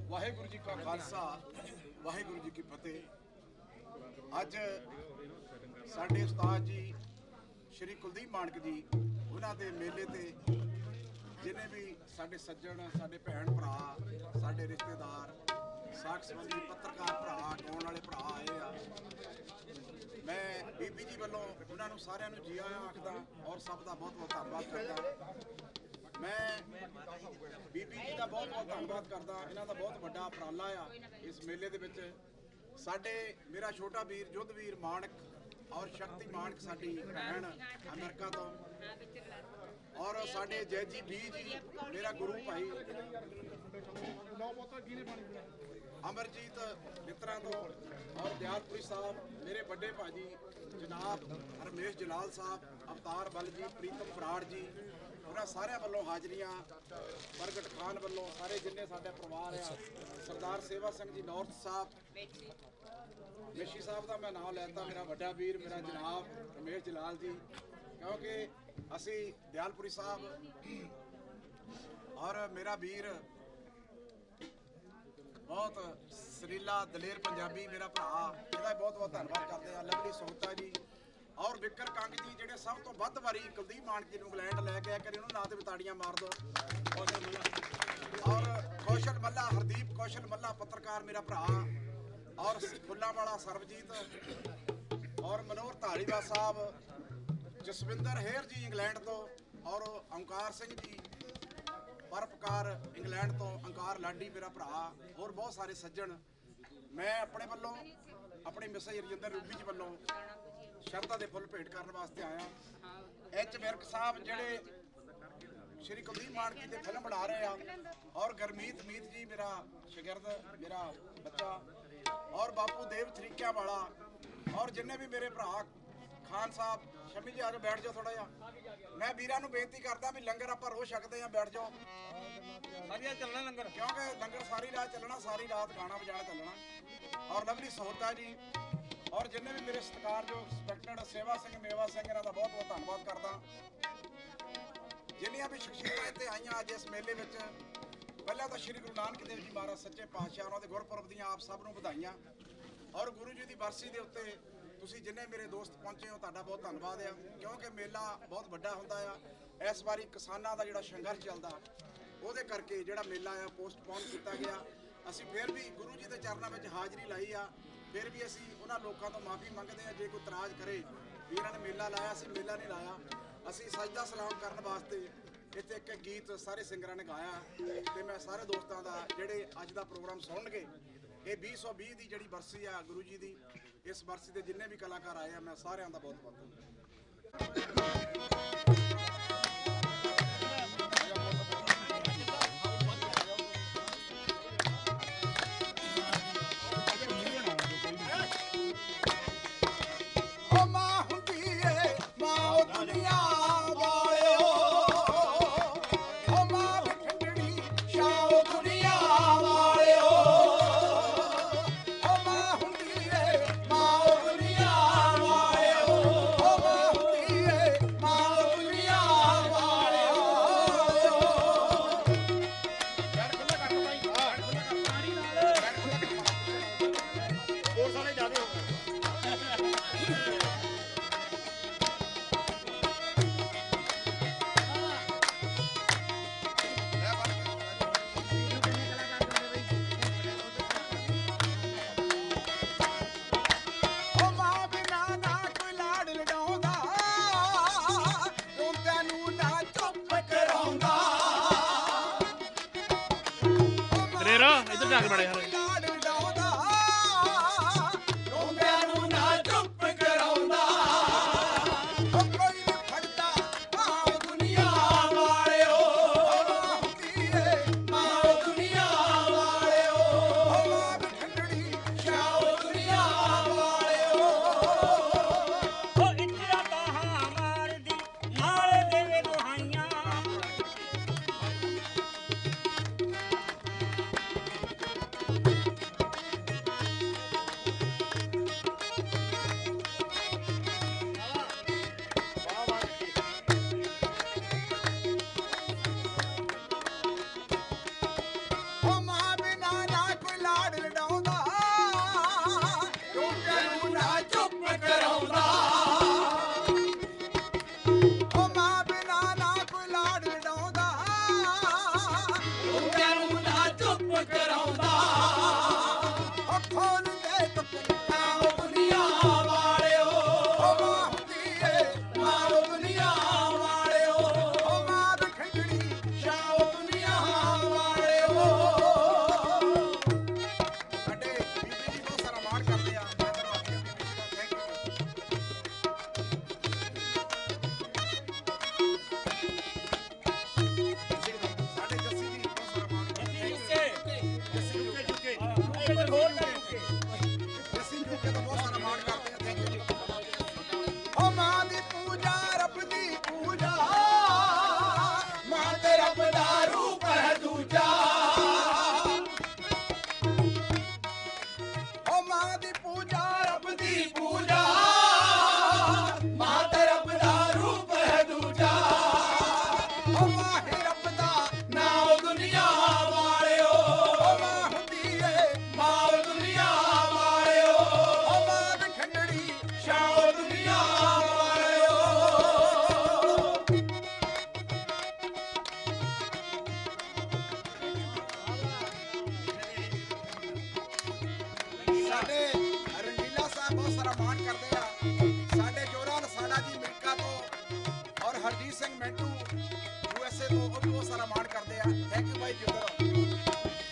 ਵਾਹਿਗੁਰੂ ਜੀ ਕਾ ਖਾਲਸਾ ਵਾਹਿਗੁਰੂ ਜੀ ਕੀ ਫਤਿਹ। ਅੱਜ ਸਾਡੇ ਉਸਤਾਦ ਜੀ ਸ਼੍ਰੀ ਕੁਲਦੀਪ ਮਾਨਕ ਜੀ ਉਹਨਾਂ ਦੇ ਮੇਲੇ ਤੇ ਜਿਨੇ ਵੀ ਸਾਡੇ ਸੱਜਣ, ਸਾਡੇ ਭੈਣ ਭਰਾ, ਸਾਡੇ ਰਿਸ਼ਤੇਦਾਰ, ਸਾਕ ਸੰਬੰਧੀ ਪੱਤਰਕਾਰ ਭਰਾ, ਆਉਣ ਵਾਲੇ ਭਰਾ ਆਏ ਆ। ਮੈਂ ਬੀਬੀ ਜੀ ਵੱਲੋਂ ਉਹਨਾਂ ਨੂੰ ਸਾਰਿਆਂ ਨੂੰ ਜੀ ਆਇਆਂ ਆਖਦਾ ਔਰ ਸਭ ਦਾ ਬਹੁਤ ਬਹੁਤ ਧੰਨਵਾਦ ਕਰਦਾ। ਮੈਂ ਬੀਬੀ ਜੀ ਦਾ ਬਹੁਤ ਬਹੁਤ ਧੰਨਵਾਦ ਕਰਦਾ। ਇਹਨਾਂ ਦਾ ਬਹੁਤ ਵੱਡਾ ਉਪਰਾਲਾ ਆ ਇਸ ਮੇਲੇ ਦੇ ਵਿੱਚ। ਸਾਡੇ ਮੇਰਾ ਛੋਟਾ ਵੀਰ ਯੁੱਧਵੀਰ ਮਾਨਕ ਔਰ ਸ਼ਕਤੀ ਮਾਨਕ ਸਾਡੀ ਭੈਣ ਅਮਰੀਕਾ ਤੋਂ, ਔਰ ਸਾਡੇ ਜੈਜੀ ਬੀ ਜੀ ਮੇਰਾ ਗੁਰੂ ਭਾਈ ਅਮਰਜੀਤ ਮਿੱਤਰਾਂ ਤੋਂ, ਔਰ ਦਿਆਲਪੁਰੀ ਸਾਹਿਬ ਮੇਰੇ ਵੱਡੇ ਭਾਜੀ ਜਨਾਬ ਰਮੇਸ਼ ਜਲਾਲ ਸਾਹਿਬ, ਅਵਤਾਰ ਬਲ ਜੀ, ਪ੍ਰੀਤਮ ਬਰਾੜ ਜੀ, ਉਹਨਾਂ ਸਾਰਿਆਂ ਵੱਲੋਂ ਹਾਜ਼ਰੀਆਂ, ਪ੍ਰਗਟ ਖਾਨ ਵੱਲੋਂ ਸਾਰੇ ਜਿੰਨੇ ਸਾਡਾ ਪਰਿਵਾਰ ਆ, ਸਰਦਾਰ ਸੇਵਾ ਸਿੰਘ ਜੀ ਨੌਰਥ ਸਾਹਿਬ, ਮੇਸ਼ੀ ਸਾਹਿਬ ਦਾ ਮੈਂ ਨਾਮ ਲੈਂਦਾ, ਮੇਰਾ ਵੱਡਾ ਵੀਰ ਮੇਰਾ ਜਨਾਬ ਰਮੇਸ਼ ਜਲਾਲ ਜੀ, ਕਿਉਂਕਿ ਅਸੀਂ ਦਿਆਲਪੁਰੀ ਸਾਹਿਬ ਔਰ ਮੇਰਾ ਵੀਰ ਬਹੁਤ ਸਰੀਲਾ ਦਲੇਰ ਪੰਜਾਬੀ ਮੇਰਾ ਭਰਾ, ਇਹਦਾ ਬਹੁਤ ਬਹੁਤ ਧੰਨਵਾਦ ਕਰਦੇ ਆ। ਲਵਲੀ ਸੋਹਤਾ ਜੀ ਔਰ ਵਿਕਰ ਕੰਗ ਜੀ ਜਿਹੜੇ ਸਭ ਤੋਂ ਵੱਧ ਵਾਰੀ ਕੁਲਦੀਪ ਮਾਨਕ ਜੀ ਨੂੰ ਇੰਗਲੈਂਡ ਲੈ ਕੇ ਆਇਆ, ਕਰੀ ਉਹਨੂੰ ਨਾਂ ਤੇ ਤਾੜੀਆਂ ਮਾਰ ਦੋ। ਔਰ ਕੌਸ਼ਲ ਮੱਲਾ, ਹਰਦੀਪ ਕੌਸ਼ਲ ਮੱਲਾ ਪੱਤਰਕਾਰ ਮੇਰਾ ਭਰਾ, ਔਰ ਫੁੱਲਾਂ ਵਾਲਾ ਸਰਬਜੀਤ, ਔਰ ਮਨੋਹਰ ਧਾਲੀਵਾਲ ਸਾਹਿਬ, ਜਸਵਿੰਦਰ ਹੇਰ ਜੀ ਇੰਗਲੈਂਡ ਤੋਂ, ਔਰ ਓਂਕਾਰ ਸਿੰਘ ਜੀ ਪਰਪਕਾਰ ਇੰਗਲੈਂਡ ਤੋਂ, ਅੰਕਾਰ ਲਾਡੀ ਮੇਰਾ ਭਰਾ, ਹੋਰ ਬਹੁਤ ਸਾਰੇ ਸੱਜਣ। ਮੈਂ ਆਪਣੇ ਵੱਲੋਂ ਆਪਣੀ ਮਿਸੇਜ ਰਜਿੰਦਰ ਰੂਬੀ ਜੀ ਵੱਲੋਂ ਸ਼ਰਧਾ ਦੇ ਫੁੱਲ ਭੇਟ ਕਰਨ ਵਾਸਤੇ ਆਇਆ। ਐਚ ਵਿਰਕ ਸਾਹਿਬ ਜਿਹੜੇ ਸ਼੍ਰੀ ਕੁਲਦੀਪ ਮਾਨਕ ਜੀ ਦੇ ਫਿਲਮ ਬਣਾ ਰਹੇ ਆ, ਔਰ ਗਰਮੀਤ ਮੀਤ ਜੀ ਮੇਰਾ ਸ਼ਾਗਿਰਦ, ਮੇਰਾ ਬੱਚਾ, ਔਰ ਬਾਪੂ ਦੇਵ ਤਰੀਕਿਆਂ ਵਾਲਾ, ਔਰ ਜਿੰਨੇ ਵੀ ਮੇਰੇ ਭਰਾ ਖਾਨ ਸਾਹਿਬ, ਸ਼ਮੀ ਜੀ ਆ ਜਾਓ ਬੈਠ ਜਾਓ ਥੋੜਾ ਜਿਹਾ। ਮੈਂ ਵੀਰਾਂ ਨੂੰ ਬੇਨਤੀ ਕਰਦਾ ਵੀ ਲੰਗਰ ਆਪਾਂ ਰੋਜ਼ ਛਕਦੇ ਆ, ਬੈਠ ਜਾਓ। ਸਾਰੀਆਂ ਚੱਲਣਾ ਲੰਗਰ, ਕਿਉਂਕਿ ਲੰਗਰ ਸਾਰੀ ਰਾਤ ਚੱਲਣਾ, ਸਾਰੀ ਰਾਤ ਗਾਣਾ ਵਜਾਣਾ ਚੱਲਣਾ। ਔਰ ਲਵਲੀ ਸੋਹਤਾ ਜੀ ਔਰ ਜਿੰਨੇ ਵੀ ਮੇਰੇ ਸਤਿਕਾਰਯੋਗ ਰਿਸਪੈਕਟਡ ਸੇਵਾ ਸਿੰਘ, ਮੇਵਾ ਸਿੰਘ, ਇਹਨਾਂ ਦਾ ਬਹੁਤ ਬਹੁਤ ਧੰਨਵਾਦ ਕਰਦਾ। ਜਿੰਨੀਆਂ ਵੀ ਸ਼ਖਸੀਅਤਾਂ ਇੱਥੇ ਆਈਆਂ ਅੱਜ ਇਸ ਮੇਲੇ ਵਿੱਚ, ਪਹਿਲਾਂ ਤਾਂ ਸ਼੍ਰੀ ਗੁਰੂ ਨਾਨਕ ਦੇਵ ਜੀ ਮਹਾਰਾਜ ਸੱਚੇ ਪਾਤਸ਼ਾਹ ਉਹਨਾਂ ਦੇ ਗੁਰਪੁਰਬ ਦੀਆਂ ਆਪ ਸਭ ਨੂੰ ਵਧਾਈਆਂ। ਔਰ ਗੁਰੂ ਜੀ ਦੀ ਬਰਸੀ ਦੇ ਉੱਤੇ ਤੁਸੀਂ ਜਿੰਨੇ ਮੇਰੇ ਦੋਸਤ ਪਹੁੰਚੇ ਹੋ, ਤੁਹਾਡਾ ਬਹੁਤ ਧੰਨਵਾਦ ਆ, ਕਿਉਂਕਿ ਮੇਲਾ ਬਹੁਤ ਵੱਡਾ ਹੁੰਦਾ ਆ। ਇਸ ਵਾਰੀ ਕਿਸਾਨਾਂ ਦਾ ਜਿਹੜਾ ਸੰਘਰਸ਼ ਚੱਲਦਾ, ਉਹਦੇ ਕਰਕੇ ਜਿਹੜਾ ਮੇਲਾ ਆ ਪੋਸਟਪੋਨ ਕੀਤਾ ਗਿਆ। ਅਸੀਂ ਫਿਰ ਵੀ ਗੁਰੂ ਜੀ ਦੇ ਚਰਨਾਂ ਵਿੱਚ ਹਾਜ਼ਰੀ ਲਾਈ ਆ। ਫਿਰ ਵੀ ਅਸੀਂ ਉਹਨਾਂ ਲੋਕਾਂ ਤੋਂ ਮਾਫੀ ਮੰਗਦੇ ਆ ਜੇ ਕੋਈ ਇਤਰਾਜ਼ ਕਰੇ ਵੀ ਇਹਨਾਂ ਨੇ ਮੇਲਾ ਲਾਇਆ, ਅਸੀਂ ਮੇਲਾ ਨਹੀਂ ਲਾਇਆ। ਅਸੀਂ ਸਜਦਾ ਸਲਾਮ ਕਰਨ ਵਾਸਤੇ ਇੱਥੇ ਇੱਕ ਗੀਤ ਸਾਰੇ ਸਿੰਗਰਾਂ ਨੇ ਗਾਇਆ, ਤੇ ਮੈਂ ਸਾਰੇ ਦੋਸਤਾਂ ਦਾ ਜਿਹੜੇ ਅੱਜ ਦਾ ਪ੍ਰੋਗਰਾਮ ਸੁਣਨਗੇ, ਇਹ 2020 ਦੀ ਜਿਹੜੀ ਬਰਸੀ ਆ ਗੁਰੂ ਜੀ ਦੀ, ਇਸ ਬਰਸੀ ਦੇ ਜਿੰਨੇ ਵੀ ਕਲਾਕਾਰ ਆਏ ਆ, ਮੈਂ ਸਾਰਿਆਂ ਦਾ ਬਹੁਤ ਬਹੁਤ ਫੇਰ ਇੱਧਰ ਜਾ ਕੇ ਬੜੇ ਯਾਰ ਲਾਡ ਲਡਾਉਂਦਾ ਰੋਂਦਿਆਂ ਨੂੰ ਨਾ ਚੁੱਪ ਕਰਾਉਂਦਾ ਉਹ ਕੋਈ ਨੀ ਫੜਦਾ ਮਾਂ ਦੁਨੀਆ ਵਾਲਿਓ ਹੁੰਦੀ ਏ ਮਾਂ ਦੁਨੀਆ ਵਾਲਿਓ ਮਾਂ ਠੰਡੜੀ ਛਾਓ ਦੁਨੀਆ ਵਾਲਿਓ ਉਹ ਇੱਛਾ ਤਾਹਾਂ ਮਾਰਦੀ ਮਾਰੇ ਦੇਵੇ ਦੁਹਾਈਆਂ ਉਹ ਮਾਂ ਬਿਨਾ ਨਾ ਕੋਈ ਲਾਡ ਲਡਾਉਂਦਾ ਰੋਂਦਿਆਂ ਨੂੰ ਨਾ ਚੁੱਪ ਕਰਾਉਂਦਾ ਉਹ ਮਾਂ ਬਿਨਾ ਨਾ ਕੋਈ ਲਾਡ ਲਡਾਉਂਦਾ ਰੋਂਦਿਆਂ ਨੂੰ ਨਾ ਚੁੱਪ ਕਰਾਉਂਦਾ ਉਹ ਖੋਲ ਦੇ ਟੁੱਟਾਂ ਦੁਨੀਆ ਵਾਲਿਓ ਉਹ ਮਾਂ ਹੁੰਦੀ ਏ ਮਾਂ ਦੁਨੀਆ ਵਾਲਿਓ ਉਹ ਮਾਂ ਦੀ ਖੰਡੜੀ ਛਾਓ ਦੁਨੀਆ ਵਾਲਿਓ ਸਾਡੇ ਬੀਬੀ ਜੀ ਬਹੁਤ ਸਾਰਾ ਮਾਣ ਕਰਦੇ ਆ ਮੈਂ ਧੰਨਵਾਦੀ ਹਾਂ ਬੀਬੀ ਜੀ ਦਾ ਥੈਂਕ ਯੂ ਸਾਡੇ ਜੱਸੀ ਜੀ ਬਹੁਤ ਸਾਰਾ ਮਾਣ ਕਰਦੇ ਜੱਸੀ ਜੁਕੇ ਜੱਸੀ ਜੁਕੇ ਤਾਂ ਬਹੁਤ ਸਾਰਾ ਮਾਣ ਕਰਦੇ ਆ ਥੈਂਕ ਯੂ ਜੀ ਓ ਮਾਂ ਦੀ ਪੂਜਾ ਰੱਬ ਦੀ ਪੂਜਾ ਮਾਂ ਤੇ ਰੱਬ ਦਾ ਰੂਪ ਹੈ ਦੂਜਾ ਓ ਮਾਂ ਦੀ ਪੂਜਾ ਰੱਬ ਦੀ ਪੂਜਾ ਮਾਂ ਤੇ ਰੱਬ ਦਾ ਰੂਪ ਹੈ ਦੂਜਾ ਓ ਮਾਂ ਹੀ ਰੱਬ ਦਾ ਨਾਮ ਦੁਨੀਆ ਵਾਲਿਓ ਓ ਮਾਂ ਹੁੰਦੀ ਏ ਮਾਂ ਦੁਨੀਆ ਵਾਲਿਓ ਓ ਮਾਂ ਦੀ ਖੰਡੜੀ ਛਾਓ ਦੁਨੀਆ ਵਾਲਿਓ ਸਾਡੇ ਰੰਗੀਲਾ ਸਾਹਿਬ ਬਹੁਤ ਸਾਰਾ ਮਾਣ ਕਰਦੇ ਆ ਸਾਡੇ ਜੋਰਾ ਲਸਾੜਾ ਜੀ ਅਮਰੀਕਾ ਤੋਂ ਔਰ ਹਰਜੀਤ ਸਿੰਘ ਮੈਂਟੂ USA ਤੋਂ ਉਹ ਵੀ ਬਹੁਤ ਸਾਰਾ ਮਾਣ ਕਰਦੇ ਆ ਥੈਂਕ ਯੂ ਬਾਈ ਜਿੰਦਰ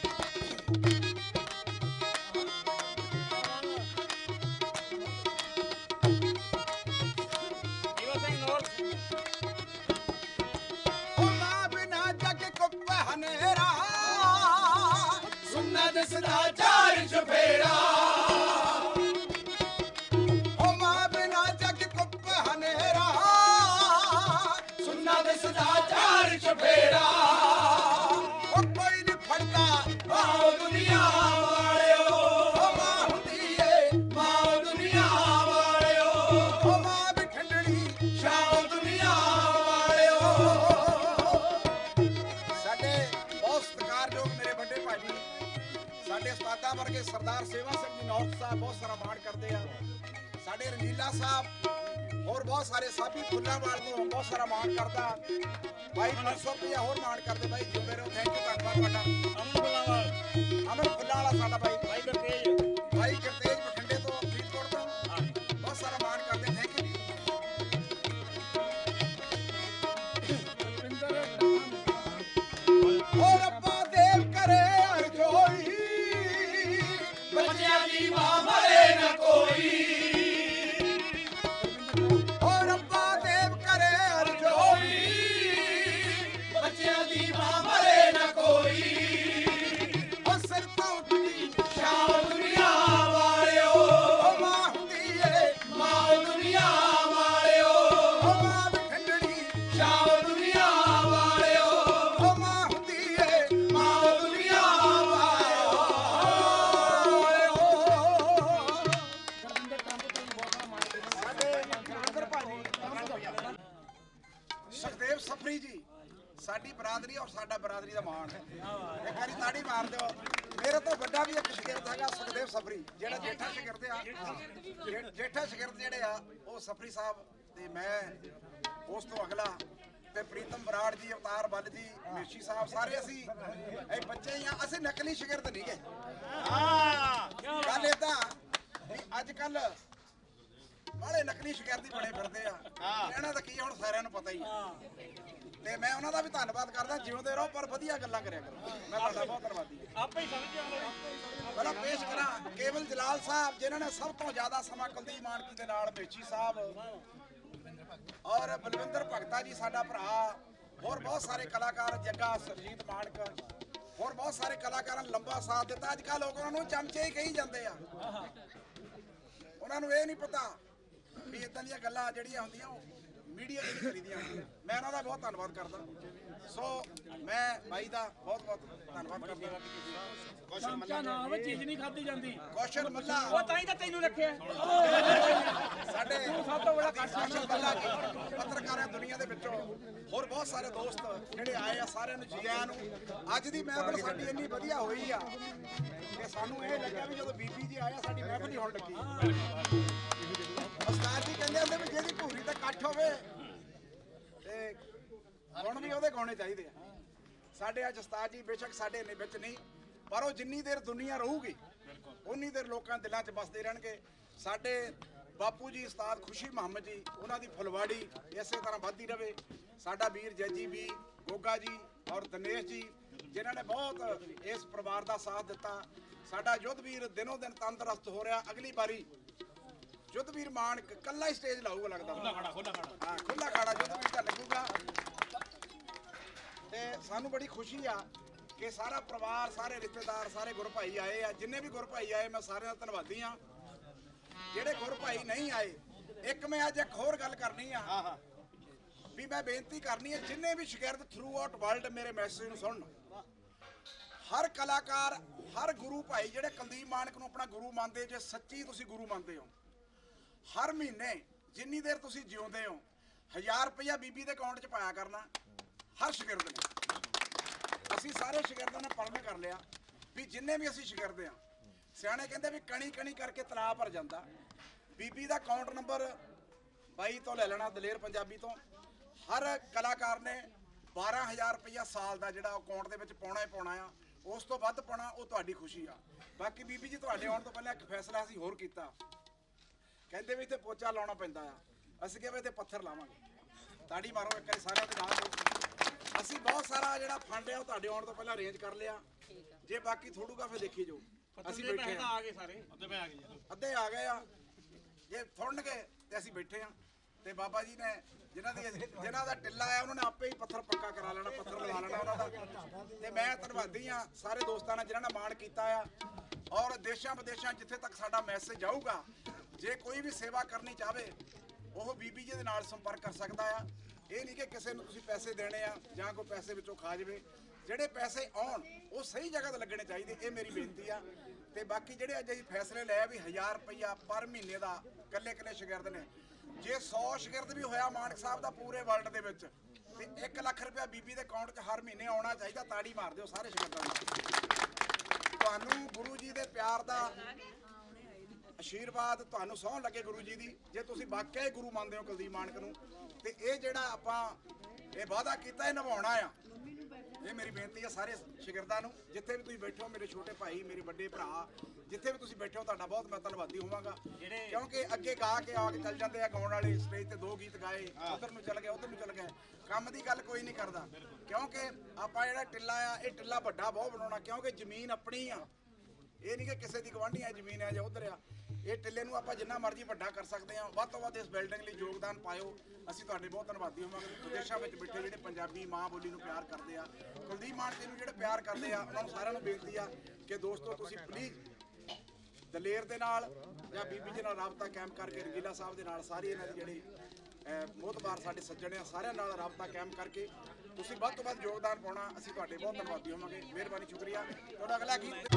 ਉਹ ਮਾਂ ਬਿਨਾ ਜੱਗ ਕੁੱਪ ਹਨੇਰਾ ਸੁਣਨਾ ਦਿਸਦਾ ਚਾਰ ਚਫੇਰਾ ਉਹ ਮਾਂ ਬਿਨਾ ਜੱਗ ਕੁੱਪ ਹਨੇਰਾ ਸੁਣਨਾ ਦਿਸਦਾ ਚਾਰ ਚਫੇਰਾ ਉਹ ਕੋਈ ਨੀ ਫੜਦਾ ਮਾਂ ਦੁਨੀਆ ਵਾਲਿਓ ਉਹ ਮਾਂ ਹੁੰਦੀ ਏ ਮਾਂ ਦੁਨੀਆ ਵਾਲਿਓ ਉਹ ਮਾਂ ਵੀ ਠੰਡੜੀ ਛਾਓ ਦੁਨੀਆ ਵਾਲਿਓ ਸਾਡੇ ਬਹੁਤ ਸਤਿਕਾਰਯੋਗ ਮੇਰੇ ਵੱਡੇ ਭਾਜੀ ਸਾਡੇ ਉਸਤਾਦਾਂ ਵਰਗੇ ਸਰਦਾਰ ਸੇਵਾ ਸਿੰਘ ਜੀ ਨੌਰਥ ਸਾਹਿਬ ਬਹੁਤ ਸਾਰਾ ਮਾਣ ਕਰਦੇ ਆ ਸਾਡੇ ਰੰਗੀਲਾ ਸਾਹਿਬ ਹੋਰ ਬਹੁਤ ਸਾਰੇ ਸਾਬੀ ਫੁੱਲਾਂਵਾਲ ਤੋਂ ਬਹੁਤ ਸਾਰਾ ਮਾਣ ਕਰਦਾ ਭਾਈ 500 ਰੁਪਇਆ ਹੋਰ ਮਾਣ ਕਰਦੇ ਭਾਈ ਜਿਉਂਦੇ ਰਹੋ ਥੈਂਕ ਯੂ ਧੰਨਵਾਦ ਤੁਹਾਡਾ ਅਮਨ ਫੁੱਲਾਂ ਵਾਲਾ ਸਾਡਾ ਭਾਈ ਗੁਰਤੇਜ ਬਠਿੰਡੇ ਤੋਂ ਫਰੀਦਕੋਟ ਤੋਂ ਬਹੁਤ ਸਾਰਾ ਮਾਣ ਕਰਦੇ ਥੈਂਕ ਯੂ ਜੀ ਓ ਰੱਬਾ ਦੇਵ ਕਰੇ ਅਰਜ਼ੋਈ ਬੱਚਿਆਂ ਦੀ ਮਾਂ ਮਰੇ ਨਾ ਕੋਈ ਓ ਰੱਬਾ ਦੇਵ ਕਰੇ ਅਰਜ਼ੋਈ ਬੱਚਿਆਂ ਦੀ ਮਾਂ ਮਰੇ ਨਾ ਕੋਈ ਓ ਸਿਰ ਤੋਂ ਉੱਠਦੀ ਛਾਓ ਦੁਨੀਆ ਵਾਲਿਓ ਓ ਮਾਂ ਹੁੰਦੀ ਏ ਮਾਂ ਦੁਨੀਆ ਵਾਲਿਓ ਓ ਮਾਂ ਵੀ ਠੰਡੜੀ ਛਾਓ ਦੁਨੀਆ ਵਾਲਿਓ ਓ ਮਾਂ ਹੁੰਦੀ ਏ ਮਾਂ ਦੁਨੀਆ ਵਾਲਿਓ ਸੁਖਦੇਵ ਸਫਰੀ ਜੀ ਸਾਡੀ ਬਰਾਦਰੀ ਔਰ ਸਾਡਾ ਬਰਾਦਰੀ ਦਾ ਮਾਣ ਹੈ ਇੱਕ ਵਾਰੀ ਤਾੜੀ ਮਾਰ ਦਿਓ ਮੇਰੇ ਤੋਂ ਵੱਡਾ ਵੀ ਇੱਕ ਸ਼ਗਿਰਦ ਹੈਗਾ ਸੁਖਦੇਵ ਸਫਰੀ ਜਿਹੜਾ ਜੇਠਾ ਸ਼ਗਿਰਦ ਆ ਜੇਠਾ ਸ਼ਗਿਰਦ ਜਿਹੜੇ ਆ ਉਹ ਸਫਰੀ ਸਾਹਿਬ ਤੇ ਮੈਂ ਉਸ ਤੋਂ ਅਗਲਾ ਤੇ ਪ੍ਰੀਤਮ ਬਰਾੜ ਜੀ ਅਵਤਾਰ ਬੱਲ ਜੀ ਮੇਸ਼ੀ ਸਾਹਿਬ ਸਾਰੇ ਅਸੀਂ ਇਹ ਬੱਚੇ ਹੀ ਆ ਅਸੀਂ ਨਕਲੀ ਸ਼ਗਿਰਦ ਨਹੀਂ ਗਏ ਗੱਲ ਏਦਾਂ ਵੀ ਅੱਜ ਕੱਲ ਬਾਲੇ ਨਕਲੀ ਸ਼ਿਕਾਇਤੀ ਬਣੇ ਫਿਰਦੇ ਆ ਕਹਿਣਾ ਤਾਂ ਕੀ ਹੁਣ ਸਾਰਿਆਂ ਨੂੰ ਪਤਾ ਹੀ ਆ ਤੇ ਮੈਂ ਉਹਨਾਂ ਦਾ ਵੀ ਧੰਨਵਾਦ ਕਰਦਾ ਜਿਉਂਦੇ ਰਹੋ ਪਰ ਵਧੀਆ ਗੱਲਾਂ ਕਰਿਆ ਕਰੋ ਮੈਂ ਤੁਹਾਡਾ ਬਹੁਤ ਧੰਨਵਾਦੀ ਆਪੇ ਹੀ ਸਮਝ ਜਾਓਗੇ। ਪਹਿਲਾਂ ਪੇਸ਼ ਕਰਾਂ ਕੇਵਲ ਜਲਾਲ ਸਾਹਿਬ ਜਿਨ੍ਹਾਂ ਨੇ ਸਭ ਤੋਂ ਜ਼ਿਆਦਾ ਸਮਾਂ ਕੁਲਦੀਪ ਮਾਨਕੀ ਦੇ ਨਾਲ ਮੇਚੀ ਸਾਹਿਬ ਔਰ ਬਲਵਿੰਦਰ ਭਗਤਾ ਜੀ ਸਾਡਾ ਭਰਾ, ਹੋਰ ਬਹੁਤ ਸਾਰੇ ਕਲਾਕਾਰ, ਜੱਗਾ ਸਰਜੀਤ ਮਾਨਕ, ਹੋਰ ਬਹੁਤ ਸਾਰੇ ਕਲਾਕਾਰਾਂ ਨੇ ਲੰਬਾ ਸਾਥ ਦਿੱਤਾ। ਅੱਜ ਕੱਲ੍ਹ ਲੋਕ ਉਹਨਾਂ ਨੂੰ ਚਮਚੇ ਹੀ ਕਹੀ ਜਾਂਦੇ ਆ, ਉਹਨਾਂ ਨੂੰ ਇਹ ਨਹੀਂ ਪਤਾ ਵੀ ਇਦਾਂ ਦੀਆਂ ਗੱਲਾਂ ਜਿਹੜੀਆਂ ਹੁੰਦੀਆਂ ਉਹ ਮੀਡੀਆ 'ਚ ਨਹੀਂ ਕਰੀਦੀਆਂ ਹੁੰਦੀਆਂ। ਮੈਂ ਉਹਨਾਂ ਦਾ ਬਹੁਤ ਧੰਨਵਾਦ ਕਰਦਾ। ਸੋ ਮੈਂ ਬਾਈ ਦਾ ਬਹੁਤ ਬਹੁਤ ਧੰਨਵਾਦ ਕਰਦਾ। ਚਮਚਾ ਨਾ ਹੋਵੇ ਚੀਜ਼ ਨਹੀਂ ਖਾਧੀ ਜਾਂਦੀ। ਕੌਸ਼ਲ ਮੱਲਾ ਉਹ ਤਾਂ ਹੀ ਤਾਂ ਤੈਨੂੰ ਰੱਖਿਆ। ਸਾਡੇ ਸਭ ਤੋਂ ਬੜਾ ਕੌਸ਼ਲ ਮੱਲਾ ਜੀ ਪੱਤਰਕਾਰ ਹੈ ਦੁਨੀਆ ਦੇ ਵਿੱਚੋਂ, ਹੋਰ ਬਹੁਤ ਸਾਰੇ ਦੋਸਤ ਜਿਹੜੇ ਆਏ ਆ, ਸਾਰਿਆਂ ਨੂੰ ਜੀ ਆਇਆਂ ਨੂੰ। ਅੱਜ ਦੀ ਮਹਿਫਲ ਸਾਡੀ ਇੰਨੀ ਵਧੀਆ ਹੋਈ ਆ ਕਿ ਸਾਨੂੰ ਇਹ ਲੱਗਿਆ ਵੀ ਜਦੋਂ ਬੀਬੀ ਜੀ ਆਇਆ ਸਾਡੀ ਮਹਿਫਲ ਹੀ ਹੋਣ ਲੱਗੀ। ਉਸਤਾਦ ਜੀ ਕਹਿੰਦੇ ਹੁੰਦੇ ਵੀ ਜਿਹਦੀ ਭੂਰੀ ਤੇ ਇਕੱਠ ਹੋਵੇ ਤੇ ਗੁਣ ਵੀ ਉਹਦੇ ਗਾਉਣੇ ਚਾਹੀਦੇ ਆ। ਸਾਡੇ ਅੱਜ ਉਸਤਾਦ ਜੀ ਬੇਸ਼ੱਕ ਸਾਡੇ ਨੇ ਵਿੱਚ ਨਹੀਂ, ਪਰ ਉਹ ਜਿੰਨੀ ਦੇਰ ਦੁਨੀਆ ਰਹੂਗੀ ਉਨੀ ਦੇਰ ਲੋਕਾਂ ਦੇ ਦਿਲਾਂ 'ਚ ਵੱਸਦੇ ਰਹਿਣਗੇ। ਸਾਡੇ ਬਾਪੂ ਜੀ ਉਸਤਾਦ ਖੁਸ਼ੀ ਮੁਹੰਮਦ ਜੀ, ਉਹਨਾਂ ਦੀ ਫੁਲਵਾੜੀ ਇਸੇ ਤਰ੍ਹਾਂ ਵੱਧਦੀ ਰਵੇ। ਸਾਡਾ ਵੀਰ ਜੈਜੀ ਵੀ, ਗੋਗਾ ਜੀ ਔਰ ਦਿਨੇਸ਼ ਜੀ ਜਿਨ੍ਹਾਂ ਨੇ ਬਹੁਤ ਇਸ ਪਰਿਵਾਰ ਦਾ ਸਾਥ ਦਿੱਤਾ। ਸਾਡਾ ਯੁੱਧਵੀਰ ਦਿਨੋਂ ਦਿਨ ਤੰਦਰੁਸਤ ਹੋ ਰਿਹਾ। ਅਗਲੀ ਵਾਰੀ ਯੁੱਧਵੀਰ ਮਾਨਕ ਕੱਲਾ ਹੀ ਸਟੇਜ ਲਾਊਗਾ ਲੱਗਦਾ। ਖੁੱਲਾ ਖਾੜਾ ਯੁੱਧਵੀਰ ਦਾ ਲੱਗੂਗਾ। ਤੇ ਸਾਨੂੰ ਬੜੀ ਖੁਸ਼ੀ ਆ ਕਿ ਸਾਰਾ ਪਰਿਵਾਰ, ਸਾਰੇ ਰਿਸ਼ਤੇਦਾਰ, ਸਾਰੇ ਗੁਰ ਭਾਈ ਆਏ ਆ। ਜਿੰਨੇ ਵੀ ਗੁਰ ਭਾਈ ਆਏ ਮੈਂ ਸਾਰਿਆਂ ਦਾ ਧੰਨਵਾਦੀ ਆ। ਜਿਹੜੇ ਗੁਰ ਭਾਈ ਨਹੀਂ ਆਏ, ਇੱਕ ਮੈਂ ਅੱਜ ਇੱਕ ਹੋਰ ਗੱਲ ਕਰਨੀ ਆ ਵੀ ਮੈਂ ਬੇਨਤੀ ਕਰਨੀ ਹੈ ਜਿੰਨੇ ਵੀ ਸ਼ਾਗਿਰਦ ਥਰੂ ਆਊਟ ਵਰਲਡ ਮੇਰੇ ਮੈਸੇਜ ਨੂੰ ਸੁਣਨ, ਹਰ ਕਲਾਕਾਰ, ਹਰ ਗੁਰੂ ਭਾਈ ਜਿਹੜੇ ਕੁਲਦੀਪ ਮਾਨਕ ਨੂੰ ਆਪਣਾ ਗੁਰੂ ਮੰਨਦੇ, ਜੇ ਸੱਚੀ ਤੁਸੀਂ ਗੁਰੂ ਮੰਨਦੇ ਹੋ, ਹਰ ਮਹੀਨੇ ਜਿੰਨੀ ਦੇਰ ਤੁਸੀਂ ਜਿਉਂਦੇ ਹੋ 1000 ਰੁਪਇਆ ਬੀਬੀ ਦੇ ਅਕਾਊਂਟ 'ਚ ਪਾਇਆ ਕਰਨਾ ਹਰ ਸ਼ਾਗਿਰਦ ਨੇ। ਅਸੀਂ ਸਾਰੇ ਸ਼ਾਗਿਰਦਾਂ ਨੇ ਪਰਮ ਕਰ ਲਿਆ ਵੀ ਜਿੰਨੇ ਵੀ ਅਸੀਂ ਸ਼ਾਗਿਰਦ ਆ, ਸਿਆਣੇ ਕਹਿੰਦੇ ਵੀ ਕਣੀ ਕਣੀ ਕਰਕੇ ਤਲਾਬ ਭਰ ਜਾਂਦਾ। ਬੀਬੀ ਦਾ ਅਕਾਊਂਟ ਨੰਬਰ 22 ਤੋਂ ਲੈ ਲੈਣਾ, ਦਲੇਰ ਪੰਜਾਬੀ ਤੋਂ। ਹਰ ਕਲਾਕਾਰ ਨੇ 12000 ਰੁਪਇਆ ਸਾਲ ਦਾ ਜਿਹੜਾ ਅਕਾਊਂਟ ਦੇ ਵਿੱਚ ਪਾਉਣਾ ਹੀ ਪਾਉਣਾ ਆ। ਉਸ ਤੋਂ ਵੱਧ ਪਾਉਣਾ ਉਹ ਤੁਹਾਡੀ ਖੁਸ਼ੀ ਆ। ਬਾਕੀ ਬੀਬੀ ਜੀ ਤੁਹਾਡੇ ਆਉਣ ਤੋਂ ਪਹਿਲਾਂ ਇੱਕ ਫੈਸਲਾ ਅਸੀਂ ਹੋਰ ਕੀਤਾ। ਕਹਿੰਦੇ ਵੀ ਇੱਥੇ ਪੋਚਾ ਲਾਉਣਾ ਪੈਂਦਾ ਆ, ਅਸੀਂ ਕਿਹਾ ਵੀ ਇੱਥੇ ਪੱਥਰ ਲਾਵਾਂਗੇ। ਤਾੜੀ ਮਾਰੋ ਇੱਕ ਵਾਰੀ ਸਾਰਿਆਂ ਦੇ ਨਾਲ। ਅਸੀਂ ਬਹੁਤ ਸਾਰਾ ਜਿਹੜਾ ਫੰਡ ਆ ਉਹ ਤੁਹਾਡੇ ਆਉਣ ਤੋਂ ਪਹਿਲਾਂ ਅਰੇਂਜ ਕਰ ਲਿਆ। ਜੇ ਬਾਕੀ ਥੋੜੂਗਾ ਫਿਰ ਦੇਖੀ ਜਾਓ। ਅਸੀਂ ਬੈਠੇ ਆ ਗਏ ਸਾਰੇ, ਅੱਧੇ ਆ ਗਏ ਆ। ਜੇ ਥੁੜਨਗੇ ਤੇ ਅਸੀਂ ਬੈਠੇ ਆ। ਤੇ ਬਾਬਾ ਜੀ ਨੇ ਜਿਨ੍ਹਾਂ ਦਾ ਟਿੱਲਾ ਆ ਉਹਨਾਂ ਨੇ ਆਪੇ ਹੀ ਪੱਥਰ ਪੱਕਾ ਕਰਾ ਲੈਣਾ, ਪੱਥਰ ਲਗਾ ਲੈਣਾ ਉਹਨਾਂ ਦਾ। ਤੇ ਮੈਂ ਧੰਨਵਾਦੀ ਆ ਸਾਰੇ ਦੋਸਤਾਂ ਨਾਲ ਜਿਨ੍ਹਾਂ ਨੇ ਮਾਣ ਕੀਤਾ ਆ। ਔਰ ਦੇਸ਼ਾਂ ਵਿਦੇਸ਼ਾਂ ਜਿੱਥੇ ਤੱਕ ਸਾਡਾ ਮੈਸੇਜ ਜਾਊਗਾ, ਜੇ ਕੋਈ ਵੀ ਸੇਵਾ ਕਰਨੀ ਚਾਹਵੇ ਉਹ ਬੀਬੀ ਜੀ ਦੇ ਨਾਲ ਸੰਪਰਕ ਕਰ ਸਕਦਾ ਆ। ਇਹ ਨਹੀਂ ਕਿ ਕਿਸੇ ਨੂੰ ਤੁਸੀਂ ਪੈਸੇ ਦੇਣੇ ਆ ਜਾਂ ਕੋਈ ਪੈਸੇ ਵਿੱਚੋਂ ਖਾ ਜਾਵੇ। ਜਿਹੜੇ ਪੈਸੇ ਆਉਣ ਉਹ ਸਹੀ ਜਗ੍ਹਾ ਤੇ ਲੱਗਣੇ ਚਾਹੀਦੇ, ਇਹ ਮੇਰੀ ਬੇਨਤੀ ਆ। ਤੇ ਬਾਕੀ ਜਿਹੜੇ ਅੱਜ ਅਸੀਂ ਫੈਸਲੇ ਲਏ ਵੀ 1000 ਰੁਪਇਆ ਪਰ ਮਹੀਨੇ ਦਾ ਇਕੱਲੇ ਸ਼ਾਗਿਰਦ ਨੇ, ਜੇ 100 ਸ਼ਾਗਿਰਦ ਵੀ ਹੋਇਆ ਮਾਨਕ ਸਾਹਿਬ ਦਾ ਪੂਰੇ ਵਰਲਡ ਦੇ ਵਿੱਚ, ਤੇ 1 ਲੱਖ ਰੁਪਇਆ ਬੀਬੀ ਦੇ ਅਕਾਊਂਟ 'ਚ ਹਰ ਮਹੀਨੇ ਆਉਣਾ ਚਾਹੀਦਾ। ਤਾੜੀ ਮਾਰ ਦਿਓ ਸਾਰੇ ਸ਼ਾਗਿਰਦਾਂ ਨੂੰ। ਤੁਹਾਨੂੰ ਗੁਰੂ ਜੀ ਦੇ ਪਿਆਰ ਦਾ ਆਸ਼ੀਰਵਾਦ, ਤੁਹਾਨੂੰ ਸਹੁੰ ਲੱਗੇ ਗੁਰੂ ਜੀ ਦੀ, ਜੇ ਤੁਸੀਂ ਵਾਕਿਆ ਹੀ ਗੁਰੂ ਮੰਨਦੇ ਹੋ ਕੁਲਦੀਪ ਮਾਨਕ ਨੂੰ। ਤੇ ਇਹ ਜਿਹੜਾ ਆਪਾਂ ਇਹ ਵਾਅਦਾ ਕੀਤਾ ਇਹ ਨਿਭਾਉਣਾ ਆ। ਇਹ ਮੇਰੀ ਬੇਨਤੀ ਹੈ ਸਾਰੇ ਸ਼ਾਗਿਰਦਾਂ ਨੂੰ, ਜਿੱਥੇ ਵੀ ਤੁਸੀਂ ਬੈਠੇ ਹੋ, ਮੇਰੇ ਛੋਟੇ ਭਾਈ, ਮੇਰੇ ਵੱਡੇ ਭਰਾ, ਜਿੱਥੇ ਵੀ ਤੁਸੀਂ ਬੈਠੇ ਹੋ ਤੁਹਾਡਾ ਬਹੁਤ ਮੈਂ ਧੰਨਵਾਦੀ ਹੋਵਾਂਗਾ। ਕਿਉਂਕਿ ਅੱਗੇ ਗਾ ਕੇ ਆ ਕੇ ਚੱਲ ਜਾਂਦੇ ਆ ਗਾਉਣ ਵਾਲੇ, ਸਟੇਜ ਤੇ 2 ਗੀਤ ਗਾਏ, ਉਧਰ ਨੂੰ ਚੱਲ ਗਏ, ਉਧਰ ਨੂੰ ਚੱਲ ਗਏ। ਕੰਮ ਦੀ ਗੱਲ ਕੋਈ ਨਹੀਂ ਕਰਦਾ, ਕਿਉਂਕਿ ਆਪਾਂ ਜਿਹੜਾ ਟਿੱਲਾ ਆ ਇਹ ਟਿੱਲਾ ਵੱਡਾ ਬਹੁਤ ਬਣਾਉਣਾ, ਕਿਉਂਕਿ ਜ਼ਮੀਨ ਆਪਣੀ ਆ। ਇਹ ਨਹੀਂ ਕਿ ਕਿਸੇ ਦੀ ਗਵਾਂਢੀ ਆ ਜ਼ਮੀਨ ਆ ਜਾਂ ਉਧਰ ਆ। ਇਹ ਟਿੱਲੇ ਨੂੰ ਆਪਾਂ ਜਿੰਨਾ ਮਰਜ਼ੀ ਵੱਡਾ ਕਰ ਸਕਦੇ ਹਾਂ। ਵੱਧ ਤੋਂ ਵੱਧ ਇਸ ਬਿਲਡਿੰਗ ਲਈ ਯੋਗਦਾਨ ਪਾਇਓ। ਅਸੀਂ ਤੁਹਾਡੇ ਬਹੁਤ ਧੰਨਵਾਦੀ ਹੋਵਾਂਗੇ। ਵਿਦੇਸ਼ਾਂ ਵਿੱਚ ਬੈਠੇ ਜਿਹੜੇ ਪੰਜਾਬੀ ਮਾਂ ਬੋਲੀ ਨੂੰ ਪਿਆਰ ਕਰਦੇ ਆ, ਕੁਲਦੀਪ ਮਾਨਕ ਨੂੰ ਜਿਹੜੇ ਪਿਆਰ ਕਰਦੇ ਆ, ਉਹਨਾਂ ਨੂੰ ਸਾਰਿਆਂ ਨੂੰ ਬੇਨਤੀ ਆ ਕਿ ਦੋਸਤੋ ਤੁਸੀਂ ਪਲੀਜ਼ ਦਲੇਰ ਦੇ ਨਾਲ ਜਾਂ ਬੀਬੀ ਜੀ ਨਾਲ ਰਾਬਤਾ ਕਾਇਮ ਕਰਕੇ, ਰੰਗੀਲਾ ਸਾਹਿਬ ਦੇ ਨਾਲ, ਸਾਰੇ ਇਹਨਾਂ ਦੇ ਜਿਹੜੇ ਮੋਹਤਬਾਰ ਸਾਡੇ ਸੱਜਣ ਆ ਸਾਰਿਆਂ ਨਾਲ ਰਾਬਤਾ ਕਾਇਮ ਕਰਕੇ ਤੁਸੀਂ ਵੱਧ ਤੋਂ ਵੱਧ ਯੋਗਦਾਨ ਪਾਉਣਾ। ਅਸੀਂ ਤੁਹਾਡੇ ਬਹੁਤ ਧੰਨਵਾਦੀ ਹੋਵਾਂਗੇ। ਮਿਹਰਬਾਨੀ, ਸ਼ੁਕਰੀਆ। ਤੁਹਾਡਾ ਅਗਲਾ ਗੀਤ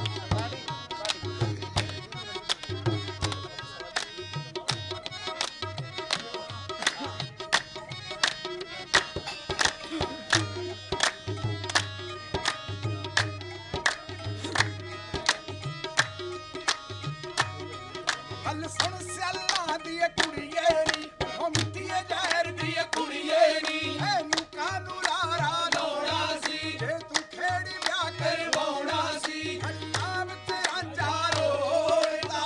ਹਲ ਸੁਣ ਸਿਆਲਾਂ ਦੀ ਕੁੜੀਏ ਨੀ, ਉਹ ਮਿੱਠੀਏ ਜ਼ਹਿਰ ਦੀ ਕੁੜੀਏ ਨੀ, ਇਹਨੂੰ ਕਾਨੂੰ ਲਾਰਾ ਲਾਉਣਾ ਸੀ, ਜੇ ਤੂੰ ਖੇੜੀ ਵਿਆਹ ਕਰਵਾਉਣਾ ਸੀ, ਅੱਲਾ ਵਿੱਚ ਰਾਂਝਾ ਰੋਲਦਾ।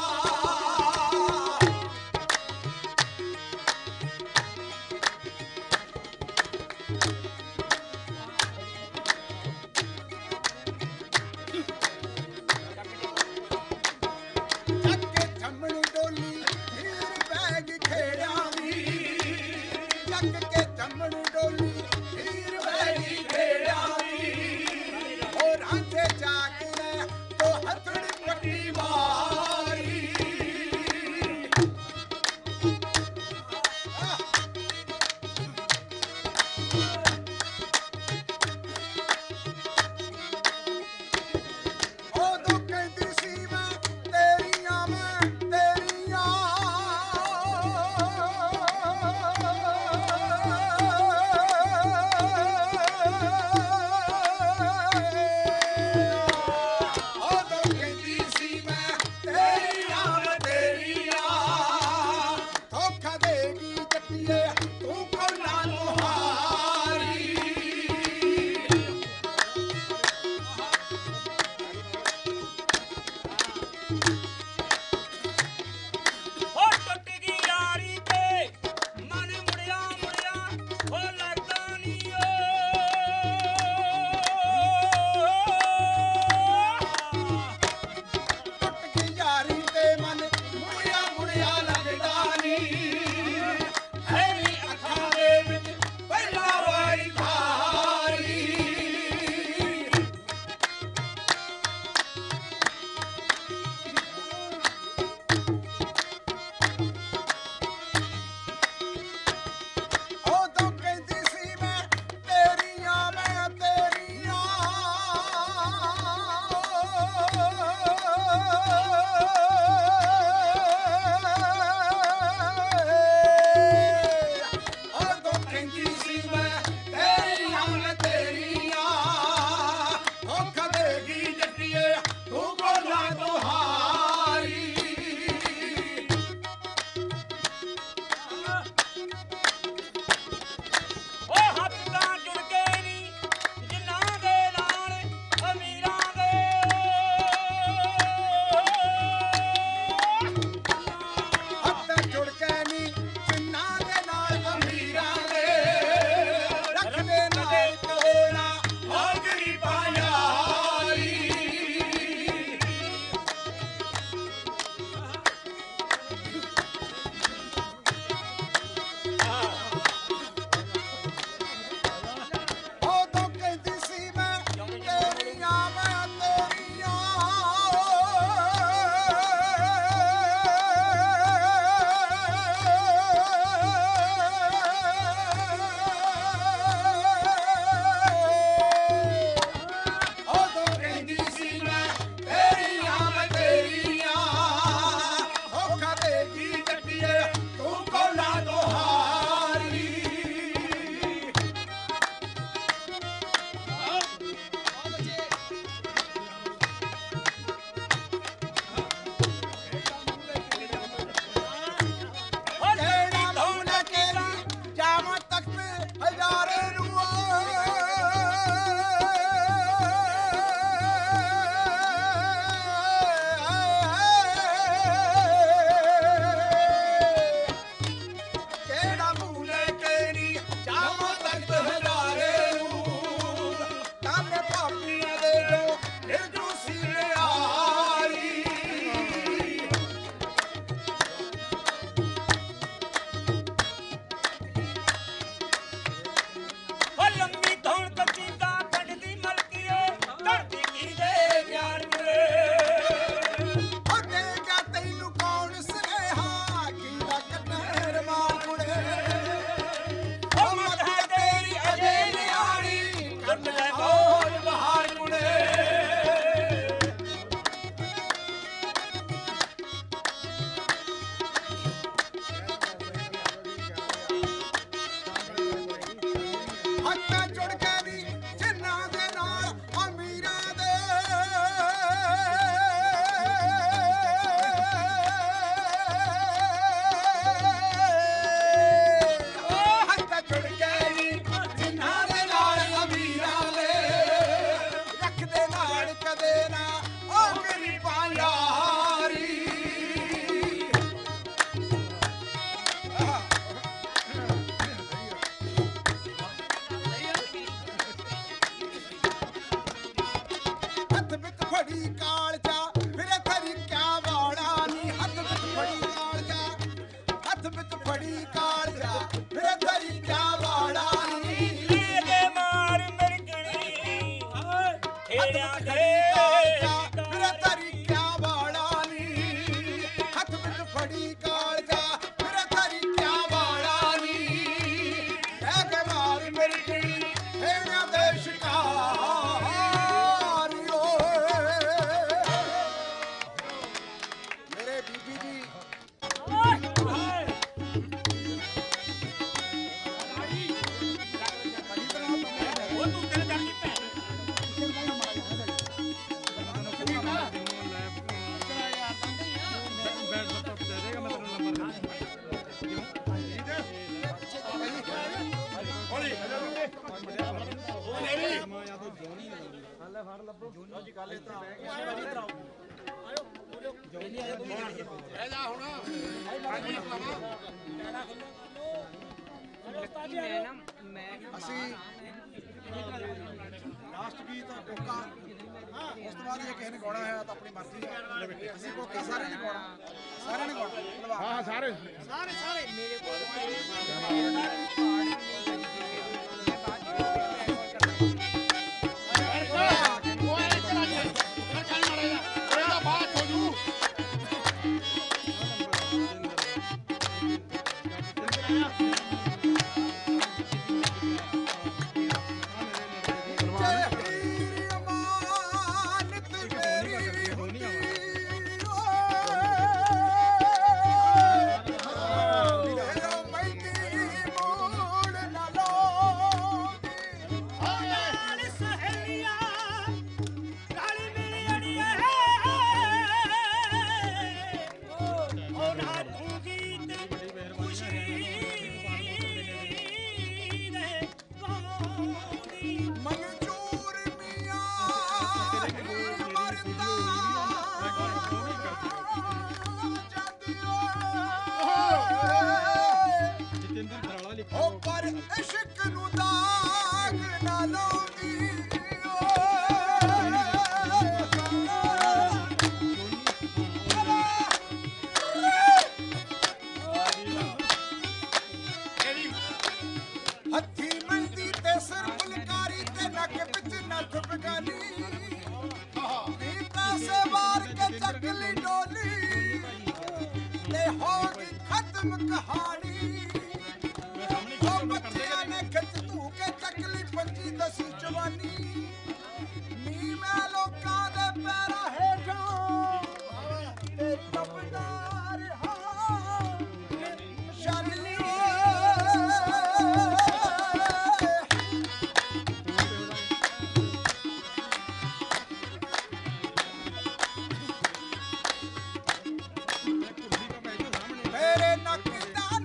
ਅਸੀਂ ਲਾਸਟ ਗੀਤ ਕੋਕਾ, ਉਸ ਤੋਂ ਬਾਅਦ ਜੇ ਕਿਸੇ ਨੇ ਗਾਉਣਾ ਹੈ ਤਾਂ ਆਪਣੀ ਮਰਜ਼ੀ ਹੈ। ਅਸੀਂ ਕੋਕਾ ਸਾਰਿਆਂ ਨੇ ਗਾਉਣਾ, ਸਾਰਿਆਂ ਨੇ ਗਾਉਣਾ। ਹਾਂ ਸਾਰੇ ਮੇਰੇ ਕੋਲ ਮੇਰੇ ਨੱਕ ਦਾ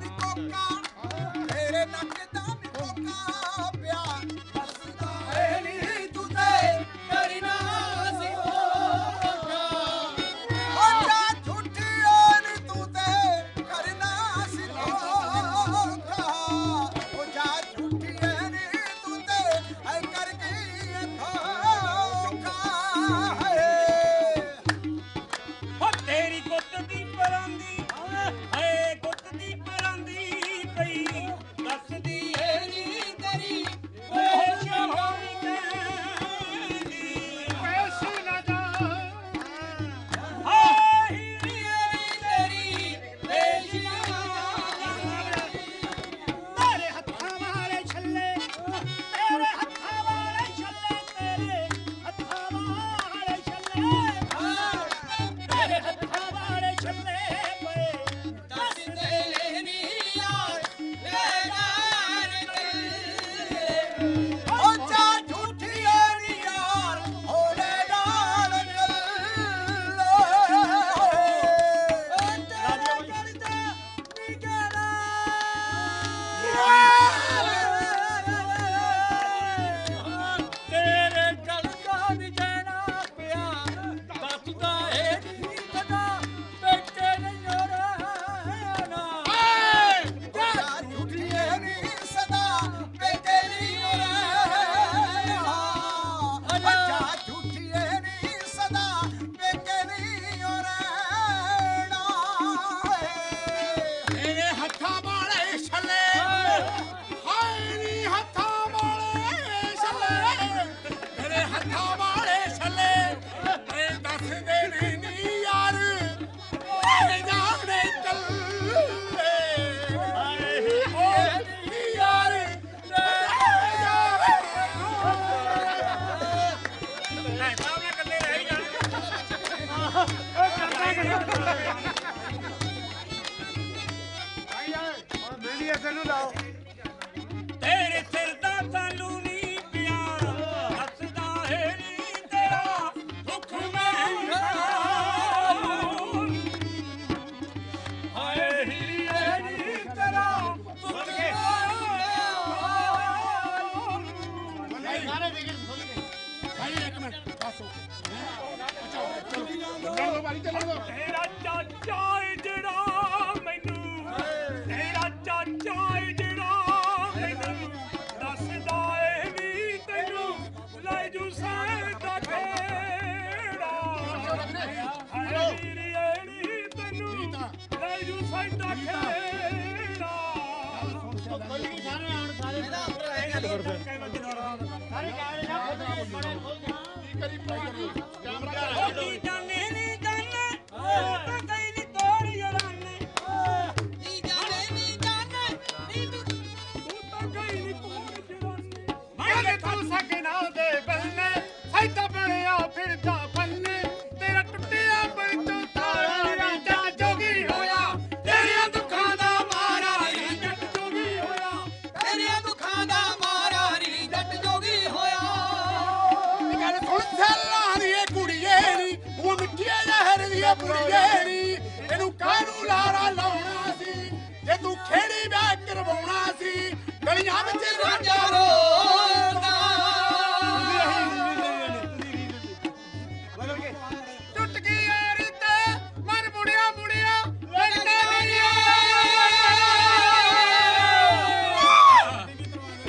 ਤੇਰਾ ਚਾਚਾ ਏ ਜਿਹੜਾ ਮੈਨੂੰ ਤੇਰਾ ਚਾਚਾ ਏ ਜਿਹੜਾ ਮੈਨੂੰ ਦੱਸਦਾ ਏ ਵੀ ਤੈਨੂੰ ਲੈ ਜੂ ਸੈਂਦਾ ਖੇੜਾ ਹਾਏ ਵੀਰੀ ਏੜੀ ਤੈਨੂੰ ਲੈ ਜੂ ਸੈਂਦਾ ਖੇੜਾ ਕੋਈ ਨਹੀਂ ਸਾਰੇ ਆਉਣ ਸਾਰੇ ਕੀ ਜਾਣੇ ਨੀ ਜਾਣੇ ਤਾਂ ਕਈ ਨੀ ਤੋੜ ਯਾਰਾਨੇ ਕੀ ਜਾਣੇ ਨੀ ਜਾਣੇ ਨੀ ਤੂੰ ਤਾਂ ਕਈ ਨੀ ਤੋੜ ਯਾਰਾਨੇ ਮੈਂ ਤੂੰ ਸਗਨਾ ਦੇ ਬੰਨੇ ਸੈਦਾ ਬਣਿਆ ਫਿਰਦਾ ਬੰਨੇ ਤੇਰਾ ਟੁੱਟਿਆ ਬੰਤੋਂ ਤਾਰਾ ਜੱਟ ਜੋਗੀ ਹੋਇਆ ਤੇਰੀਆਂ ਦੁੱਖਾਂ ਦਾ ਮਾਰਾ ਰੀ ਜੱਟ ਜੋਗੀ ਹੋਇਆ ਤੇਰੀਆਂ ਦੁੱਖਾਂ ਦਾ ਮਾਰਾ ਰੀ ਜੱਟ ਜੋਗੀ ਹੋਇਆ ਗੱਲ ਸੁਣ ਸੱਲਾਂ ਦੀ ਇਹ ਕੁੜੀਏ ਨੀ ਉਹ ਮਿੱਠੀਏ ਜ਼ਹਿਰ ਦੀ ਇਹ ਕੁੜੀਏ ਨੀ ਇਹਨੂੰ ਕਾਹਨੂੰ ਲਾਰਾ ਲਾਉਣਾ ਸੀ ਜੇ ਤੂੰ ਖੇੜੀ ਵਿਆਹ ਕਰਵਾਉਣਾ ਸੀ ਗਲੀਆਂ ਵਿੱਚ ਰਾਜਾ ਰੋਦਾ ਟੁੱਟ ਗਈ ਯਾਰੀ ਤੇ ਮਨ ਮੁੜਿਆ ਮੁੜਿਆ ਲੱਗਦਾ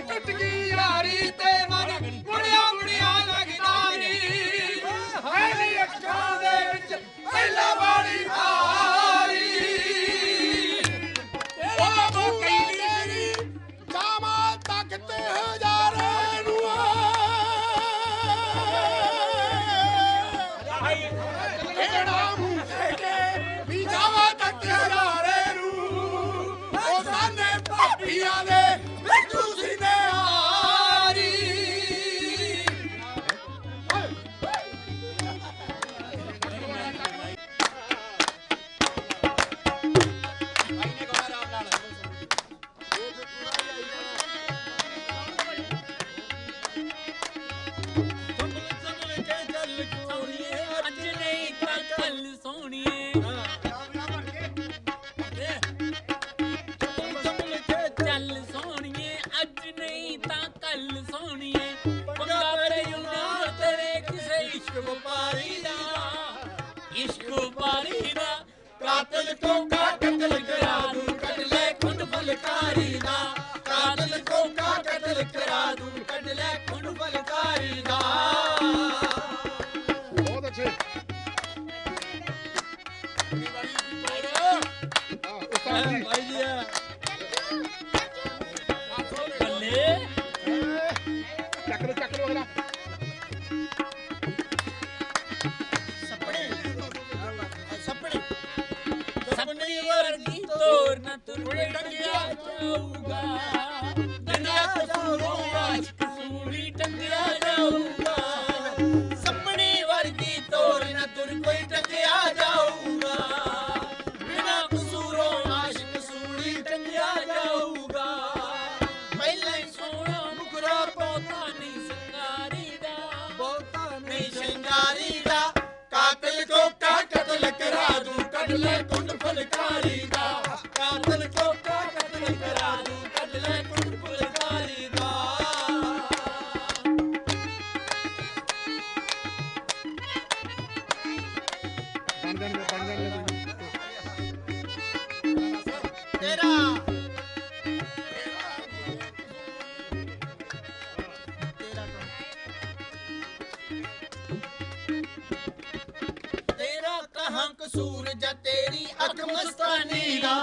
ਟੁੱਟ ਗਈ ਯਾਰੀ ਤੇ ਮਨ ਮੁੜਿਆ ਮੁੜਿਆ ਲੱਗਦਾ ਨੀ ਹੈ ਨੀ ਅੱਖਾਂ ਦੇ ਵਿੱਚ ਪਹਿਲਾ ਵਾਲੀ ਥਾਰੀ ਉਹ ਕਹਿੰਦੀ ਤੇਰੀ ਜਾਮਾ ਤੱਕ ਤੇ ਹਜ਼ਾਰਾਂ ਨੂੰ ਕਿਹੜਾ ਮੂੰਹ ਦੇ ਕੇ ਵੀ ਜਾਵਾ ਤੱਕ ਹਜ਼ਾਰੇ ਨੂੰ ਉਹ ਸਾਨੇ ਭਾਬੀਆਂ ਦੇ ਵਿੱਚੂ ਸੀਨੇ ਹਾਰੀ ਅੱਜ ਨਹੀਂ ਤਾਂ ਕੱਲ ਸੋਹਣੀਏ ਚੱਲ ਸੋਹਣੀਏ ਅੱਜ ਨਹੀਂ ਤਾਂ ਕੱਲ ਸੋਹਣੀਏ ਪੰਗਾ ਪੜਿਉਣਾ ਤੇਰੇ ਕਿਸੇ ਇਸ਼ਕ ਵਪਾਰੀ ਦਾ ਇਸ਼ਕ ਵਪਾਰੀ ਦਾ ਕਾਤਲ ਕੋ ਕਤਲ ਕਰਾ ਦੂੰ ਕੱਢ ਲੈ ਖੁੰਡ ਫਲਕਾਰੀ ਦਾ ਕਾਤਲ ਕੋ ਕਤਲ ਕਰਾ ਦੂੰ ਕੱਢ ਲੈ ਖੁੰਡ ਫਲਕਾਰੀ ਦਾ ਬਹੁਤ ਅੱਛੇ ਭਾਈ ਜੀ ਬੱਲੇ ਚੱਕ ਲੋ ਅਗਲਾ ਸਪਨੇ ਵਰਗੀ ਤੋਰ ਨਾ ਤੁਰ ਟੰਗਿਆ ਜਾਊਗਾ ਬਿਨਾਂ ਕਸੂਰੋਂ ਆਸ਼ਕ ਸੂਲੀ ਟੰਗਿਆ ਜਾਊਗਾ ਸਪਨੇ ਵਰਗੀ ਤੋਰ ਨਾ ਤੁਰ ਕੋਈ ਟੰਗਿਆ ਜਾਊਗਾ ਬਿਨਾਂ ਕਸੂਰੋਂ ਆਸ਼ਕ ਸੂਲੀ ਟੰਗਿਆ ਜਾਊਗਾ ਪਹਿਲਾਂ ਹੀ ਸੋਹਣਾ ਮੁਖੜਾ ਬਹੁਤਾ ਨਹੀਂ ਸ਼ਿੰਗਾਰੀ ਦਾ ਬਹੁਤਾ ਨਹੀਂ ਸ਼ਿੰਗਾਰੀ ਦਾ ਕਾਤਲ ਕੋ ਕਤਲ ਕਰਾ ਦੂੰ ਕੱਢ ਲੈ ਕੁੰਡ ਫਲਕਾਰੀ ਦਾ ਕਾਤਲ ਕੋ ਕਤਲ ਕਰਾ ਦੂੰ ਕੱਢ ਲੈ ਕੁੰਡ ਫਲਕਾਰੀ ਦਾ ਤੇਰਾ ਤੇਰਾ ਕਹਾਂ ਕਸੂਰ ਜਾਂ ਤੇਰੀ ਅੱਖ ਮਸਤਾਨੀ ਦਾ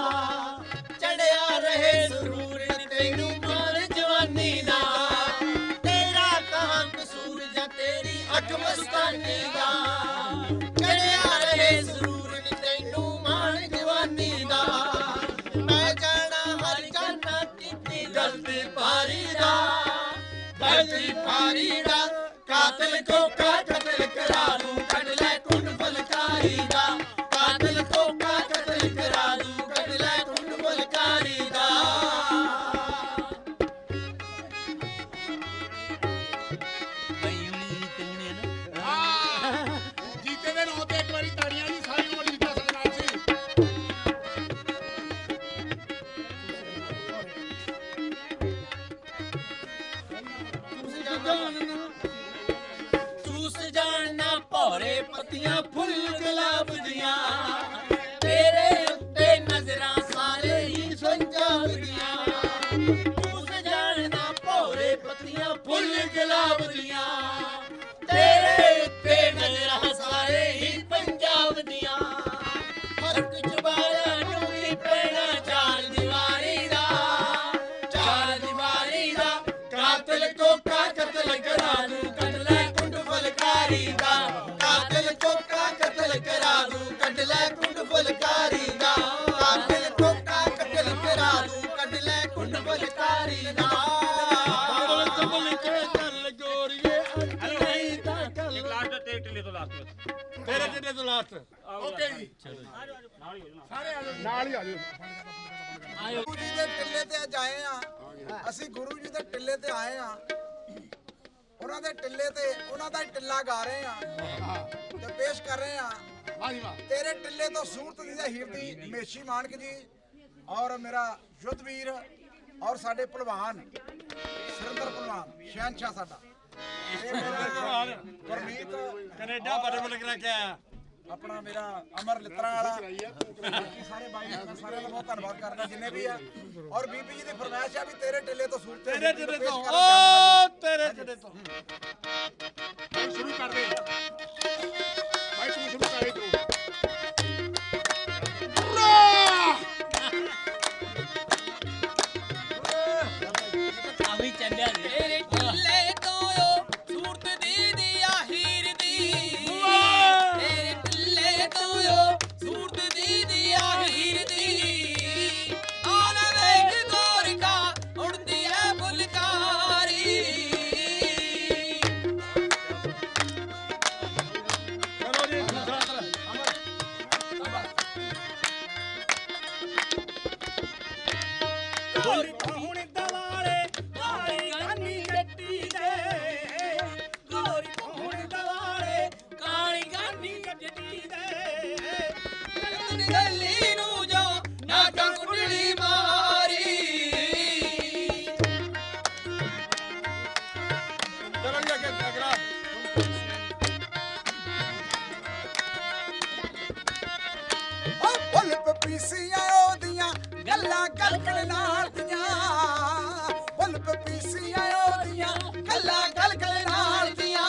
ਚੜਿਆ ਰਹੇ ਸਰੂਰ ਤੈਨੂੰ ਮਾਰ ਜਵਾਨੀ ਦਾ ਤੇਰਾ ਕਹਾਂ ਕਸੂਰ ਜਾਂ ਤੇਰੀ ਅੱਖ ਮਸਤਾਨੀ ਦਾ ਚੜਿਆ ਰਹੇ ਸਰੂਰ ਤੈਨੂੰ ਮਾਰ ਜਵਾਨੀ ਦਾ ਮੈਂ ਜਾਣਾ ਹਰ ਜਾਨਾ ਕੀਤੀ ਗਲਤੀ ਭਾਰੀ ਦਾ ਗਲਤੀ ਭਾਰੀ ਦਾ ਕਾਤਲ ਕੋ ਕਤਲ ਕਰਾ ਦੂੰ ਕੱਢ ਲੈ ਕੁੰਡ ਫਲਕਾਰੀ ਦਾ ਕਾਤਲ ਕੋ ਕਤਲ ਕਰਾ ਦੂੰ ਕੱਢ ਲੈ ਕੁੰਡ ਫਲਕਾਰੀ ਦਾ ਜੀਤੇ ਦੇ ਨਾਂ ਤੇ ਇੱਕ ਵਾਰੀ ਤਾੜੀਆਂ ਜੀ ਸਾਰੀਆਂ ਵਾਲੀ ਜੀਤਾ ਸਤਨਾਮ ਸੀ ਤੂੰ ਸਜਾਣਾ ਭੌਰੇ ਪੱਤੀਆਂ ਫੁੱਲ ਗਲਾ ਪੰਜਾਬ ਦੀਆਂ ਤੇਰੇ ਉੱਤੇ ਨਜ਼ਰਾਂ ਸਾਰੇ ਹੀ ਪੰਜਾਬ ਦੀਆਂ ਤੂੰ ਸਜਾਣਾ ਭੋਰੇ ਪੱਤੀਆਂ ਫੁੱਲ ਗੁਲਾਬ ਦੀਆਂ ਤੇਰੇ ਉੱਤੇ ਨਜ਼ਰਾਂ ਸਾਰੇ ਹੀ ਪੰਜਾਬ ਦੀਆਂ ਫਰਕ ਜੁਬਾਨਾਂ ਨੂੰ ਵੀ ਪੈਣਾ ਚਾਰ ਦੀਵਾਰੀ ਦਾ ਕਾਤਲ ਕੋਕਾ ਕਤਲ ਕਰਾ ਦੂੰ ਕੱਢ ਲੈ ਕੁੰਡ ਫੁਲਕਾਰੀ ਦਾ ਕਾਤਲ ਕੋਕਾ ਕਤਲ ਕਰਾ ਦੂੰ ਕੱਢ ਲੈ ਕੁੰਡ ਫੁਲਕਾਰੀ ਦਾ ਕਾਤਲ ਕੋਕਾ ਕਤਲ ਕਰਾ ਦੂੰ ਕੱਢ ਲੈ ਕੁੰਡ ਫੁਲਕਾਰੀ ਦਾ ਚੱਲ ਗੋਰੀਏ ਨਹੀਂ ਤਾਂ ਕੱਲ ਲਾਸਟ ਤੇ ਟਿੱਲੇ ਤੋਂ ਲਾਸਟ ਤੇਰੇ ਟਿੱਲੇ ਤੋਂ ਲਾਸਟ ਓਕੇ ਜੀ ਸਾਰੇ ਆ ਜਾਓ ਨਾਲ ਹੀ ਆ ਜਾਓ। ਗੁਰੂ ਜੀ ਦੇ ਟਿੱਲੇ ਤੇ ਅੱਜ ਆਏ ਆ ਅਸੀਂ ਗੁਰੂ ਜੀ ਦੇ ਟਿੱਲੇ ਤੇ ਆਏ ਆ ਉਹਨਾਂ ਦੇ ਟਿੱਲੇ ਤੇ ਉਹਨਾਂ ਦਾ ਟਿੱਲਾ ਗਾ ਰਹੇ ਆ ਤੇ ਪੇਸ਼ ਕਰ ਰਹੇ ਆ ਤੇਰੇ ਟਿੱਲੇ ਤੋਂ ਸੂਰਤ ਦੀ ਹੀਰ ਦੀ ਮੇਸ਼ੀ ਮਾਨਕ ਜੀ ਔਰ ਮੇਰਾ ਯੁੱਧਵੀਰ ਔਰ ਸਾਡੇ ਪਹਿਲਵਾਨ ਸੁਰਿੰਦਰ ਪਹਿਲਵਾਨ ਸ਼ਹਿਨशाह ਸਾਡਾ ਗੁਰਮੀਤ ਕੈਨੇਡਾ ਬੜੇ ਬੜੇ ਕਰਾ ਕੇ ਆਇਆ ਆਪਣਾ ਮੇਰਾ ਅਮਰ ਲਿੱਤਰਾ ਵਾਲਾ ਬਾਕੀ ਸਾਰੇ ਬਾਈ ਸਾਰਿਆਂ ਦਾ ਬਹੁਤ ਧੰਨਵਾਦ ਕਰਦਾ ਜਿੰਨੇ ਵੀ ਆ ਔਰ ਬੀਬੀ ਜੀ ਦੀ ਫਰਮਾਇਸ਼ ਆ ਵੀ ਤੇਰੇ ਟਿੱਲੇ ਤੋਂ ਸੂਰਤ ਤੇਰੇ ਟਿੱਲੇ ਤੋਂ ਓ ਤੇਰੇ ਟਿੱਲੇ ਤੋਂ ਸ਼ੁਰੂ ਕਰ ਦੇ ਭਾਈ ਸ਼ੁਰੂ ਕਰ ਦੇ ਤੂੰ ਆਵੀ ਚੱਲਿਆ ਤੇਰੇ ਟਿੱਲੇ ਤੋਂ ਸੂਰਤ ਦੀ ਆਹੀਰ ਦੀ ਤੇਰੇ ਟਿੱਲੇ ਤੋਂ ਸੂਰਤ ਦੀ ਆਹੀਰ ਦੀ ਆਲਾ ਵੇਖ ਗੋਰਖਾ ਉੜਦੀ ਐ ਫੁਲਕਾਰੀ ਚਲੋ ਜੀ ਗੋਰੀ ਕੌਣ ਦਵਾਲੇ ਕਾਲੀ ਗਾਨੀ ਗੱਟੀ ਦੇ ਗੋਰੀ ਕੌਣ ਦਵਾਲੇ ਕਾਲੀ ਗਾਨੀ ਗੱਟੀ ਦੇ ਗੱਲੀ ਨੂੰ ਜੋ ਨਾਕਾਂ ਕੁੰਡਲੀ ਮਾਰੀ ਚਲੋ ਜੀ ਅੱਗੇ ਅਗਲਾ ਓ ਫੁੱਲ ਪਪੀਸੀਆਂ ਉਹਦੀਆਂ ਗੱਲਾਂ ਗਲਗਲ ਨਾਲ ਦੀਆਂ ਫੁੱਲ ਪਪੀਸੀਆਂ ਉਹਦੀਆਂ ਗੱਲਾਂ ਗਲਗਲ ਨਾਲ ਦੀਆਂ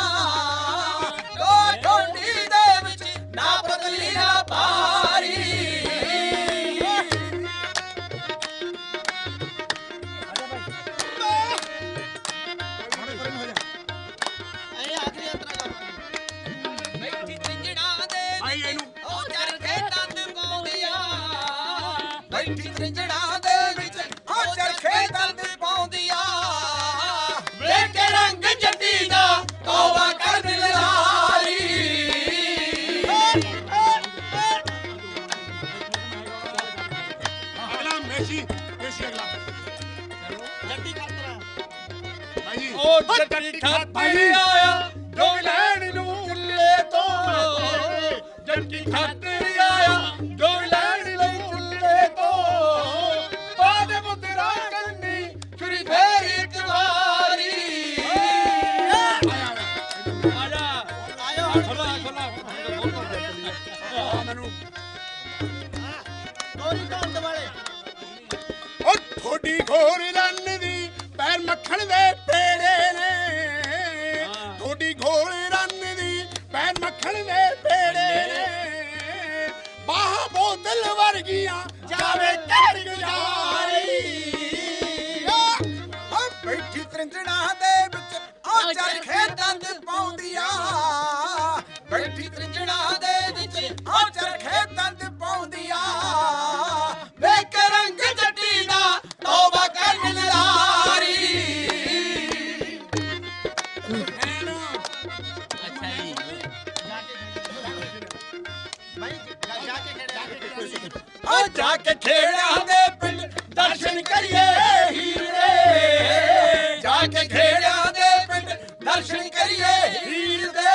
ਦੋ ਢੋਂਡੀ ਦੇ ਵਿੱਚ ਨਾ ਬਦਲੀ ਨਾ ਭਾਰੀ ਬੈਠੀ ਤ੍ਰਿੰਜਣਾ ਦੇ ਵਿੱਚ ਉਹ ਚਰਖੇ ਦੰਦ ਪਾਉਂਦੀਆਂ ਬੈਠੀ ਤ੍ਰਿੰਜਣਾ ਦੇ ਵਿੱਚ ਉਹ ਚਰਖੇ ਦੰਦ ਪਾਉਂਦੀਆਂ ਵੇਖ ਕੇ ਰੰਗ ਜੱਟੀ ਦਾ ਤੌਬਾ ਕਰ ਦਿਲ ਲਾਰੀ ਅਗਲਾ ਮੇਸ਼ੀ ਅਗਲਾ ਜੱਟੀ ਕਰਤਰਾ ਭਾਈ ਉਹ ਜੱਟੀ ਖਾਤਰ ਆਇਆ ਜੋ ਲੈਣ ਨੂੰ ਚੁੱਲੇ ਤੋਂ ਜੱਟੀ ਖਾਤਰ ਆਇਆ ਜੋ ਲੈਣ ਨੂੰ ਚੁੱਲੇ ਤੋਂ ਬਾਦ ਮੁਦਰਾ ਕੰਨੀ ਛੁਰੀ ਫੇਰ ਇੱਕ ਵਾਰੀ ਆਇਆ ਖੋਲਾ ਮੈਨੂੰ ਗੋਰੀ ਕਾਂਡ ਵਾਲੇ ਉਹ ਥੋੜੀ ਘੋਰ ਰੰਨ ਦੀ ਪੈਰ ਮੱਖਣ ਦੇ ਪੇੜੇ ਨੇ ਥੋੜੀ ਘੋਰ ਰੰਨ ਦੀ ਪੈਰ ਮੱਖਣ ਦੇ ਪੇੜੇ ਨੇ ਬਾਹਾਂ ਬੋਤਲ ਵਰਗੀਆਂ ਜਾਵੇ ਕਹਿ ਗੁਜ਼ਾਰੀ ਓ ਬੈਠੀ ਤ੍ਰਿੰਜਣਾ ਦੇ ਵਿੱਚ ਉਹ ਚਰਖੇ ਦੰਦ ਪਾਉਂਦੀਆਂ ਬੈਠੀ ਤ੍ਰਿੰਜਣਾ ਦੇ ਵਿੱਚ ਉਹ ਚਰਖੇ ਦੰਦ ਪਾਉਂਦੀਆਂ ਵੇਖ ਰੰਗ ਜੱਟੀ ਦਾ ਤੌਬਾ ਕਰ ਦਿਲ ਲਾਰੀ ਓ ਜਾ ਕੇ ਖੇੜਿਆਂ ਦੇ ਪਿੰਡ ਦਰਸ਼ਨ ਕਰੀਏ ਹੀਰੇ ਜਾ ਕੇ ਖੇੜਿਆਂ ਦੇ ਪਿੰਡ ਦਰਸ਼ਨ ਕਰੀਏ ਹੀਰ ਦੇ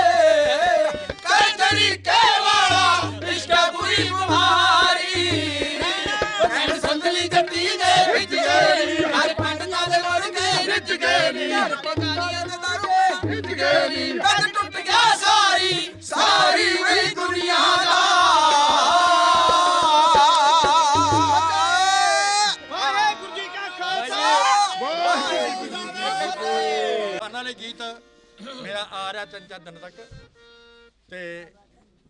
ਕਰ ਤਰੀਕੇ ਵਾਲਾ ਇਸ਼ਕਾ ਬੁਰੀ ਬਿਮਾਰੀ ਕਹਿਣ ਸੰਦਲੀ ਜੱਟੀ ਦੇ ਵਿੱਚ ਗਏ ਹਰ ਪੰਡਤਾਂ ਦੇ ਵਰਗੇ ਵਿੱਚ ਗਏ ਨੀ ਹਰ ਪੰਡਤਾਂ ਦੇ ਵਰਗੇ ਵਿੱਚ ਗਏ ਨੀ ਕੱਦ ਟੁੱਟ ਗਿਆ ਸਾਰੀ ਸਾਰੀ ਵੀ ਦੁਨੀਆ ਦਾ ਮੇਰਾ ਆ ਰਿਹਾ 3-4 ਦਿਨ ਤੱਕ ਤੇ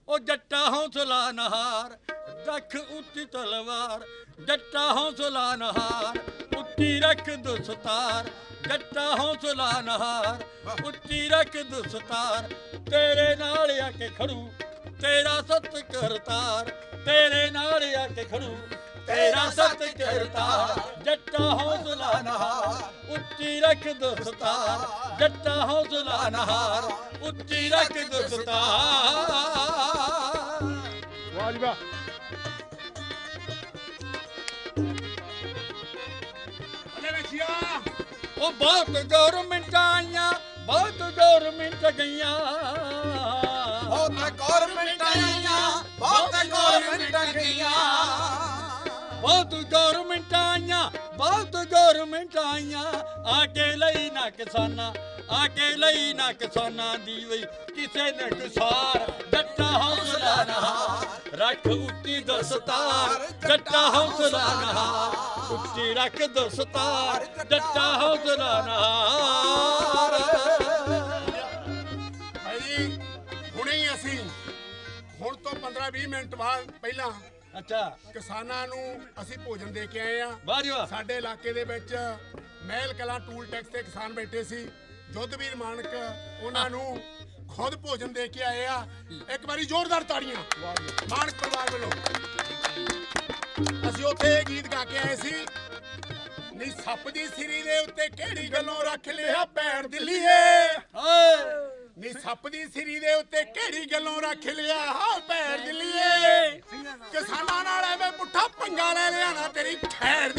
ਉਹ ਜੱਟਾ ਹੌਸਲਾ ਨਹਾਰ ਰੱਖ ਉੱਚੀ ਤਲਵਾਰ ਜੱਟਾ ਹੌਸਲਾ ਨਹਾਰ ਉੱਚੀ ਰੱਖ ਦਸਤਾਰ ਜੱਟਾ ਹੌਸਲਾ ਨਹਾਰ ਉੱਚੀ ਰੱਖ ਦਸਤਾਰ ਤੇਰੇ ਨਾਲ ਆ ਕੇ ਖੜੂ ਤੇਰਾ ਸਤ ਕਰਤਾਰ ਤੇਰੇ ਨਾਲ ਆ ਕੇ ਖੜੂ ਤੇਰਾ ਸਤ ਕਰਤਾਰ ਜੱਟਾ ਹੌਸਲਾ ਨਹਾਰ ਉੱਚੀ ਰੱਖ ਦਸਤਾਰ ਜੱਟਾ ਹੌਸਲਾ ਨਹਾਰ ਉੱਚੀ ਰੱਖ ਦਸਤਾਰ ਵਾਹ ਜੀ ਵਾਹ ਉਹ ਬਹੁਤ ਗੌਰਮੈਂਟਾਂ ਆਈਆਂ ਬਹੁਤ ਗੌਰਮੈਂਟ ਗਈਆਂ ਬਹੁਤ ਗੌਰਮੈਂਟਾਂ ਆਈਆਂ ਬਹੁਤ ਗੌਰਮੈਂਟਾਂ ਗਈਆਂ ਬਹੁਤ ਗੌਰਮੈਂਟਾਂ ਆਈਆਂ ਬਹੁਤ ਗੌਰਮੈਂਟਾਂ ਆਈਆਂ ਆ ਕੇ ਲਈ ਨਾ ਕਿਸਾਨਾਂ ਆ ਕੇ ਲਈ ਨਾ ਕਿਸਾਨਾਂ ਦੀ ਵਈ ਕਿਸੇ ਨੇ ਕਿਸਾਰ ਜੱਟਾ ਹੌਸਲਾ ਨਹਾਰ ਰੱਖ ਉੱਚੀ ਦਸਤਾਰ ਜੱਟਾ ਹੌਸਲਾ ਨਹਾਰ ਉੱਚੀ ਰੱਖ ਦਸਤਾਰ ਜੱਟਾ ਹੌਸਲਾ ਨਹਾਰ ਭਾਈ ਹੁਣੇ ਹੀ ਅਸੀਂ ਹੁਣ ਤੋਂ 15-20 ਮਿੰਟ ਬਾਅਦ ਪਹਿਲਾਂ ਅੱਛਾ ਕਿਸਾਨਾਂ ਨੂੰ ਅਸੀਂ ਭੋਜਨ ਦੇ ਕੇ ਆਏ ਆ ਵਾਹ ਜੀ ਵਾਹ ਸਾਡੇ ਇਲਾਕੇ ਦੇ ਵਿੱਚ ਮਹਿਲ ਕਲਾਂ ਟੂਲ ਟੈਕਸ ਤੇ ਕਿਸਾਨ ਬੈਠੇ ਸੀ ਜੋਧਵੀਰ ਮਾਨਕ ਉਹਨਾਂ ਨੂੰ ਖੁਦ ਭੋਜਨ ਦੇ ਕੇ ਆਏ ਆ ਇੱਕ ਵਾਰੀ ਜ਼ੋਰਦਾਰ ਤਾੜੀਆਂ ਮਾਨਕ ਪਰਿਵਾਰ ਵੱਲੋਂ ਅਸੀਂ ਉੱਥੇ ਇਹ ਗੀਤ ਗਾ ਕੇ ਆਏ ਸੀ ਨੀ ਸੱਪ ਦੀ ਸਿਰੀ ਦੇ ਉੱਤੇ ਕਿਹੜੀ ਗੱਲੋਂ ਰੱਖ ਲਿਆ ਪੈਰ ਦਿੱਲੀਏ ਨੀ ਸੱਪ ਦੀ ਸਿਰੀ ਦੇ ਉੱਤੇ ਕਿਹੜੀ ਗੱਲੋਂ ਰੱਖ ਲਿਆ ਹਾਂ ਪੈਰ ਦਿੱਲੀਏ ਕਿਸਾਨਾਂ ਨਾਲ ਐਵੇਂ ਪੁੱਠਾ ਪੰਗਾ ਲੈ ਲਿਆ ਨਾ ਤੇਰੀ ਖੈਰ